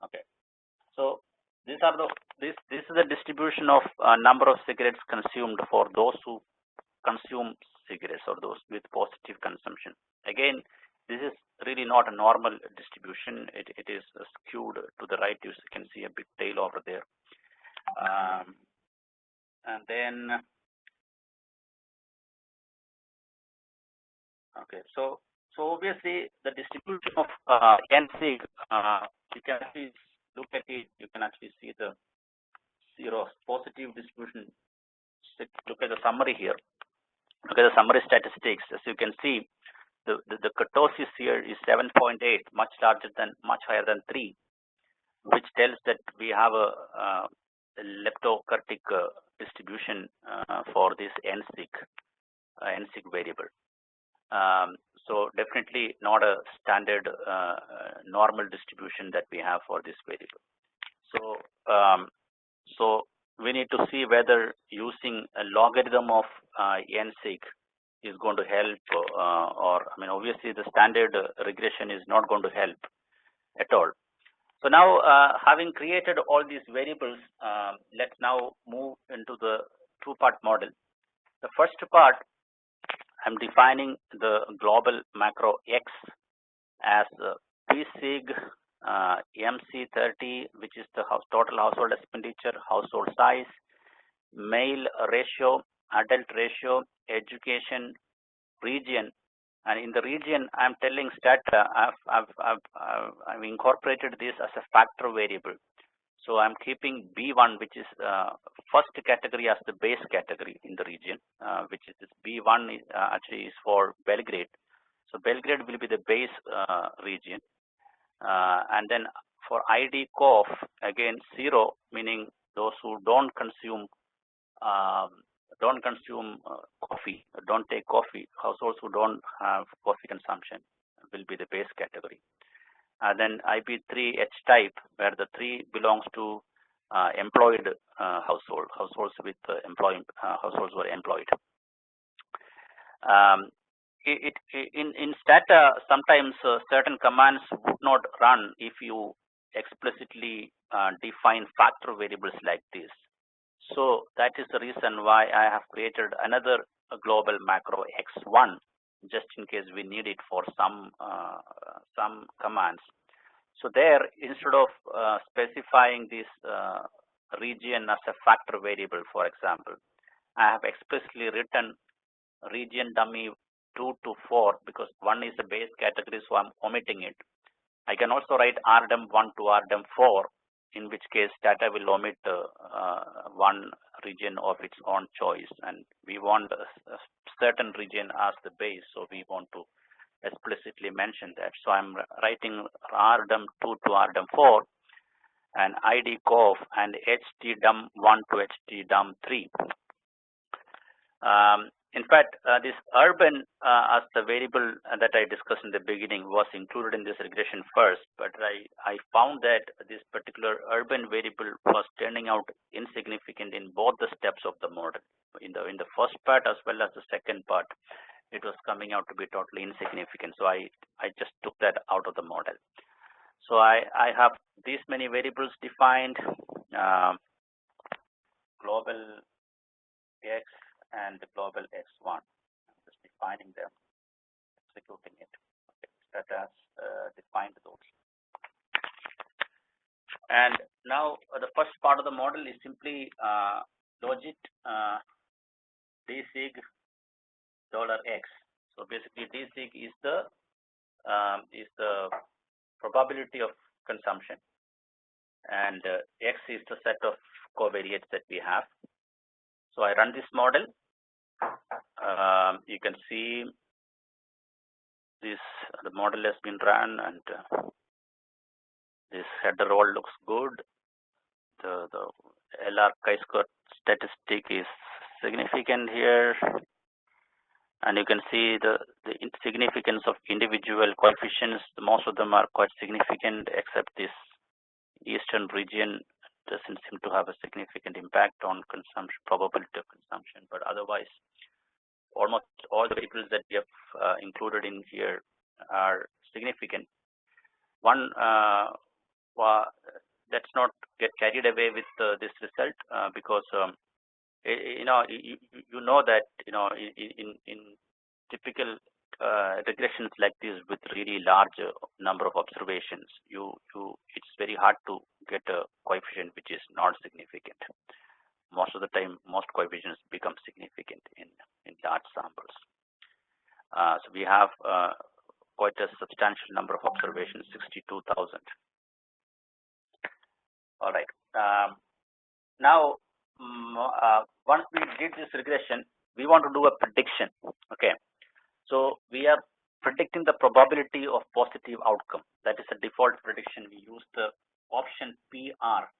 Okay, so this is the distribution of number of cigarettes consumed for those who consume cigarettes or those with positive consumption. Again, this is really not a normal distribution. It is skewed to the right. You can see a big tail over there. And then, okay, so obviously the distribution of NSIG, you can actually look at it. You can actually see the zero positive distribution. Look at the summary here. Look at the summary statistics. As you can see, the kurtosis here is 7.8, much higher than 3, which tells that we have a leptokurtic distribution for this NSIG variable. So definitely not a standard normal distribution that we have for this variable. So we need to see whether using a logarithm of NSIG is going to help, or obviously the standard regression is not going to help at all. So now, having created all these variables, let's now move into the two-part model. The first part, I'm defining the global macro X as PSIG MC30, which is the total household expenditure, household size, male ratio, adult ratio, education, region, and in the region, I'm telling Stata I've incorporated this as a factor variable. So I'm keeping B1, which is first category, as the base category in the region, which is B1 actually is for Belgrade. So Belgrade will be the base region, and then for ID COF, again 0, meaning those who don't consume coffee, don't take coffee. Households who don't have coffee consumption will be the base category. And then IP3 H type, where the 3 belongs to employed households with households who are employed. In Stata, sometimes certain commands would not run if you explicitly define factor variables like this. So that is the reason why I have created another global macro X1, just in case we need it for some commands. So there, instead of specifying this region as a factor variable, for example, I have explicitly written region dummy 2 to 4 because 1 is a base category, so I'm omitting it. I can also write RDEM 1 to RDEM 4, in which case data will omit one region of its own choice, and we want a certain region as the base, so we want to explicitly mention that. So I'm writing RDEM 2 to RDEM 4 and ID COF and HTDUM 1 to HTDUM 3. In fact, this urban as the variable that I discussed in the beginning was included in this regression first, but I found that this particular urban variable was turning out insignificant in both the steps of the model. In the first part as well as the second part, it was coming out to be totally insignificant. So I just took that out of the model. So I have these many variables defined, global X and the global X1. I'm just defining them, executing it. Okay, that has defined those. And now the first part of the model is simply logit dsig $x. So basically, dsig is the probability of consumption, and X is the set of covariates that we have. So I run this model. You can see the model has been run, and This header all looks good. The LR chi-square statistic is significant here, and you can see the significance of individual coefficients. Most of them are quite significant, except this eastern region doesn't seem to have a significant impact on consumption, probability of consumption, but otherwise almost all the variables that we have included in here are significant. One, let's not get carried away with this result because you know that in typical regressions like this with really large number of observations, it's very hard to get a coefficient which is not significant. Most of the time, most coefficients become significant in large samples. So we have quite a substantial number of observations, 62,000. All right. Now, once we did this regression, we want to do a prediction. Okay. So we are predicting the probability of positive outcome. That is a default prediction. We use the option PR.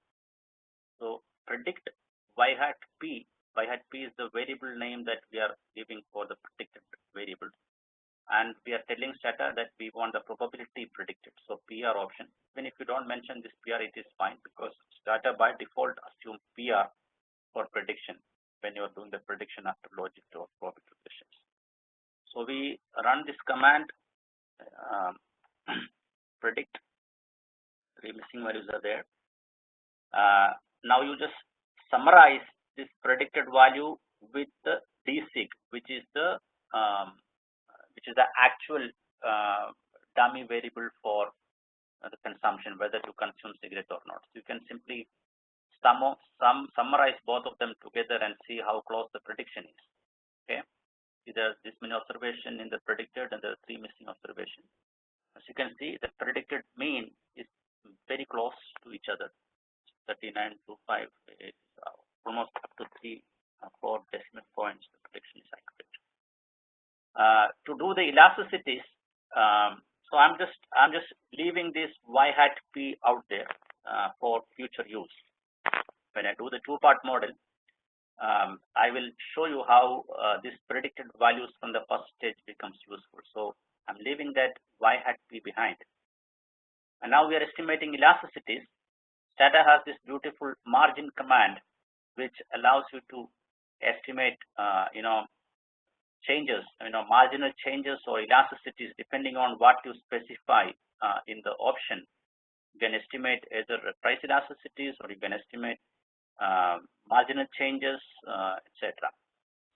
So predict y hat p. Y hat p is the variable name that we are giving for the predicted variable. And we are telling Stata that we want the probability predicted. So PR option. Even if you don't mention this PR, it is fine because Stata by default assume PR for prediction when you are doing the prediction after logic or probability regressions. So we run this command, predict. Three missing values are there. Now you just summarize this predicted value with the dsig, which is the actual dummy variable for the consumption, whether to consume cigarette or not. So you can simply summarize both of them together and see how close the prediction is. Okay, either this many observation in the predicted and the three missing observation. As you can see, the predicted mean is very close to each other. 39.25 is almost up to 4 decimal points. The prediction is accurate. To do the elasticities, so I'm just leaving this y hat p out there for future use. When I do the two-part model, I will show you how this predicted values from the first stage becomes useful. So I'm leaving that y hat p behind. And now we are estimating elasticities. Stata has this beautiful margin command, which allows you to estimate, changes, marginal changes or elasticities depending on what you specify in the option. You can estimate either price elasticities or you can estimate marginal changes, etc.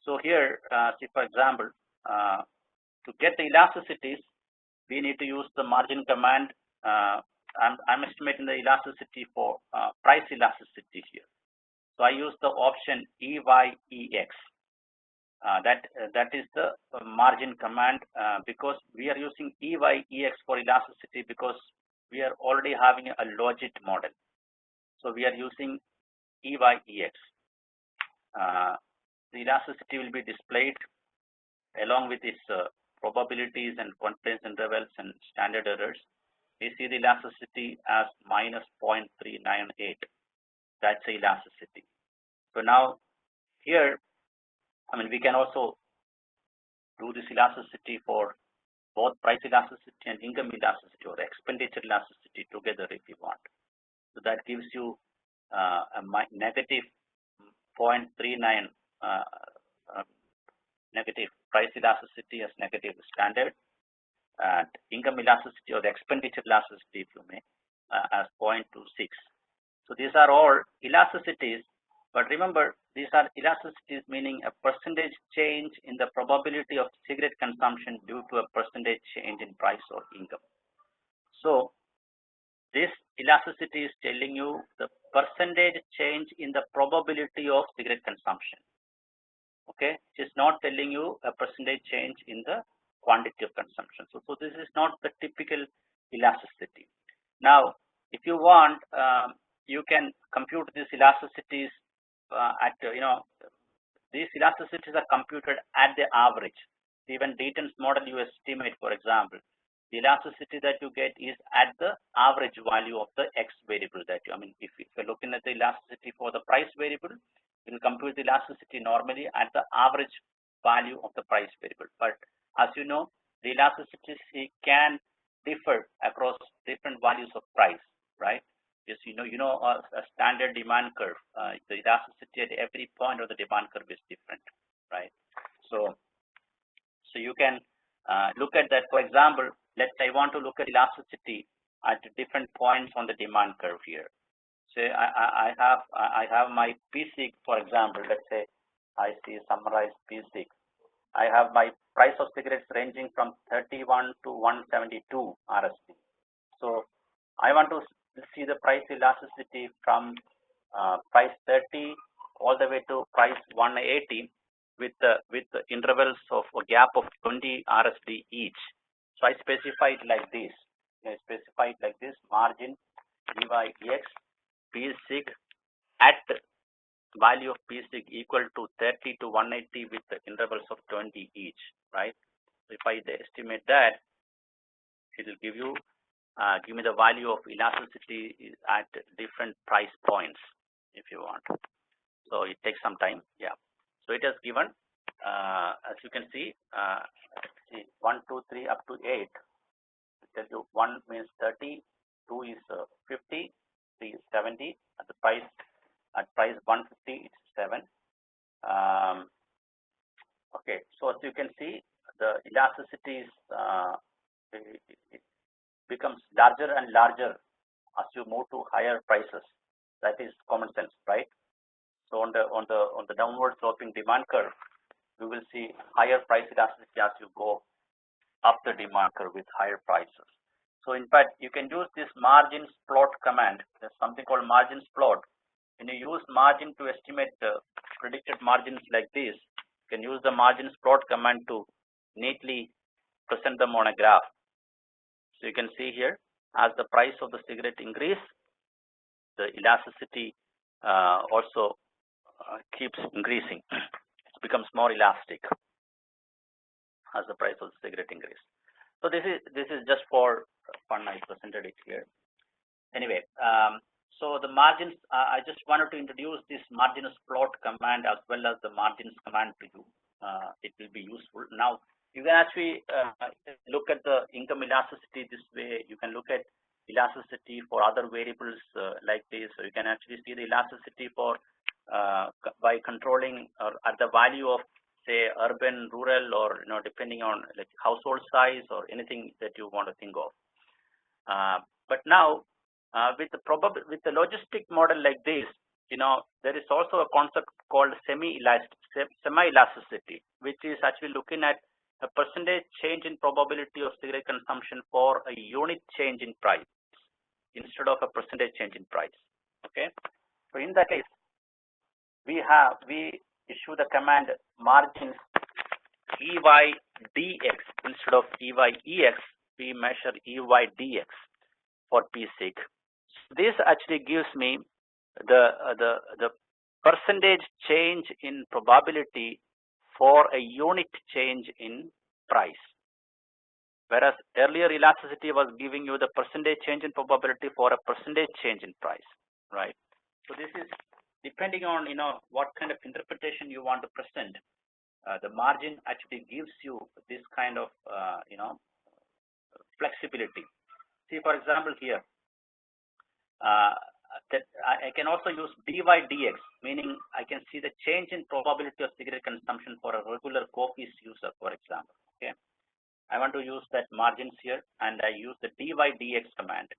So here, see for example, to get the elasticities, we need to use the margin command. I'm estimating the elasticity for price elasticity here. So I use the option EYEX. That is the margin command because we are using EYEX for elasticity because we are already having a logit model. So we are using EYEX. The elasticity will be displayed along with its probabilities and confidence intervals and standard errors. We see the elasticity as minus 0.398. That's the elasticity. So now here, we can also do this elasticity for both price elasticity and income elasticity or expenditure elasticity together if you want. So that gives you a negative 0.39 negative price elasticity as negative standard, and income elasticity or the expenditure elasticity, if you may, as 0.26. So these are all elasticities, but remember, these are elasticities meaning a percentage change in the probability of cigarette consumption due to a percentage change in price or income. So this elasticity is telling you the percentage change in the probability of cigarette consumption. Okay, it is not telling you a percentage change in the quantity of consumption. So this is not the typical elasticity. Now, if you want, you can compute these elasticities these elasticities are computed at the average. Even Deaton's model you estimate, for example, the elasticity that you get is at the average value of the X variable that you, if you're looking at the elasticity for the price variable, it will compute the elasticity normally at the average value of the price variable. But as you know, the elasticity can differ across different values of price, right? Yes, a standard demand curve, the elasticity at every point of the demand curve is different, right? So you can look at that. For example, let's say I want to look at elasticity at different points on the demand curve here. Say I have my P6, for example. Let's say I see summarized P6. I have my price of cigarettes ranging from 31 to 172 RSP. So I want to see the price elasticity from price 30 all the way to price 180 with the intervals of a gap of 20 RSD each. So I specify it like this. Margin EYEX P6 at value of P6 equal to 30 to 180 with the intervals of 20 each, right? So if I estimate that, it will give me the value of elasticity at different price points if you want. So it takes some time. Yeah. So it has given, as you can see, 1, 2, 3 up to 8. Tell you 1 means 30, 2 is 50, 3 is 70. At the price 150, it's 7. Okay, so as you can see, the elasticity is it becomes larger and larger as you move to higher prices. That is common sense, right? So on the downward sloping demand curve, you will see higher price elasticity as you go up the demand curve with higher prices. So in fact, you can use this margins plot command. There's something called margins plot. When you use margin to estimate the predicted margins like this, you can use the margins plot command to neatly present them on a graph. So you can see here, as the price of the cigarette increase, the elasticity also keeps increasing. It becomes more elastic as the price of the cigarette increase. So this is just for fun. I presented it here. Anyway, so the margins, I just wanted to introduce this margins plot command as well as the margins command to you. It will be useful. Now, you can actually look at the income elasticity this way. You can look at elasticity for other variables like this. So you can actually see the elasticity for by controlling at the value of, say, urban, rural, or depending on like household size or anything that you want to think of. But now, with the logistic model like this, there is also a concept called semi-elasticity, which is actually looking at a percentage change in probability of cigarette consumption for a unit change in price instead of a percentage change in price. Okay, so in that case, we issue the command margins EYDX instead of EYEX. We measure EYDX for P6. This actually gives me the percentage change in probability for a unit change in price. Whereas earlier elasticity was giving you the percentage change in probability for a percentage change in price, right? So this is depending on what kind of interpretation you want to present. The margin actually gives you this kind of flexibility. See, for example, here that I can also use DYDX, meaning I can see the change in probability of cigarette consumption for a regular coffee user, for example. Okay, I want to use that margins here, and I use the DYDX command.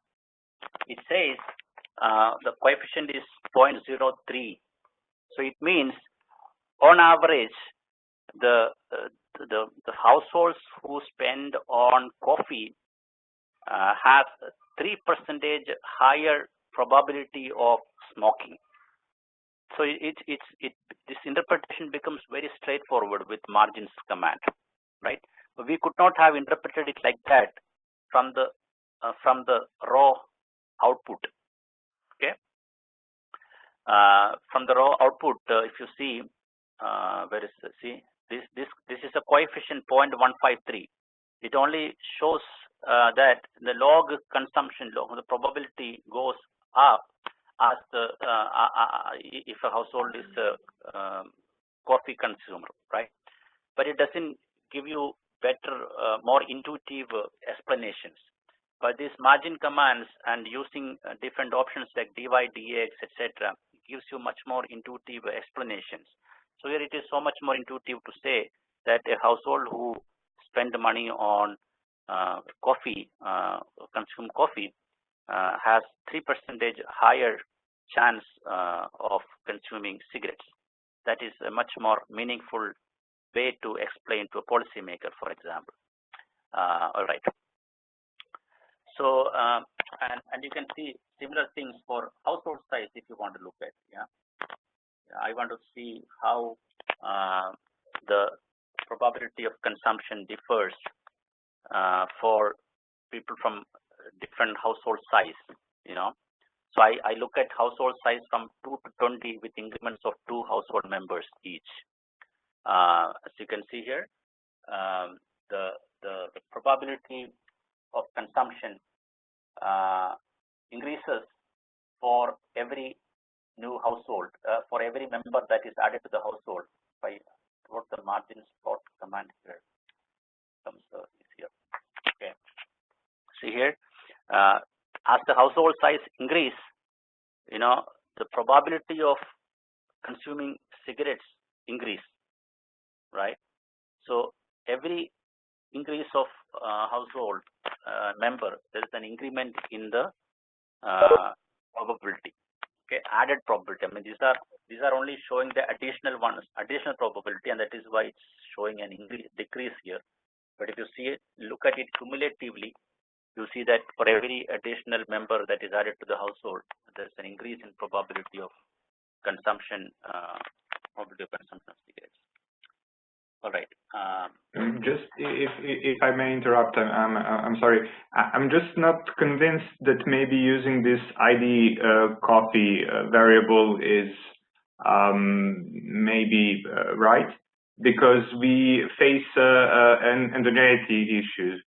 It says the coefficient is 0.03, so it means on average the households who spend on coffee have 3% higher probability of smoking. So this interpretation becomes very straightforward with margins command, right? But we could not have interpreted it like that from the raw output. Okay, from the raw output, if you see, where is this is a coefficient 0.153. It only shows that the log consumption log, the probability goes up as the if a household is a coffee consumer, right? But it doesn't give you better, more intuitive explanations. But these margin commands and using different options like dy, dx, etc., gives you much more intuitive explanations. So here it is so much more intuitive to say that a household who spend money on coffee, consume coffee, has 3% higher chance of consuming cigarettes. That is a much more meaningful way to explain to a policymaker, for example. All right. So, and you can see similar things for household size if you want to look at. Yeah, I want to see how the probability of consumption differs for people from different household size. So I look at household size from 2 to 20 with increments of 2 household members each. As you can see here, the probability of consumption increases for every new household, for every member that is added to the household. If I wrote the margin plot command here, comes here. Okay. See here, as the household size increase, the probability of consuming cigarettes increase, right? So every increase of household member, there is an increment in the probability. Okay, added probability. I mean, these are only showing the additional probability, and that is why it's showing an decrease here. But if you see it, look at it cumulatively, you see that for every additional member that is added to the household, there's an increase in probability of consumption, probability of consumption of cigarettes. All right. Just if I may interrupt, I'm sorry. I'm just not convinced that maybe using this ID coffee variable is maybe right, because we face an endogeneity issue.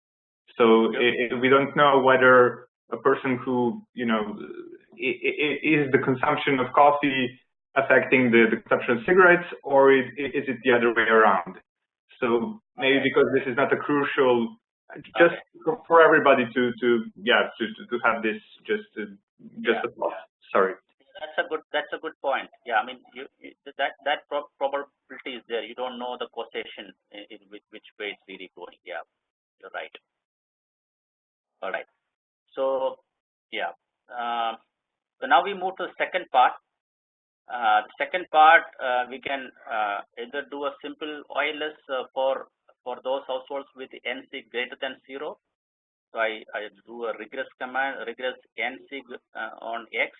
So we don't know whether a person who, is the consumption of coffee affecting the consumption of cigarettes, or is it the other way around? So maybe because this is not a crucial, just for everybody to have this just a thought. Sorry. That's a good point. Yeah, I mean, that probability is there. You don't know the causation in which way it's really going. Yeah, you're right. All right. So yeah. So now we move to the second part. The second part, we can either do a simple OLS for those households with NSIG greater than 0. So I do a regress command, regress NSIG on X.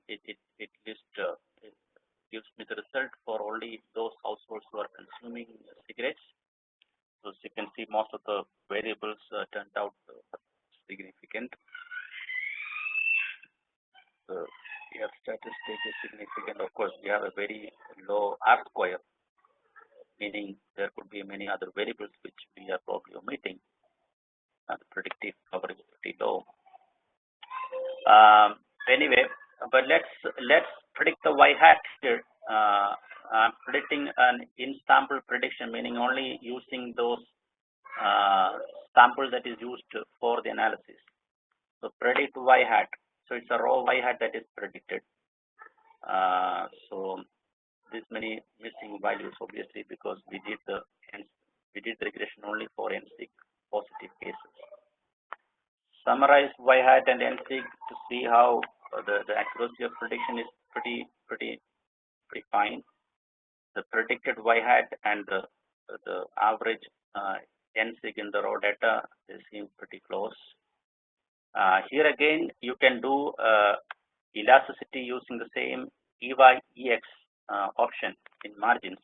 It gives me the result for only those households who are consuming cigarettes. So as you can see, most of the variables turned out significant. So we have statistic is significant. Of course, we have a very low R square, meaning there could be many other variables which we are probably omitting. The predictive power is pretty low. Anyway, but let's predict the y hat here. I'm predicting an in-sample prediction, meaning only using those samples that is used for the analysis. So predict y hat. So it's a raw y hat that is predicted. So this many missing values, obviously, because we did the regression only for NSIG positive cases. Summarize y hat and NSIG to see how the accuracy of prediction is pretty fine. The predicted y hat and the average NSIG in the raw data, they seem pretty close. Here again, you can do elasticity using the same EY-EX option in margins.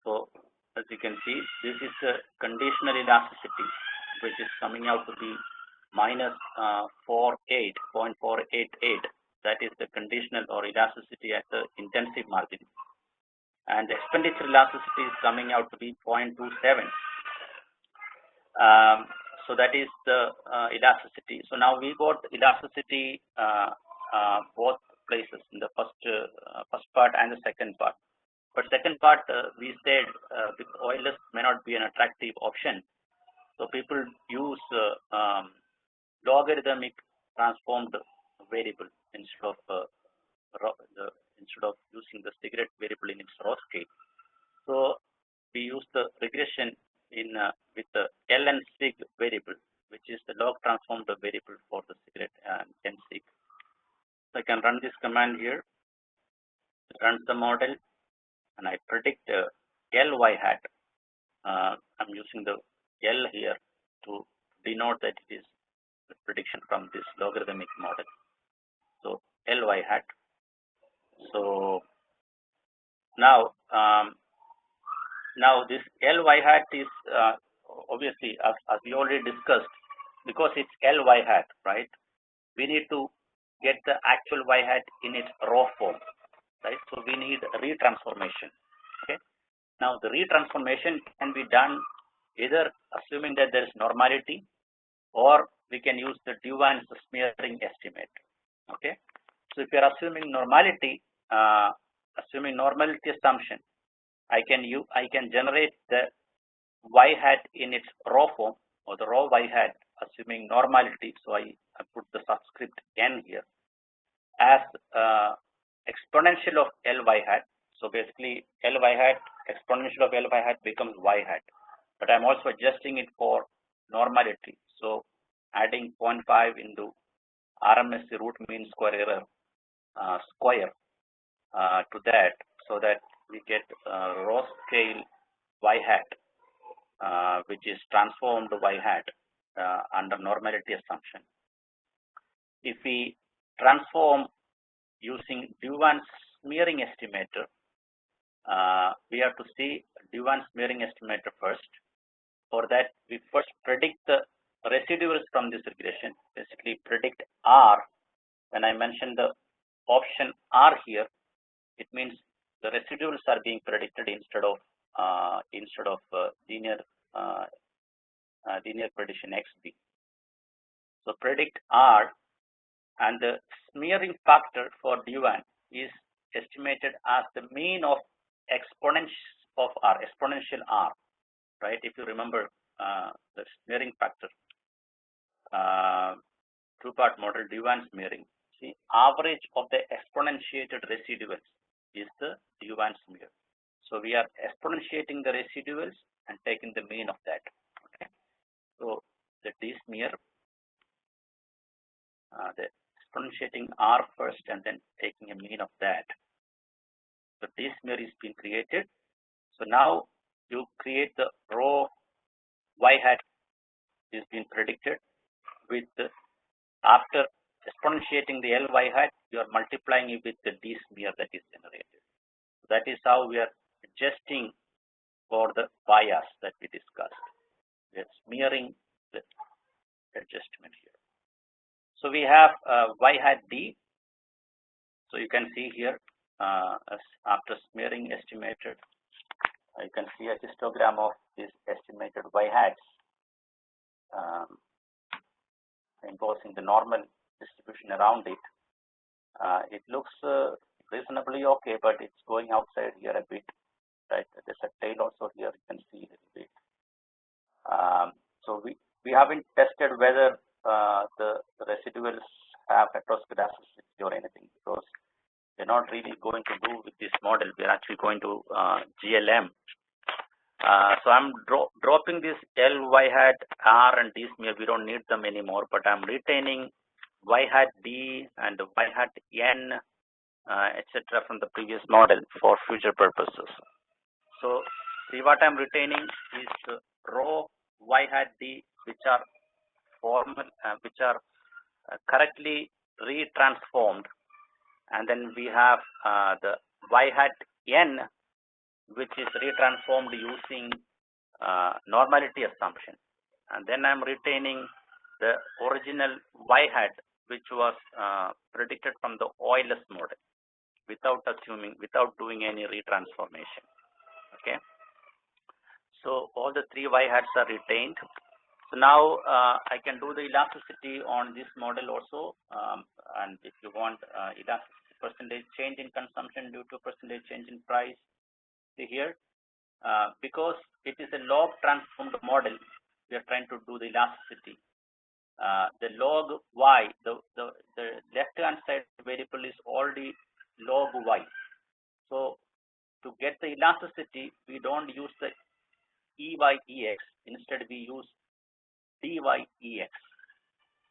So as you can see, this is a conditional elasticity, which is coming out to be minus 0.488. That is the conditional or elasticity at the intensive margin. And the expenditure elasticity is coming out to be 0.27. So that is the elasticity. So now we got elasticity both places in the first part and the second part. But second part, we said oilless may not be an attractive option. So people use logarithmic transformed variable instead of using the cigarette variable in its raw state. So we use the regression in with the ln sig variable, which is the log transformed variable for the cigarette n sig. So I can run this command here. It runs the model, and I predict ly hat. I'm using the L here to denote that it is the prediction from this logarithmic model. So ly hat. So now this ly hat is obviously, as we already discussed, because it's ly hat, right? We need to get the actual y hat in its raw form, right? So we need retransformation. Okay. Now the retransformation can be done either assuming that there is normality, or we can use the Duvan's smearing estimate. Okay. So if you are assuming normality, assumption, I can generate the y hat in its raw form, or the raw y hat assuming normality. So I put the subscript n here as exponential of ly hat. So basically ly hat, exponential of ly hat becomes y hat, but I'm also adjusting it for normality. So adding 0.5 into RMS root mean square error square to that, so that we get raw scale y hat, which is transformed y hat under normality assumption. If we transform using Duvan's smearing estimator, we have to see Duvan's smearing estimator first. For that, we first predict the residuals from this regression, basically predict R. When I mention the option R here, it means the residuals are being predicted instead of linear prediction XB. So predict R, and the smearing factor for Duvan is estimated as the mean of exponential R, right? If you remember the smearing factor, two-part model Duvan smearing. See, average of the exponentiated residuals is the Duvan smear. So we are exponentiating the residuals and taking the mean of that. Okay. So the D smear, the exponentiating R first and then taking a mean of that. So D smear is being created. So now you create the raw y hat is being predicted with after exponentiating the ly hat, you are multiplying it with the D smear that is generated. That is how we are adjusting for the bias that we discussed. We are smearing the adjustment here. So we have y hat D. So you can see here after smearing estimated, you can see a histogram of this estimated y hats imposing the normal distribution around it. It looks reasonably okay, but it's going outside here a bit, right? There's a tail also here, you can see a little bit. So we haven't tested whether the residuals have heteroscedasticity or anything, because we're not really going to do with this model. We're actually going to GLM. So I'm dropping this ly hat R and D smear. We don't need them anymore, but I'm retaining y hat D and y hat N, etc. from the previous model for future purposes. So see, what I'm retaining is raw y hat D, which are correctly retransformed, and then we have the y hat N, which is retransformed using normality assumption, and then I'm retaining the original y hat, which was predicted from the oilless model without doing any retransformation. Okay. So all the three y hats are retained. So now I can do the elasticity on this model also, and if you want elasticity percentage change in consumption due to percentage change in price, see here, because it is a log transformed model, we are trying to do the elasticity. The log y, the left hand side variable is already log y. So to get the elasticity, we don't use the EY/EX. Instead, we use DY/EX.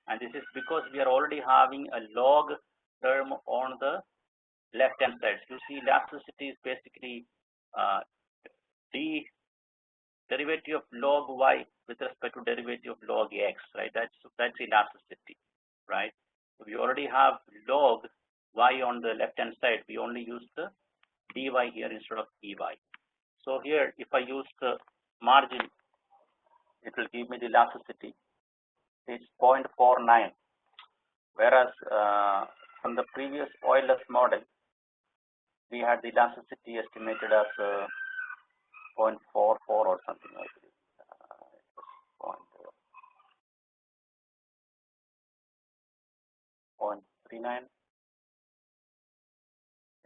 And this is because we are already having a log term on the left hand side. So you see, elasticity is basically derivative of log y with respect to derivative of log x, right? That's elasticity, right? So we already have log y on the left hand side. We only use the dy here instead of ey. So here, if I use the margin, it will give me the elasticity. It's 0.49, whereas from the previous Euler's model, we had the elasticity estimated as 0.44 or something like this. It was 0.39.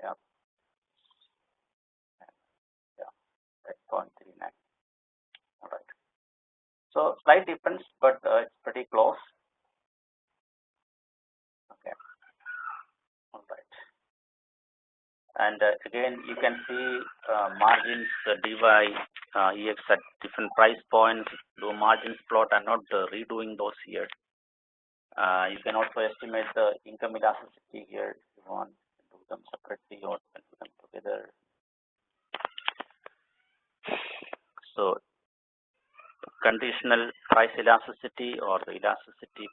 Yeah. Yeah. That's 0.39. All right. So slight difference, but it's pretty close. Okay. All right. And again, you can see margins dy ex at different price points. The margins plot, I'm not redoing those here. You can also estimate the income elasticity here if you want to do them separately or do them together. So conditional price elasticity or the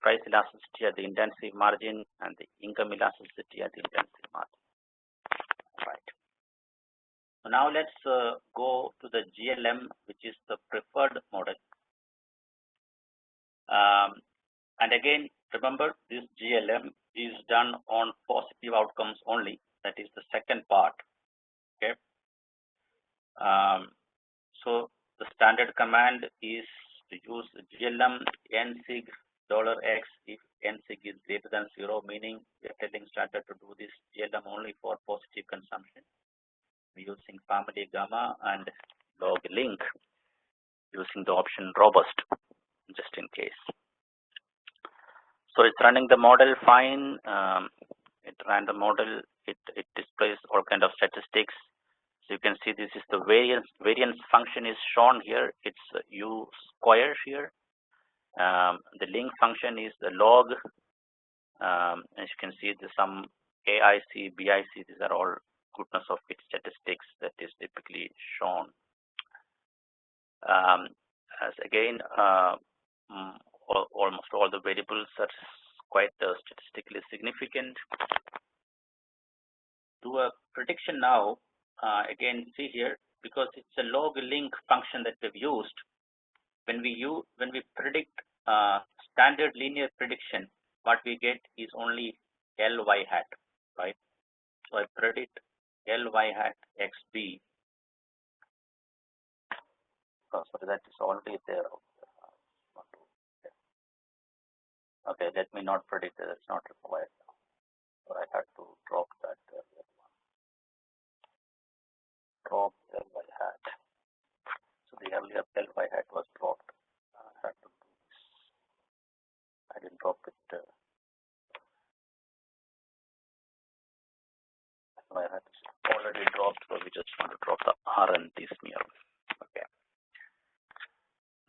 price elasticity at the intensive margin and the income elasticity at the intensive margin. Right. So now let's go to the GLM, which is the preferred model. And again, remember, this GLM is done on positive outcomes only. That is the second part. Okay. So the standard command is to use GLM nsig $x if nsig is greater than 0, meaning we are telling standard to do this GLM only for positive consumption. We're using family gamma and log link using the option robust just in case. So it's running the model fine. It ran the model. It displays all kind of statistics. So you can see this is the variance function is shown here. It's u square here. The link function is the log. As you can see, there's some AIC, BIC. These are all goodness of fit statistics that is typically shown. As again, almost all the variables are quite statistically significant. Do a prediction now. Again, see here, because it's a log link function that we've used. When we predict standard linear prediction, what we get is only Ly hat, right? So I predict Ly hat xb. Oh, sorry, that is already there. Okay, let me not predict that. It's not required now. So I had to drop that earlier one. Drop Ly hat. So the earlier Ly hat was dropped. I had to do this. I didn't drop it. Ly hat is already dropped, so we just want to drop the R and this smear. Okay.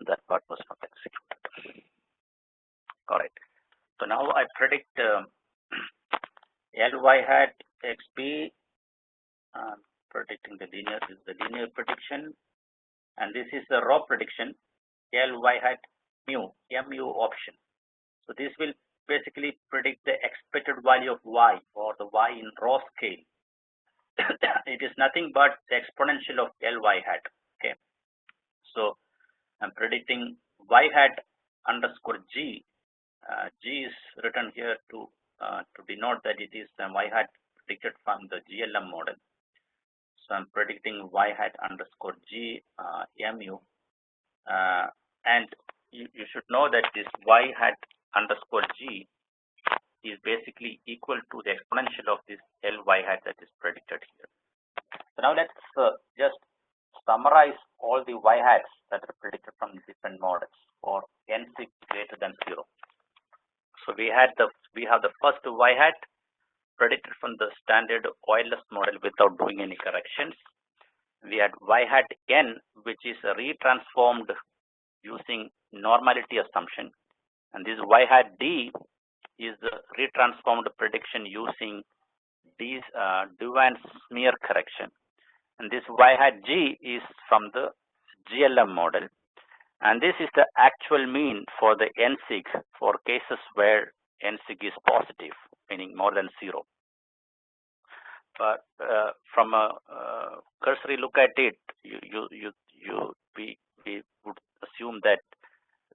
That part was not executed. All right. So now I predict Ly hat xb. Predicting the linear is the linear prediction, and this is the raw prediction. Ly hat mu option. So this will basically predict the expected value of y, or the y in raw scale. It is nothing but the exponential of Ly hat. Okay. So I'm predicting y hat underscore g. G is written here to denote that it is the y hat predicted from the GLM model. So I'm predicting y hat underscore g mu, and you should know that this y hat underscore g is basically equal to the exponential of this Ly hat that is predicted here. So now let's just summarize all the y hats that are predicted from different models for n6 greater than 0. So we have the first y hat predicted from the standard Euler's model without doing any corrections. We had y hat n, which is retransformed using normality assumption, and this y hat d is the retransformed prediction using these Duvan smear correction, and this y hat g is from the GLM model, and this is the actual mean for the n-sig for cases where n-sig is positive, meaning more than 0. But from a cursory look at it, we would assume that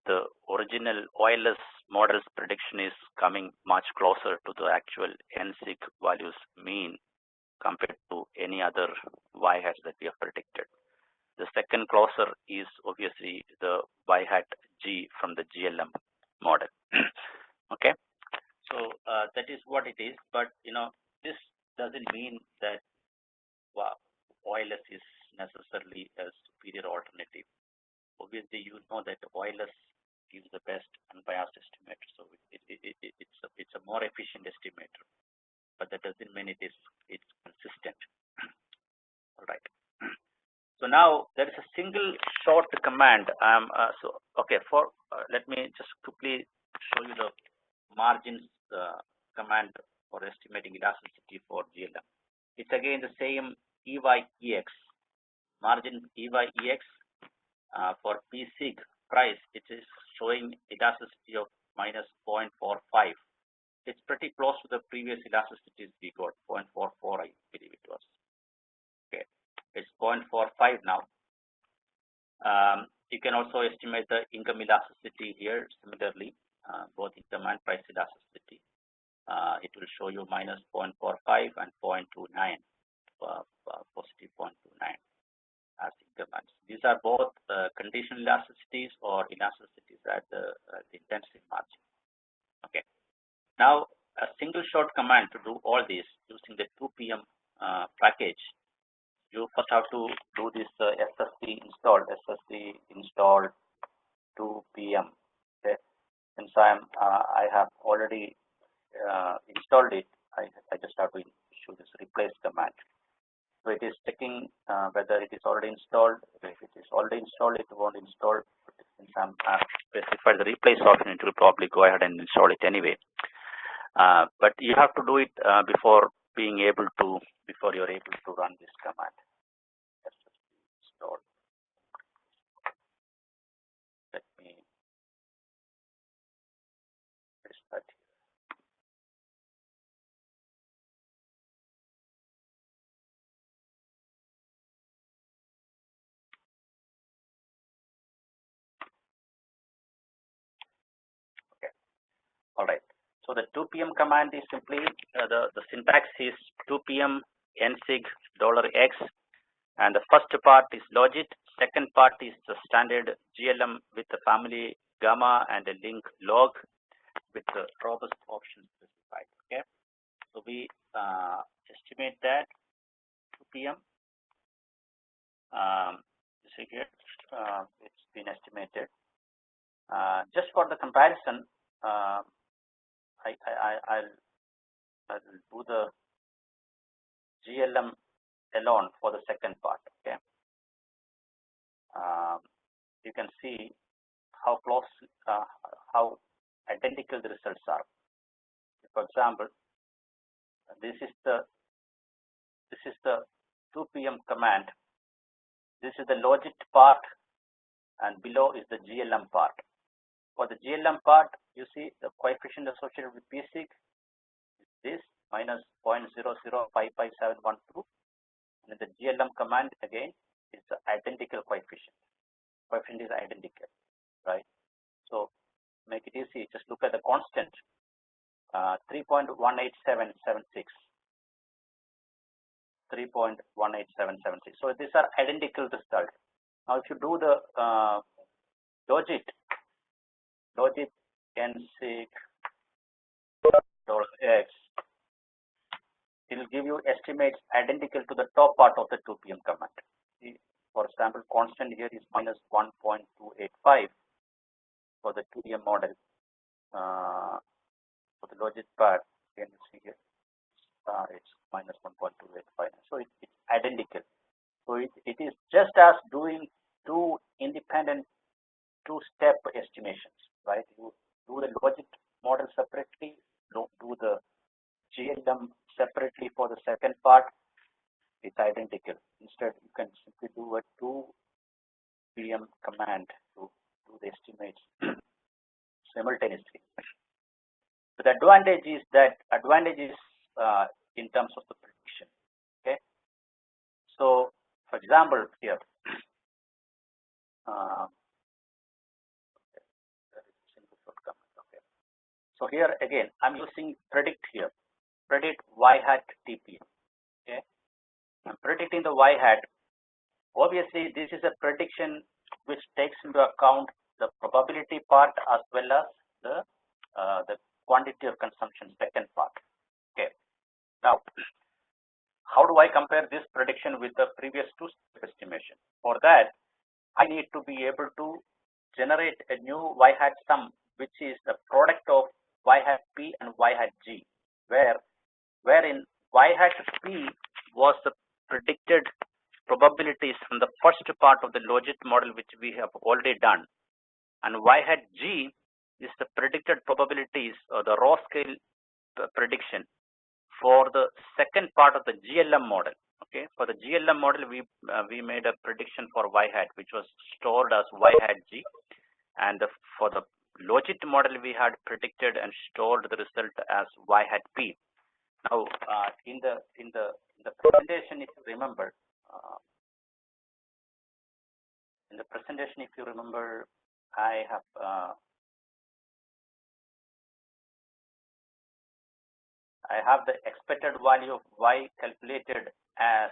the original Euler's model's prediction is coming much closer to the actual n-sig values mean compared to any other y hats that we have predicted. The second closer is obviously the y hat g from the GLM model. Okay, so that is what it is. But this doesn't mean that Euler's is necessarily a superior alternative. Obviously, you know that Euler's gives the best unbiased estimator, so it's a more efficient estimator. But that doesn't mean it's consistent. All right. So now there is a single short command. Let me just quickly show you the margins command for estimating elasticity for GLM. It's again the same EY-EX. Margin EY-EX for P-sig price, it is showing elasticity of minus 0.45. It's pretty close to the previous elasticities we got, 0.44, I believe it was. Okay, it's 0.45 now. You can also estimate the income elasticity here similarly, both income and price elasticity. It will show you minus 0.45 and 0.29, positive 0.29 as increments. These are both conditional elasticities or elasticities at the intensity margin. Okay. Now, a single short command to do all this using the 2PM package. You first have to do this SSD installed 2PM. Okay. Since I have already installed it, I just have to issue this replace command. So it is checking whether it is already installed. If it is already installed, it won't install. Since I have specified the replace option, it will probably go ahead and install it anyway. But you have to do it before you're able to run this command. Install. Let me paste that here. Okay. All right. So the 2PM command is simply the syntax is 2PM nsig $x, and the first part is logit. Second part is the standard GLM with the family gamma and a link log with the robust options specified. Okay. So we estimate that 2PM. You see here, it's been estimated. Just for the comparison, I'll do the GLM alone for the second part. Okay, you can see how close, how identical the results are. For example, this is the 2PM command. This is the logit part, and below is the GLM part. For the GLM part, you see the coefficient associated with P-sig is this minus 0.0055712. And in the GLM command again, it's the identical coefficient. Coefficient is identical, right? So make it easy. Just look at the constant, 3.18776. 3.18776. So these are identical results. Now, if you do the logit, logit nsig $x, it will give you estimates identical to the top part of the 2pm command. See, for example, constant here is minus 1.285 for the 2pm model. For the logit part, can you see here? It's minus 1.285. So it's identical. So it is just as doing two independent two-step estimations, right? You do the logit model separately, do the GLM separately for the second part. It's identical. Instead, you can simply do a 2pm command to do the estimates simultaneously. So the advantage is in terms of the prediction. Okay. So, for example, here. So here again, I'm using predict here. Predict y hat TPM. Okay. I'm predicting the y hat. Obviously, this is a prediction which takes into account the probability part as well as the quantity of consumption second part. Okay. Now, how do I compare this prediction with the previous two-step estimation? For that, I need to be able to generate a new y hat sum, which is the product of y hat p and y hat g, wherein y hat p was the predicted probabilities from the first part of the logit model, which we have already done, and y hat g is the predicted probabilities or the raw scale prediction for the second part of the GLM model. Okay, for the GLM model, we made a prediction for y hat, which was stored as y hat g, and for the logit model, we had predicted and stored the result as y hat p. Now, in the presentation, if you remember, I have the expected value of y calculated as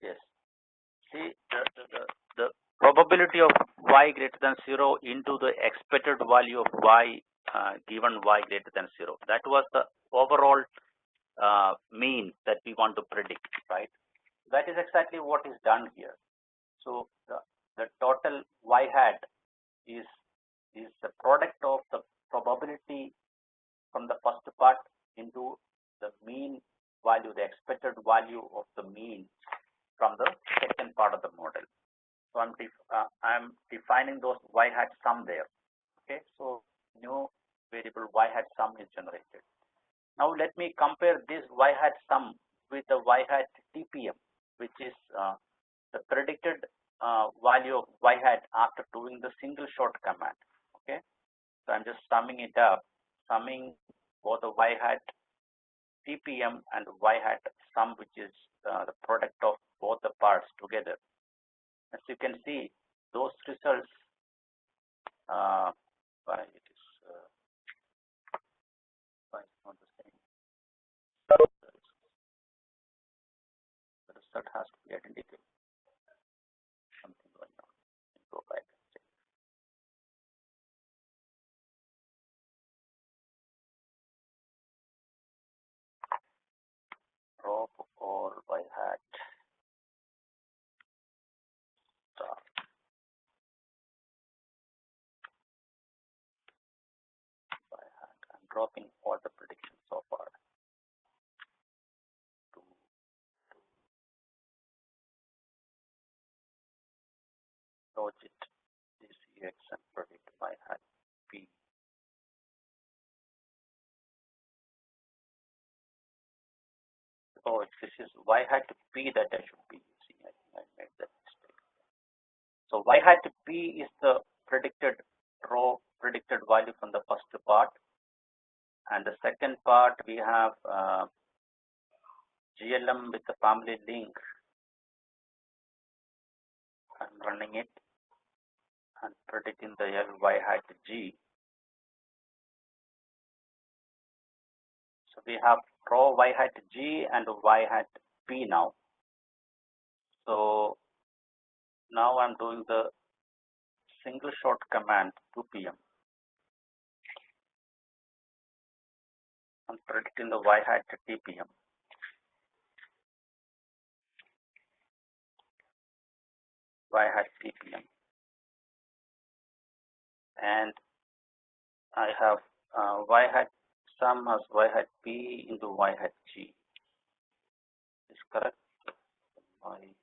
yes. See the probability of y greater than 0 into the expected value of y given y greater than 0. That was the overall mean that we want to predict, right? That is exactly what is done here. So the total y hat is the product of the probability from the first part into the mean value, the expected value of the mean from the second part of the model. So I'm defining those y hat sum there. Okay, so new variable y hat sum is generated. Now let me compare this y hat sum with the y hat TPM, which is the predicted value of y hat after doing the single shot command. Okay, so I'm just summing it up, summing both the y hat TPM and y hat sum, which is the product of both the parts together. As you can see, those results, why it's not the same. The result has to be identical. Something going on. Go back and check. Drop or y hat star. Y hat. I'm dropping all the predictions so far. Logit DCX and predict y hat p. Oh, this is y hat p that I should be using. I think I made that mistake. So y hat p is the predicted raw predicted value from the first part, and the second part we have GLM with the family link. I'm running it and predicting the Ly hat G. So we have raw Y hat G and Y hat P now. So now I'm doing the single shot command 2 p.m. I'm predicting the Y hat T p.m. Y hat T p.m. And I have Y hat sum as Y hat P into Y hat G. Is correct? Okay.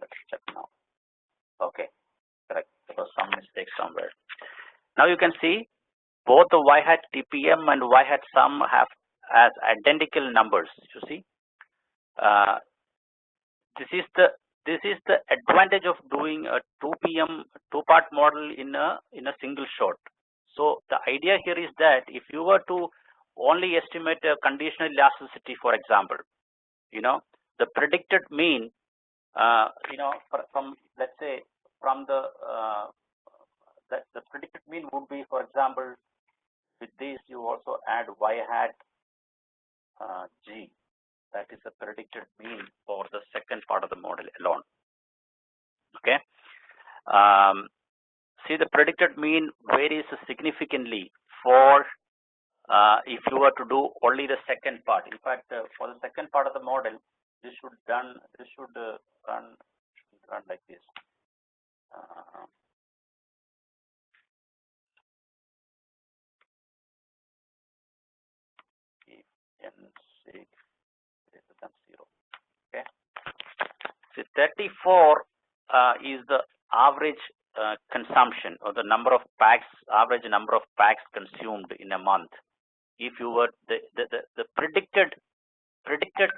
Let's check now. Okay, correct. There was some mistake somewhere. Now you can see both the Y hat TPM and Y hat sum have as identical numbers. You see, this is the advantage of doing a 2 p.m. two-part model in a single shot. So the idea here is that if you were to only estimate a conditional elasticity, for example, the predicted mean, from let's say from the predicted mean would be, for example, with this you also add Y hat G. That is the predicted mean for the second part of the model alone. Okay. See, the predicted mean varies significantly for if you were to do only the second part. In fact, for the second part of the model, this should run like this. If n6 greater than 0. Okay. So 34 is the average consumption, or the number of packs, average number of packs consumed in a month. If you were the predicted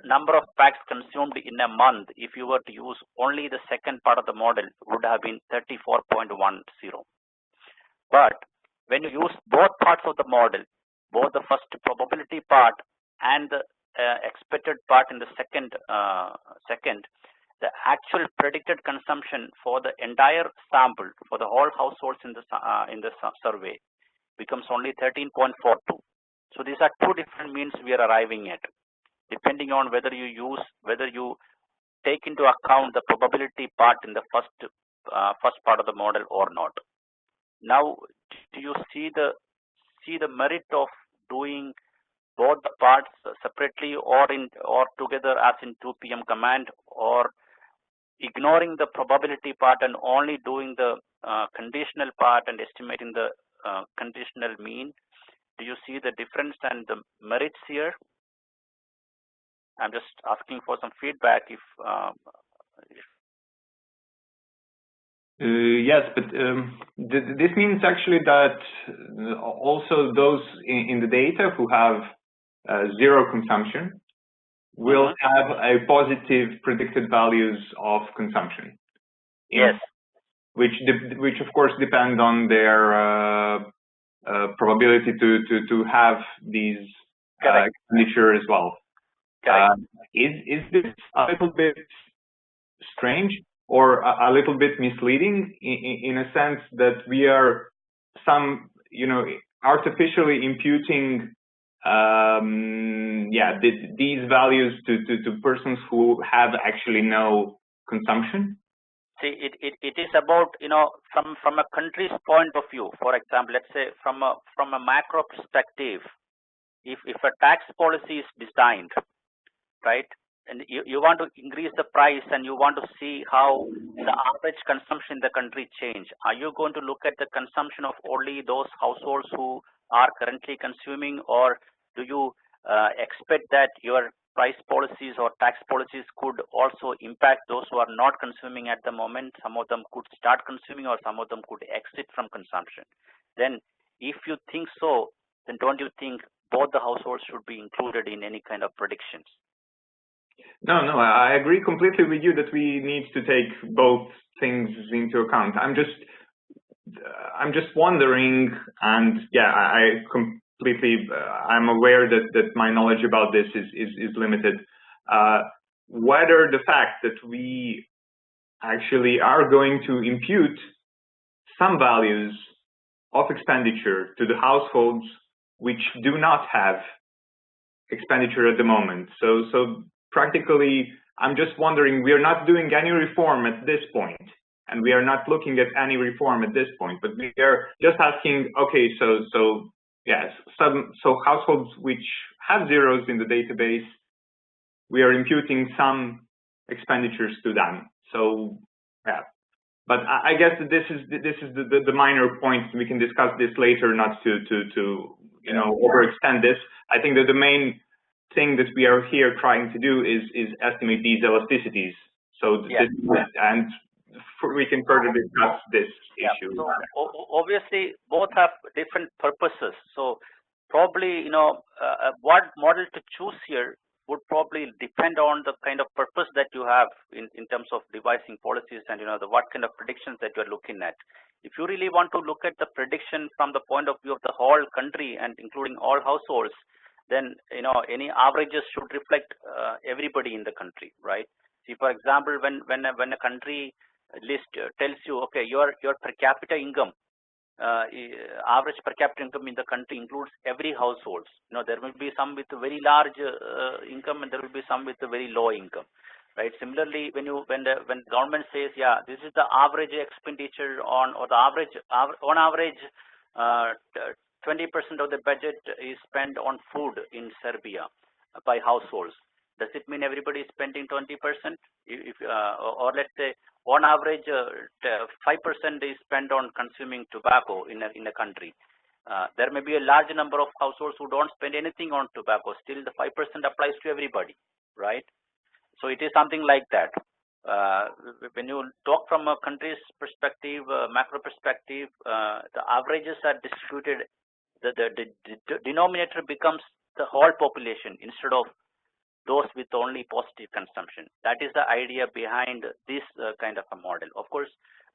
number of packs consumed in a month, if you were to use only the second part of the model, would have been 34.10. But when you use both parts of the model, both the first probability part and the expected part in the second, the actual predicted consumption for the entire sample, for the whole households in the survey, becomes only 13.42. So these are two different means we are arriving at, depending on whether you take into account the probability part in the first part of the model or not. Now, do you see the merit of doing both the parts separately or together as in 2 p.m. command, or ignoring the probability part and only doing the conditional part and estimating the conditional mean? Do you see the difference and the merits here? I'm just asking for some feedback. Yes, but this means actually that also those in the data who have zero consumption will have a positive predicted values of consumption. Yes. Which of course depend on their probability to have these expenditure as well. Is this a little bit strange or a little bit misleading in a sense that we are artificially imputing these values to persons who have actually no consumption? See, it is about, from a country's point of view. For example, let's say from a macro perspective, if a tax policy is designed, right, and you want to increase the price and you want to see how the average consumption in the country change, are you going to look at the consumption of only those households who are currently consuming, or do you expect that your price policies or tax policies could also impact those who are not consuming at the moment? Some of them could start consuming, or some of them could exit from consumption. Then if you think so, then don't you think both the households should be included in any kind of predictions? No, I agree completely with you that we need to take both things into account. I'm just I'm just wondering, and yeah, I completely, I'm aware that my knowledge about this is limited, whether the fact that we actually are going to impute some values of expenditure to the households which do not have expenditure at the moment. So practically, I'm just wondering, we are not doing any reform at this point, and we are not looking at any reform at this point, but we are just asking, okay, so yes, so households which have zeros in the database, we are imputing some expenditures to them. So yeah. But I guess that this is the minor point. We can discuss this later, not to overextend this. I think that the main thing that we are here trying to do is estimate these elasticities. So Yeah. We can further discuss this issue. So obviously both have different purposes. So probably what model to choose here would probably depend on the kind of purpose that you have in terms of devising policies and what kind of predictions that you're looking at. If you really want to look at the prediction from the point of view of the whole country and including all households, then any averages should reflect everybody in the country, right? See, for example, when a country list tells you, okay, your per capita income, average per capita income in the country includes every households. There will be some with a very large income and there will be some with a very low income, right? Similarly, when government says, yeah, this is the average expenditure on, or the average on average 20% of the budget is spent on food in Serbia by households. Does it mean everybody is spending 20%? Or let's say on average 5% is spent on consuming tobacco in a country. There may be a large number of households who don't spend anything on tobacco. Still, the 5% applies to everybody, right? So it is something like that. When you talk from a country's perspective, macro perspective, the averages are distributed. The denominator becomes the whole population instead of those with only positive consumption. That is the idea behind this kind of a model. Of course,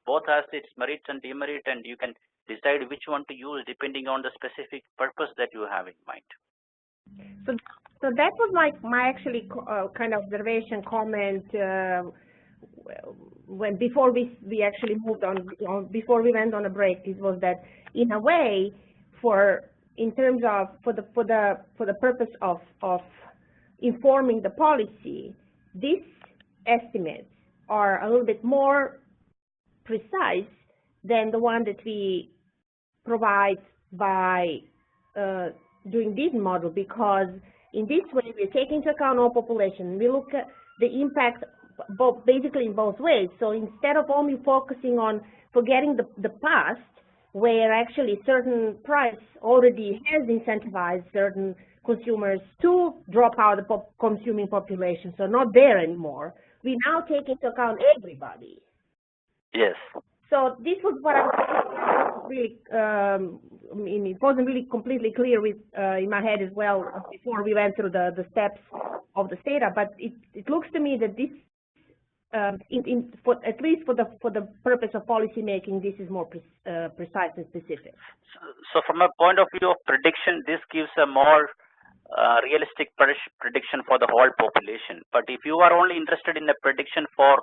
both has its merits and demerit, and you can decide which one to use depending on the specific purpose that you have in mind. So that was my actually kind of observation comment when before we actually moved on, before we went on a break. It was that in a way, for the purpose of informing the policy, these estimates are a little bit more precise than the one that we provide by doing this model, because in this way we take into account all population. We look at the impact basically in both ways. So instead of only focusing on forgetting the past, where actually certain price already has incentivized certain consumers to drop out of the consuming population, so not there anymore, we now take into account everybody. Yes. So this was what I was really, it wasn't really completely clear with in my head as well before we went through the steps of the data, but it looks to me that this, at least for the purpose of policy making, this is more precise and specific. So from a point of view of prediction, this gives a more realistic prediction for the whole population. But if you are only interested in a prediction for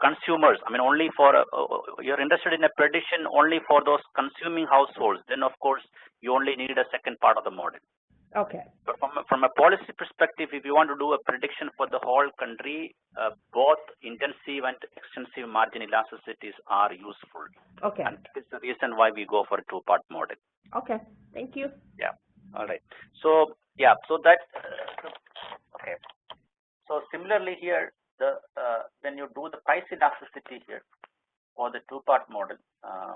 consumers, I mean only for you're interested in a prediction only for those consuming households, then of course you only need a second part of the model. Okay. But from a policy perspective, if you want to do a prediction for the whole country, both intensive and extensive margin elasticities are useful. Okay. And that is the reason why we go for a two-part model. Okay. Thank you. Yeah. All right. So yeah. So that okay. So similarly here, when you do the price elasticity here for the two-part model,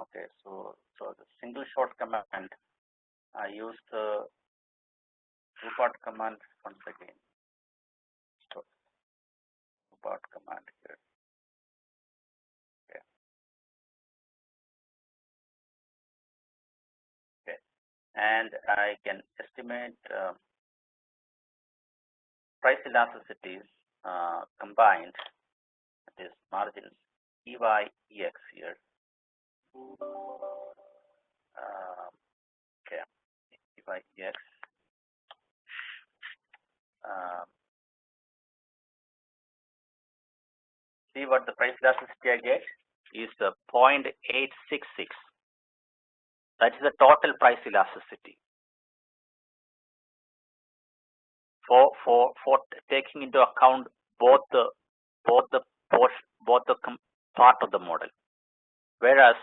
okay. So the single short command, I use the two-part command once again. So two-part command here. Okay. Okay. And I can estimate price elasticities combined, this margins EY, EX here. Okay, E by X. See what the price elasticity I get is 0.866. That is the total price elasticity for taking into account both the part of the model. Whereas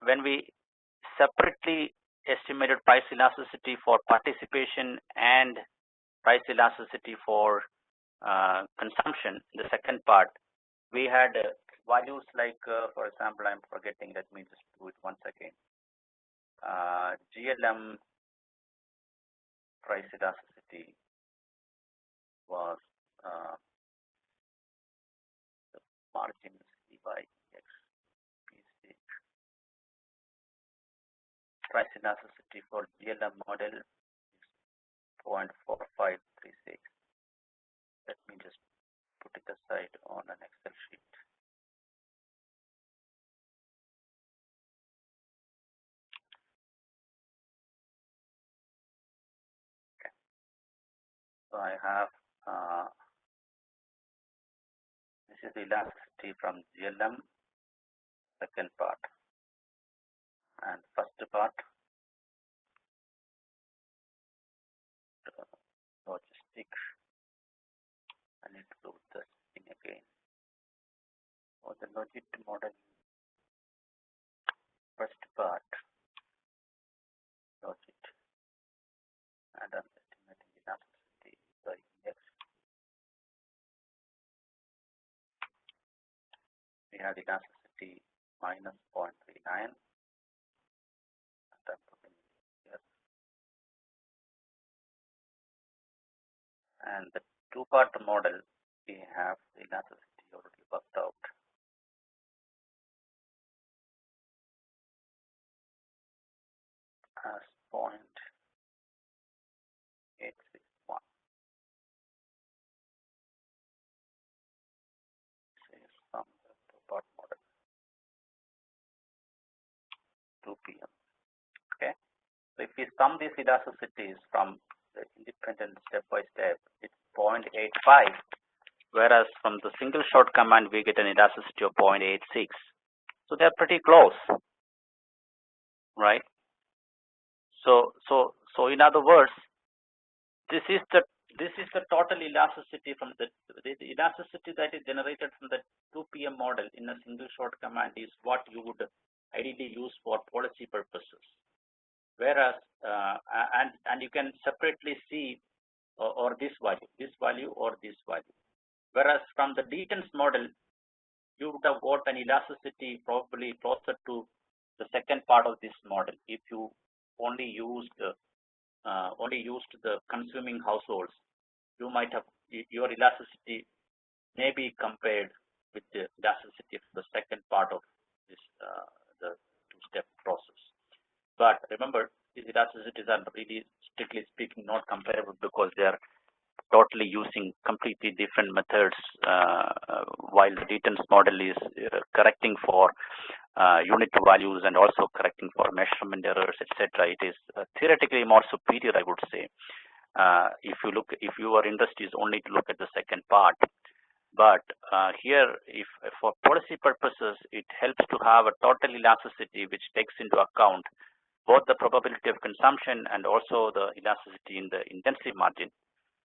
when we separately estimated price elasticity for participation and price elasticity for consumption, in the second part, we had values like, for example, I'm forgetting, let me just do it once again. GLM price elasticity was the margin C by X. Price elasticity for GLM model is 0.4536. Let me just put it aside on an Excel sheet. Okay. So I have this is the elasticity from GLM, second part, and first part, logistic. I need to do this thing again. For the logit model, first part, logit, and I'm estimating elasticity by X. We have elasticity minus 0.39. And the two-part model, we have the elasticity already worked out as 0.861. This is from the two-part model, 2 p.m. Okay. So if we sum these elasticities from the independent step by step, it's 0.85, whereas from the single shot command we get an elasticity of 0.86. So they're pretty close, right? So in other words, this is the total elasticity from the elasticity that is generated from the 2 p.m. model in a single shot command is what you would ideally use for policy purposes. Whereas and you can separately see or this value or this value. Whereas from the Deaton's model, you would have got an elasticity probably closer to the second part of this model if you only used the consuming households. You might have your elasticity may be compared with the elasticity of the second part of this the two-step process. But remember, these elasticities are really, strictly speaking, not comparable because they are totally using completely different methods. While the Deaton's model is correcting for unit values and also correcting for measurement errors, etc., it is theoretically more superior, I would say. If your interest is only to look at the second part. But here, if for policy purposes, it helps to have a total elasticity which takes into account both the probability of consumption and also the elasticity in the intensive margin.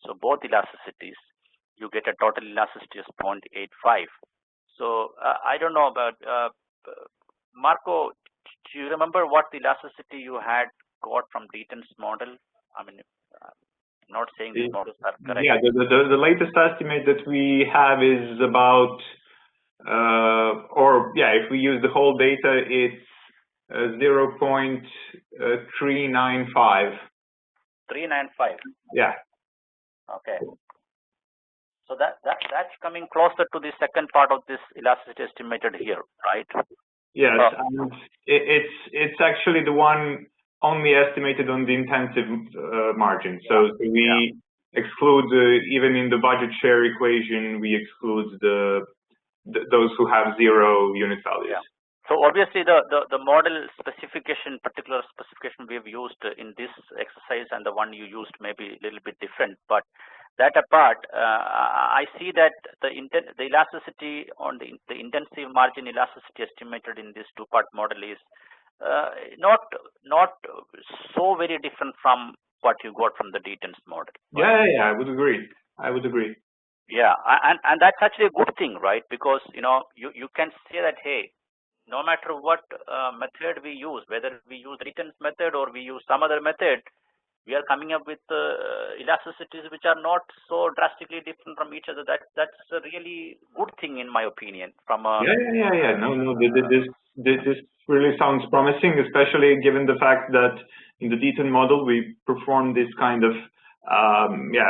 So both elasticities, you get a total elasticity of 0.85. So I don't know about Marco. Do you remember what the elasticity you had got from Deaton's model? I mean, I'm not saying these models are correct. Yeah, the latest estimate that we have is about, if we use the whole data, it's 0.395. 395. Yeah. Okay. So that's coming closer to the second part of this elasticity estimated here, right? Yes, and it's actually the one only estimated on the intensive margin. So we exclude even in the budget share equation, we exclude those who have 0 unit values. Yeah. So obviously the model specification, particular specification we have used in this exercise and the one you used may be a little bit different, but that apart, I see that the elasticity on the intensive margin elasticity estimated in this two-part model is not so very different from what you got from the Deaton's model. Right? Yeah, I would agree. I would agree. Yeah, and that's actually a good thing, right? Because you can say that, hey, no matter what method we use, whether we use Deaton's method or we use some other method, we are coming up with elasticities which are not so drastically different from each other. That's a really good thing in my opinion. From a Yeah. No. This really sounds promising, especially given the fact that in the Deaton model we perform this kind of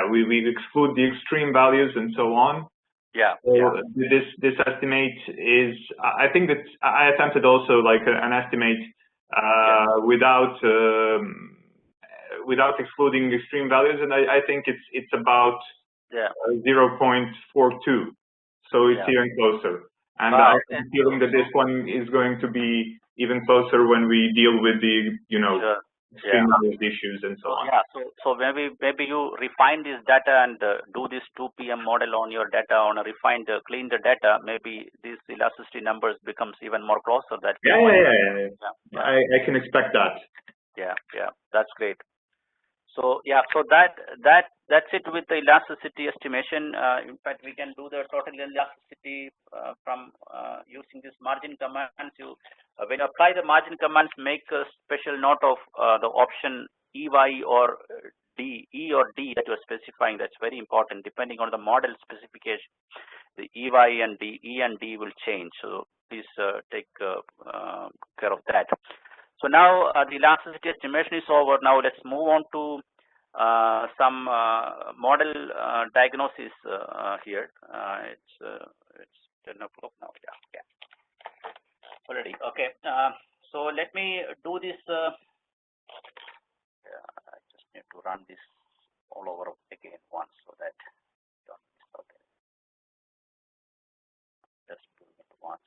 we exclude the extreme values and so on. Yeah. So this estimate is, I think that I attempted also like an estimate without excluding extreme values, and I think it's about 0.42. So it's even closer. And I'm feeling that this one is going to be even closer when we deal with the extreme values issues and so on. Yeah, so maybe you refine this data and do this 2PM model on your data on a refined, clean the data. Maybe these elasticity numbers becomes even more closer. That I can expect that. Yeah, that's great. So so that's it with the elasticity estimation. In fact, we can do the total elasticity from using this margin commands. When you apply the margin commands, make a special note of the option EY or E or D that you are specifying. That's very important. Depending on the model specification, the EY and D, E and D will change. So please take care of that. So now the elasticity estimation is over. Now let's move on to some model diagnosis here. It's 10 o'clock now. Yeah. Already. Okay. So let me do this. I just need to run this all over again once so that you don't miss out. Just do it once.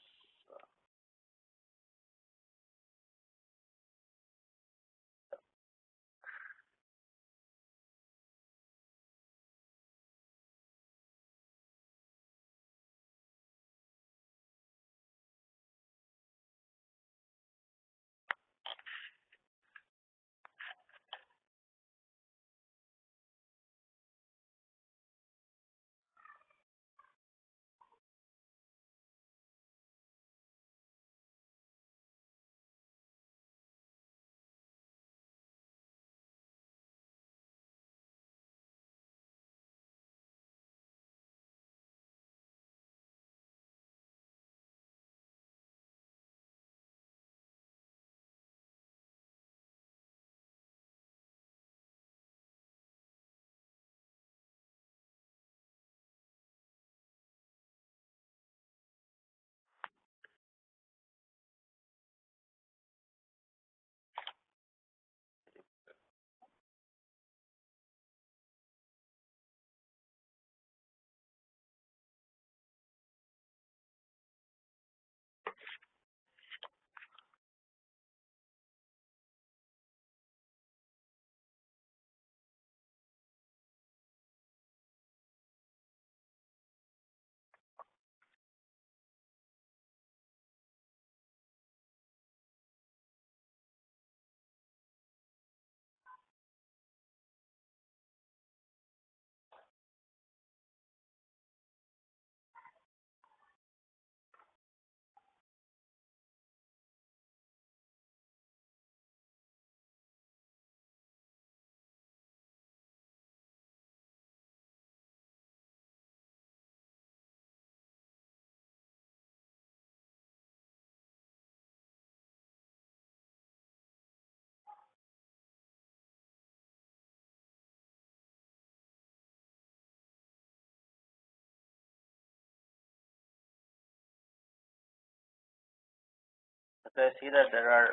I see that there are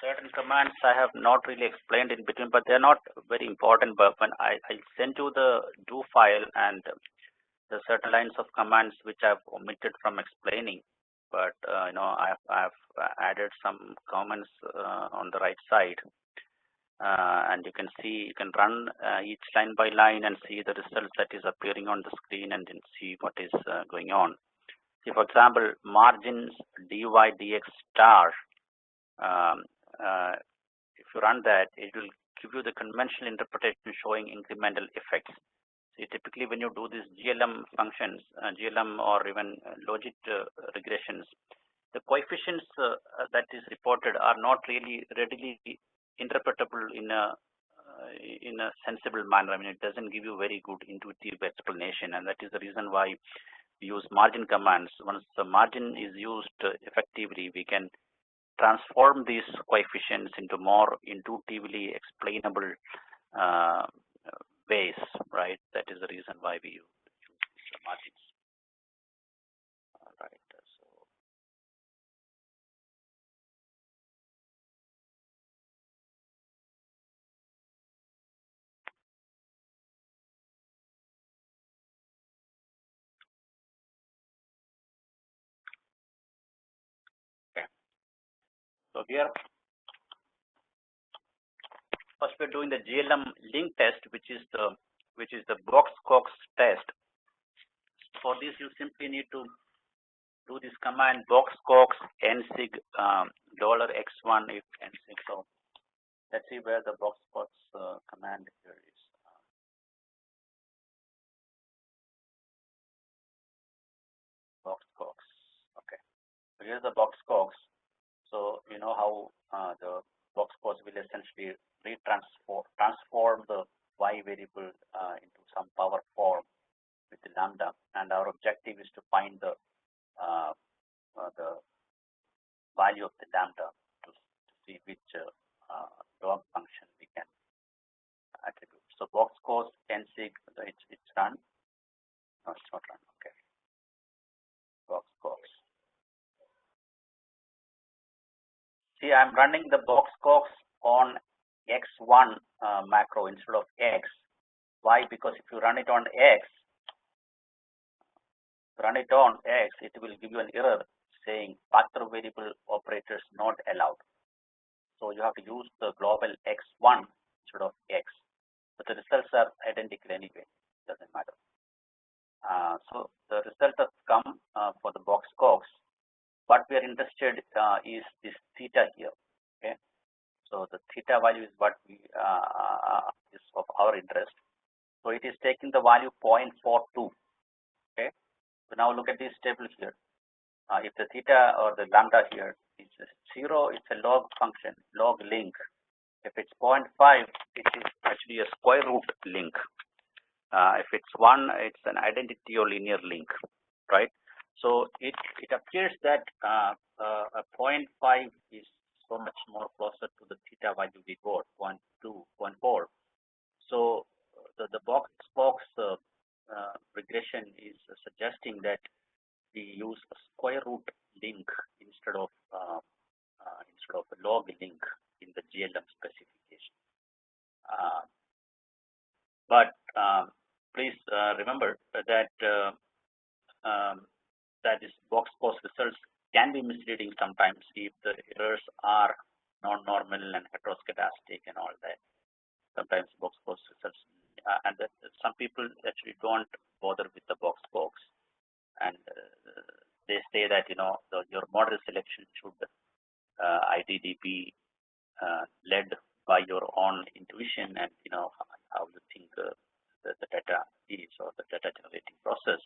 certain commands I have not really explained in between, but they're not very important. But when I send you the do file and the certain lines of commands which I've omitted from explaining, but I've added some comments on the right side, and you can see, you can run each line by line and see the results that is appearing on the screen, and then see what is going on. See, for example, margins dy dx star. Um, if you run that, it will give you the conventional interpretation showing incremental effects. See, typically when you do these GLM functions, GLM or even logit regressions, the coefficients that is reported are not really readily interpretable in a sensible manner. I mean, it doesn't give you very good intuitive explanation, and that is the reason why we use margin commands. Once the margin is used effectively, we can transform these coefficients into more intuitively explainable ways, right? That is the reason why we use these margins. All right. So okay. So here, first we're doing the GLM link test, which is the box-cox test. For this, you simply need to do this command box-cox nsig $x1 if nsig. So let's see where the box-cox command here is. Box-cox. Okay. So here's the box-cox. So you know how the box-cox will essentially transform the y variable into some power form with the lambda, and our objective is to find the value of the lambda to see which log function we can attribute. So box-cox nsig, it's run. No, it's not run. Okay. Box-cox. See, I'm running the box-cox on x1 macro instead of x. Why? Because if you run it on x, it will give you an error saying factor variable operators not allowed. So you have to use the global x1 instead of x. But the results are identical anyway. Doesn't matter. So the result has come for the box-cox. What we are interested is this theta here. Okay. So the theta value is what we is of our interest. So it is taking the value 0.42. Okay. So now look at this table here. If the theta or the lambda here is 0, it's a log function, log link. If it's 0.5, it is actually a square root link. If it's 1, it's an identity or linear link, right? So it appears that a 0.5 is so much more closer to the theta value we got, 0.2, 0.4. So the box-cox regression is suggesting that we use a square root link instead of a log link in the GLM specification. But please remember that that is box-cox results can be misleading sometimes if the errors are non-normal and heteroscedastic and all that. Sometimes box-cox results, and some people actually don't bother with the box-cox, and they say that your model selection should ideally be led by your own intuition and how you think the data is, or the data generating process.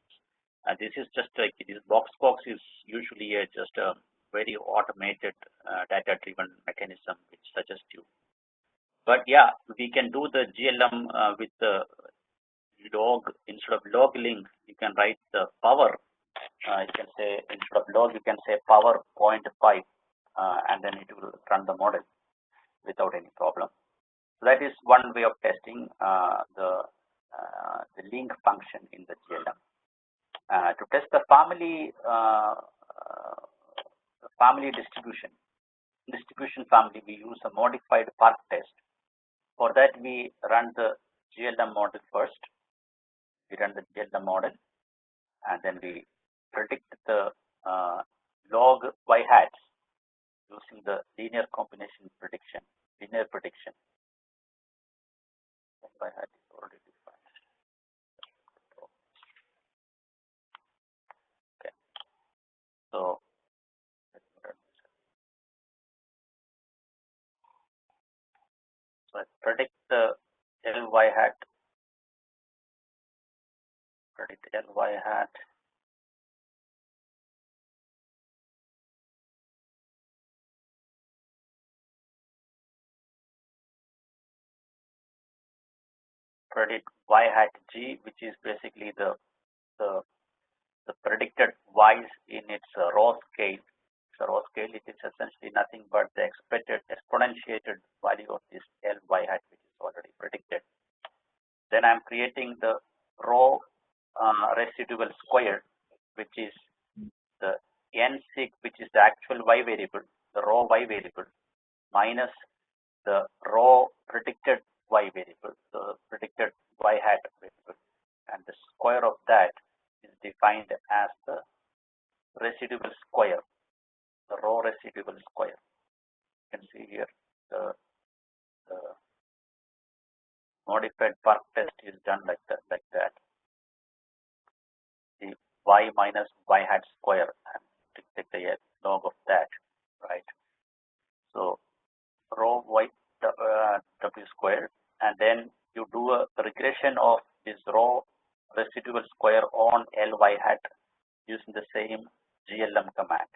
And this is just like this box-cox is usually just a very automated data-driven mechanism which suggests you. But yeah, we can do the GLM with the log instead of log link. You can write the power. You can say instead of log, you can say power 0.5, and then it will run the model without any problem. So that is one way of testing the link function in the GLM. To test the family distribution family, we use a modified park test. For that, we run the GLM model first. We run the GLM model, and then we predict the log y hats using the linear combination prediction, linear prediction. Y hat is already defined. Okay. So I predict the Ly hat. Predict Ly hat. Predict y hat g, which is basically the predicted y's in its row scale. The row scale, it is essentially nothing but the expected exponentiated value of this Ly hat, which is already predicted. Then I'm creating the row residual square, which is the n sig, which is the actual y variable, the row y variable, minus the row predicted y variable, the predicted y hat variable, and the square of that is defined as the residual square, the row residual square. You can see here the modified park test is done like that. The y minus y hat square, and take the log of that, right? So row y w square, and then you do a regression of this row residual square on Ly hat using the same GLM command.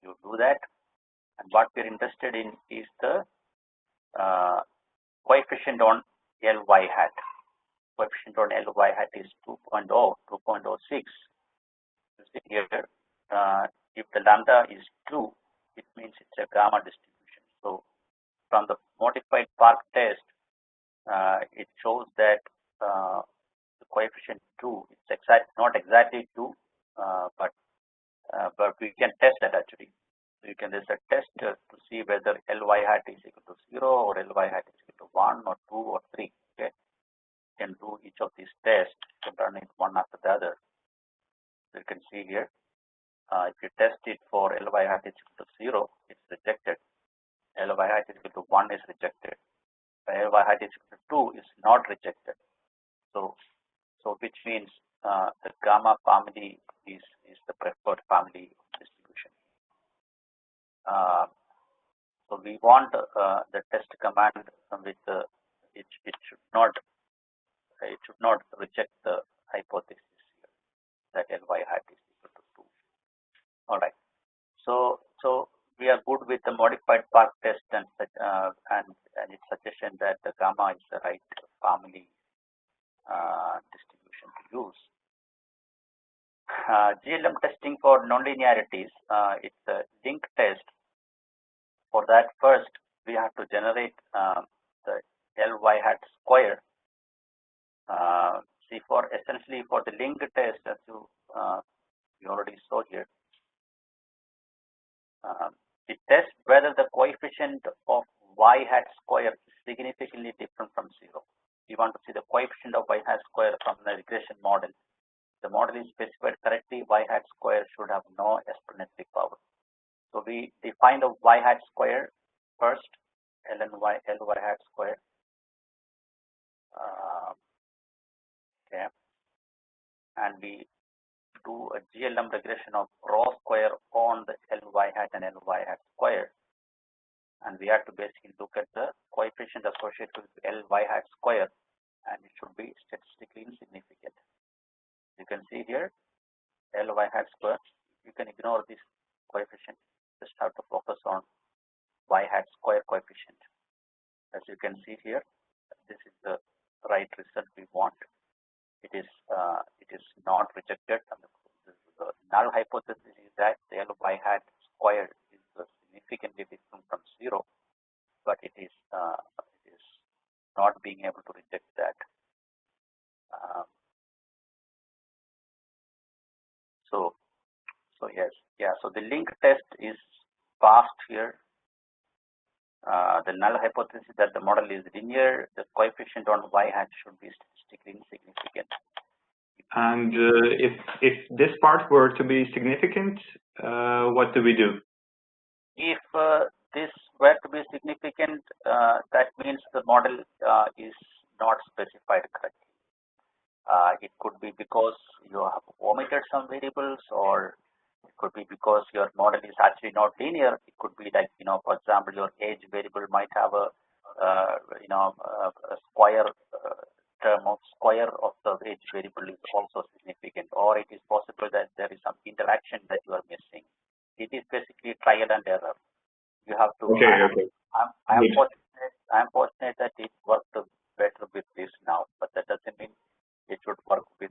You do that, and what we're interested in is the coefficient on Ly hat. Coefficient on Ly hat is 2.0, 2.06. You see here, if the lambda is 2, it means it's a gamma distribution. So from the modified park test, it shows that the coefficient 2 is not exactly 2, but we can test that actually. So you can there's a test to see whether Ly hat is equal to 0 or Ly hat is equal to 1 or 2 or 3. Okay, you can do each of these tests. You can run it one after the other. So you can see here, if you test it for Ly hat is equal to 0, it's rejected. Ly hat is equal to 1 is rejected. Ly hat is equal to 2 is not rejected. So which means the gamma family is the preferred family distribution. So we want the test command with it should not reject the hypothesis here that Ly hat is equal to 2. All right. So we are good with the modified park test and its suggestion that the gamma is the right family distribution to use. GLM testing for nonlinearities, it's a link test. For that, first we have to generate the Ly hat square. See, essentially for the link test, as you already saw here, it tests whether the coefficient of y hat square is significantly different from 0. We want to see the coefficient of y hat square from the regression model. The model is specified correctly, y hat square should have no exponential power. So we define the y hat square first, Ly hat square. Okay, and we do a GLM regression of row square on the Ly hat and Ly hat square, and we have to basically look at the coefficient associated with Ly hat square, and it should be statistically insignificant. You can see here Ly hat square. You can ignore this coefficient. Just have to focus on y hat square coefficient. As you can see here, this is the right result we want. It is not rejected. The null hypothesis is that the Ly hat square is significantly different from 0, but it is not being able to reject that. So yes, yeah. So the link test is passed here. The null hypothesis that the model is linear, the coefficient on y hat should be statistically insignificant. And if this part were to be significant, what do we do? If this were to be significant, that means the model is not specified correctly. It could be because you have omitted some variables, or it could be because your model is actually not linear. It could be like, for example, your age variable might have a square term of square of the age variable is also significant, or it is possible that there is some interaction that you are missing. It is basically trial and error. You have to. Okay. I'm fortunate that it worked better with this now, but that doesn't mean it should work with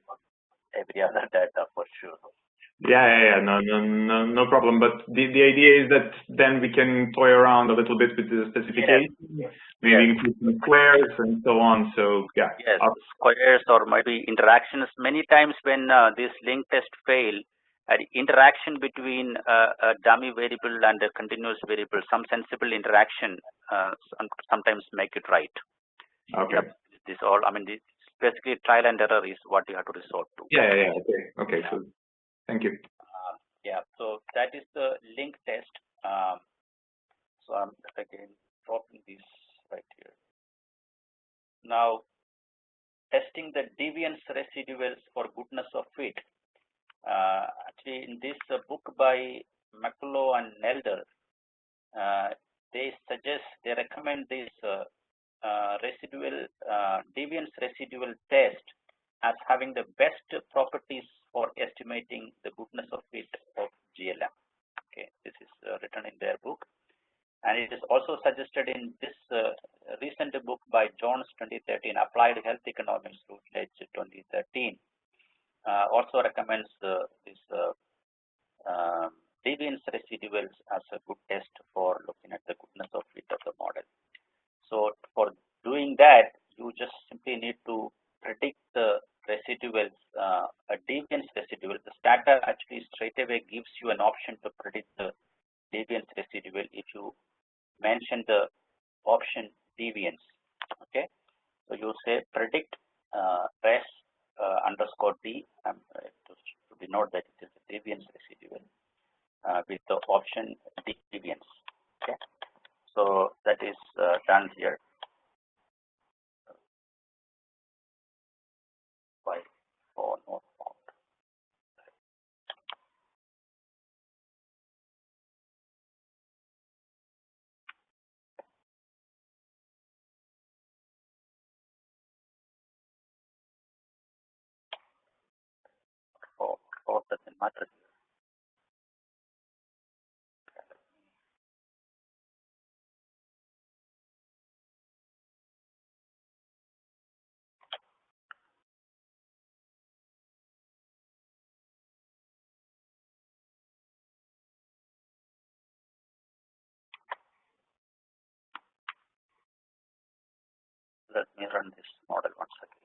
every other data for sure. Yeah. No problem. But the idea is that then we can toy around a little bit with the specification, maybe include some squares and so on. So yeah. Yes, squares or maybe interactions. Many times when this link test fail, interaction between a dummy variable and a continuous variable, some sensible interaction sometimes make it right. Okay. This all, this basically trial and error is what you have to resort to. Yeah. Okay. So thank you. So that is the link test. So I'm again dropping this right here. Now, testing the deviance residuals for goodness of fit. Actually, in this book by McCullough and Nelder, they recommend this deviance residual test as having the best properties for estimating the goodness of fit of GLM. Okay, this is written in their book, and it is also suggested in this recent book by Jones 2013, Applied Health Economics, Routledge 2013. Also recommends this deviance residuals as a good test for looking at the goodness of fit of the model. So for doing that, you just simply need to predict the residuals, a deviance residual. The Stata actually straight away gives you an option to predict the deviance residual if you mention the option deviance. Okay, so you say predict res underscore d to denote that it is a deviance residual with the option deviance. Okay, so that is done here. By for not found. For doesn't matter. Let me run this model once again.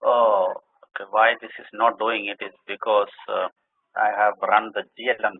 Oh, okay. Why this is not doing it is because I have run the GLM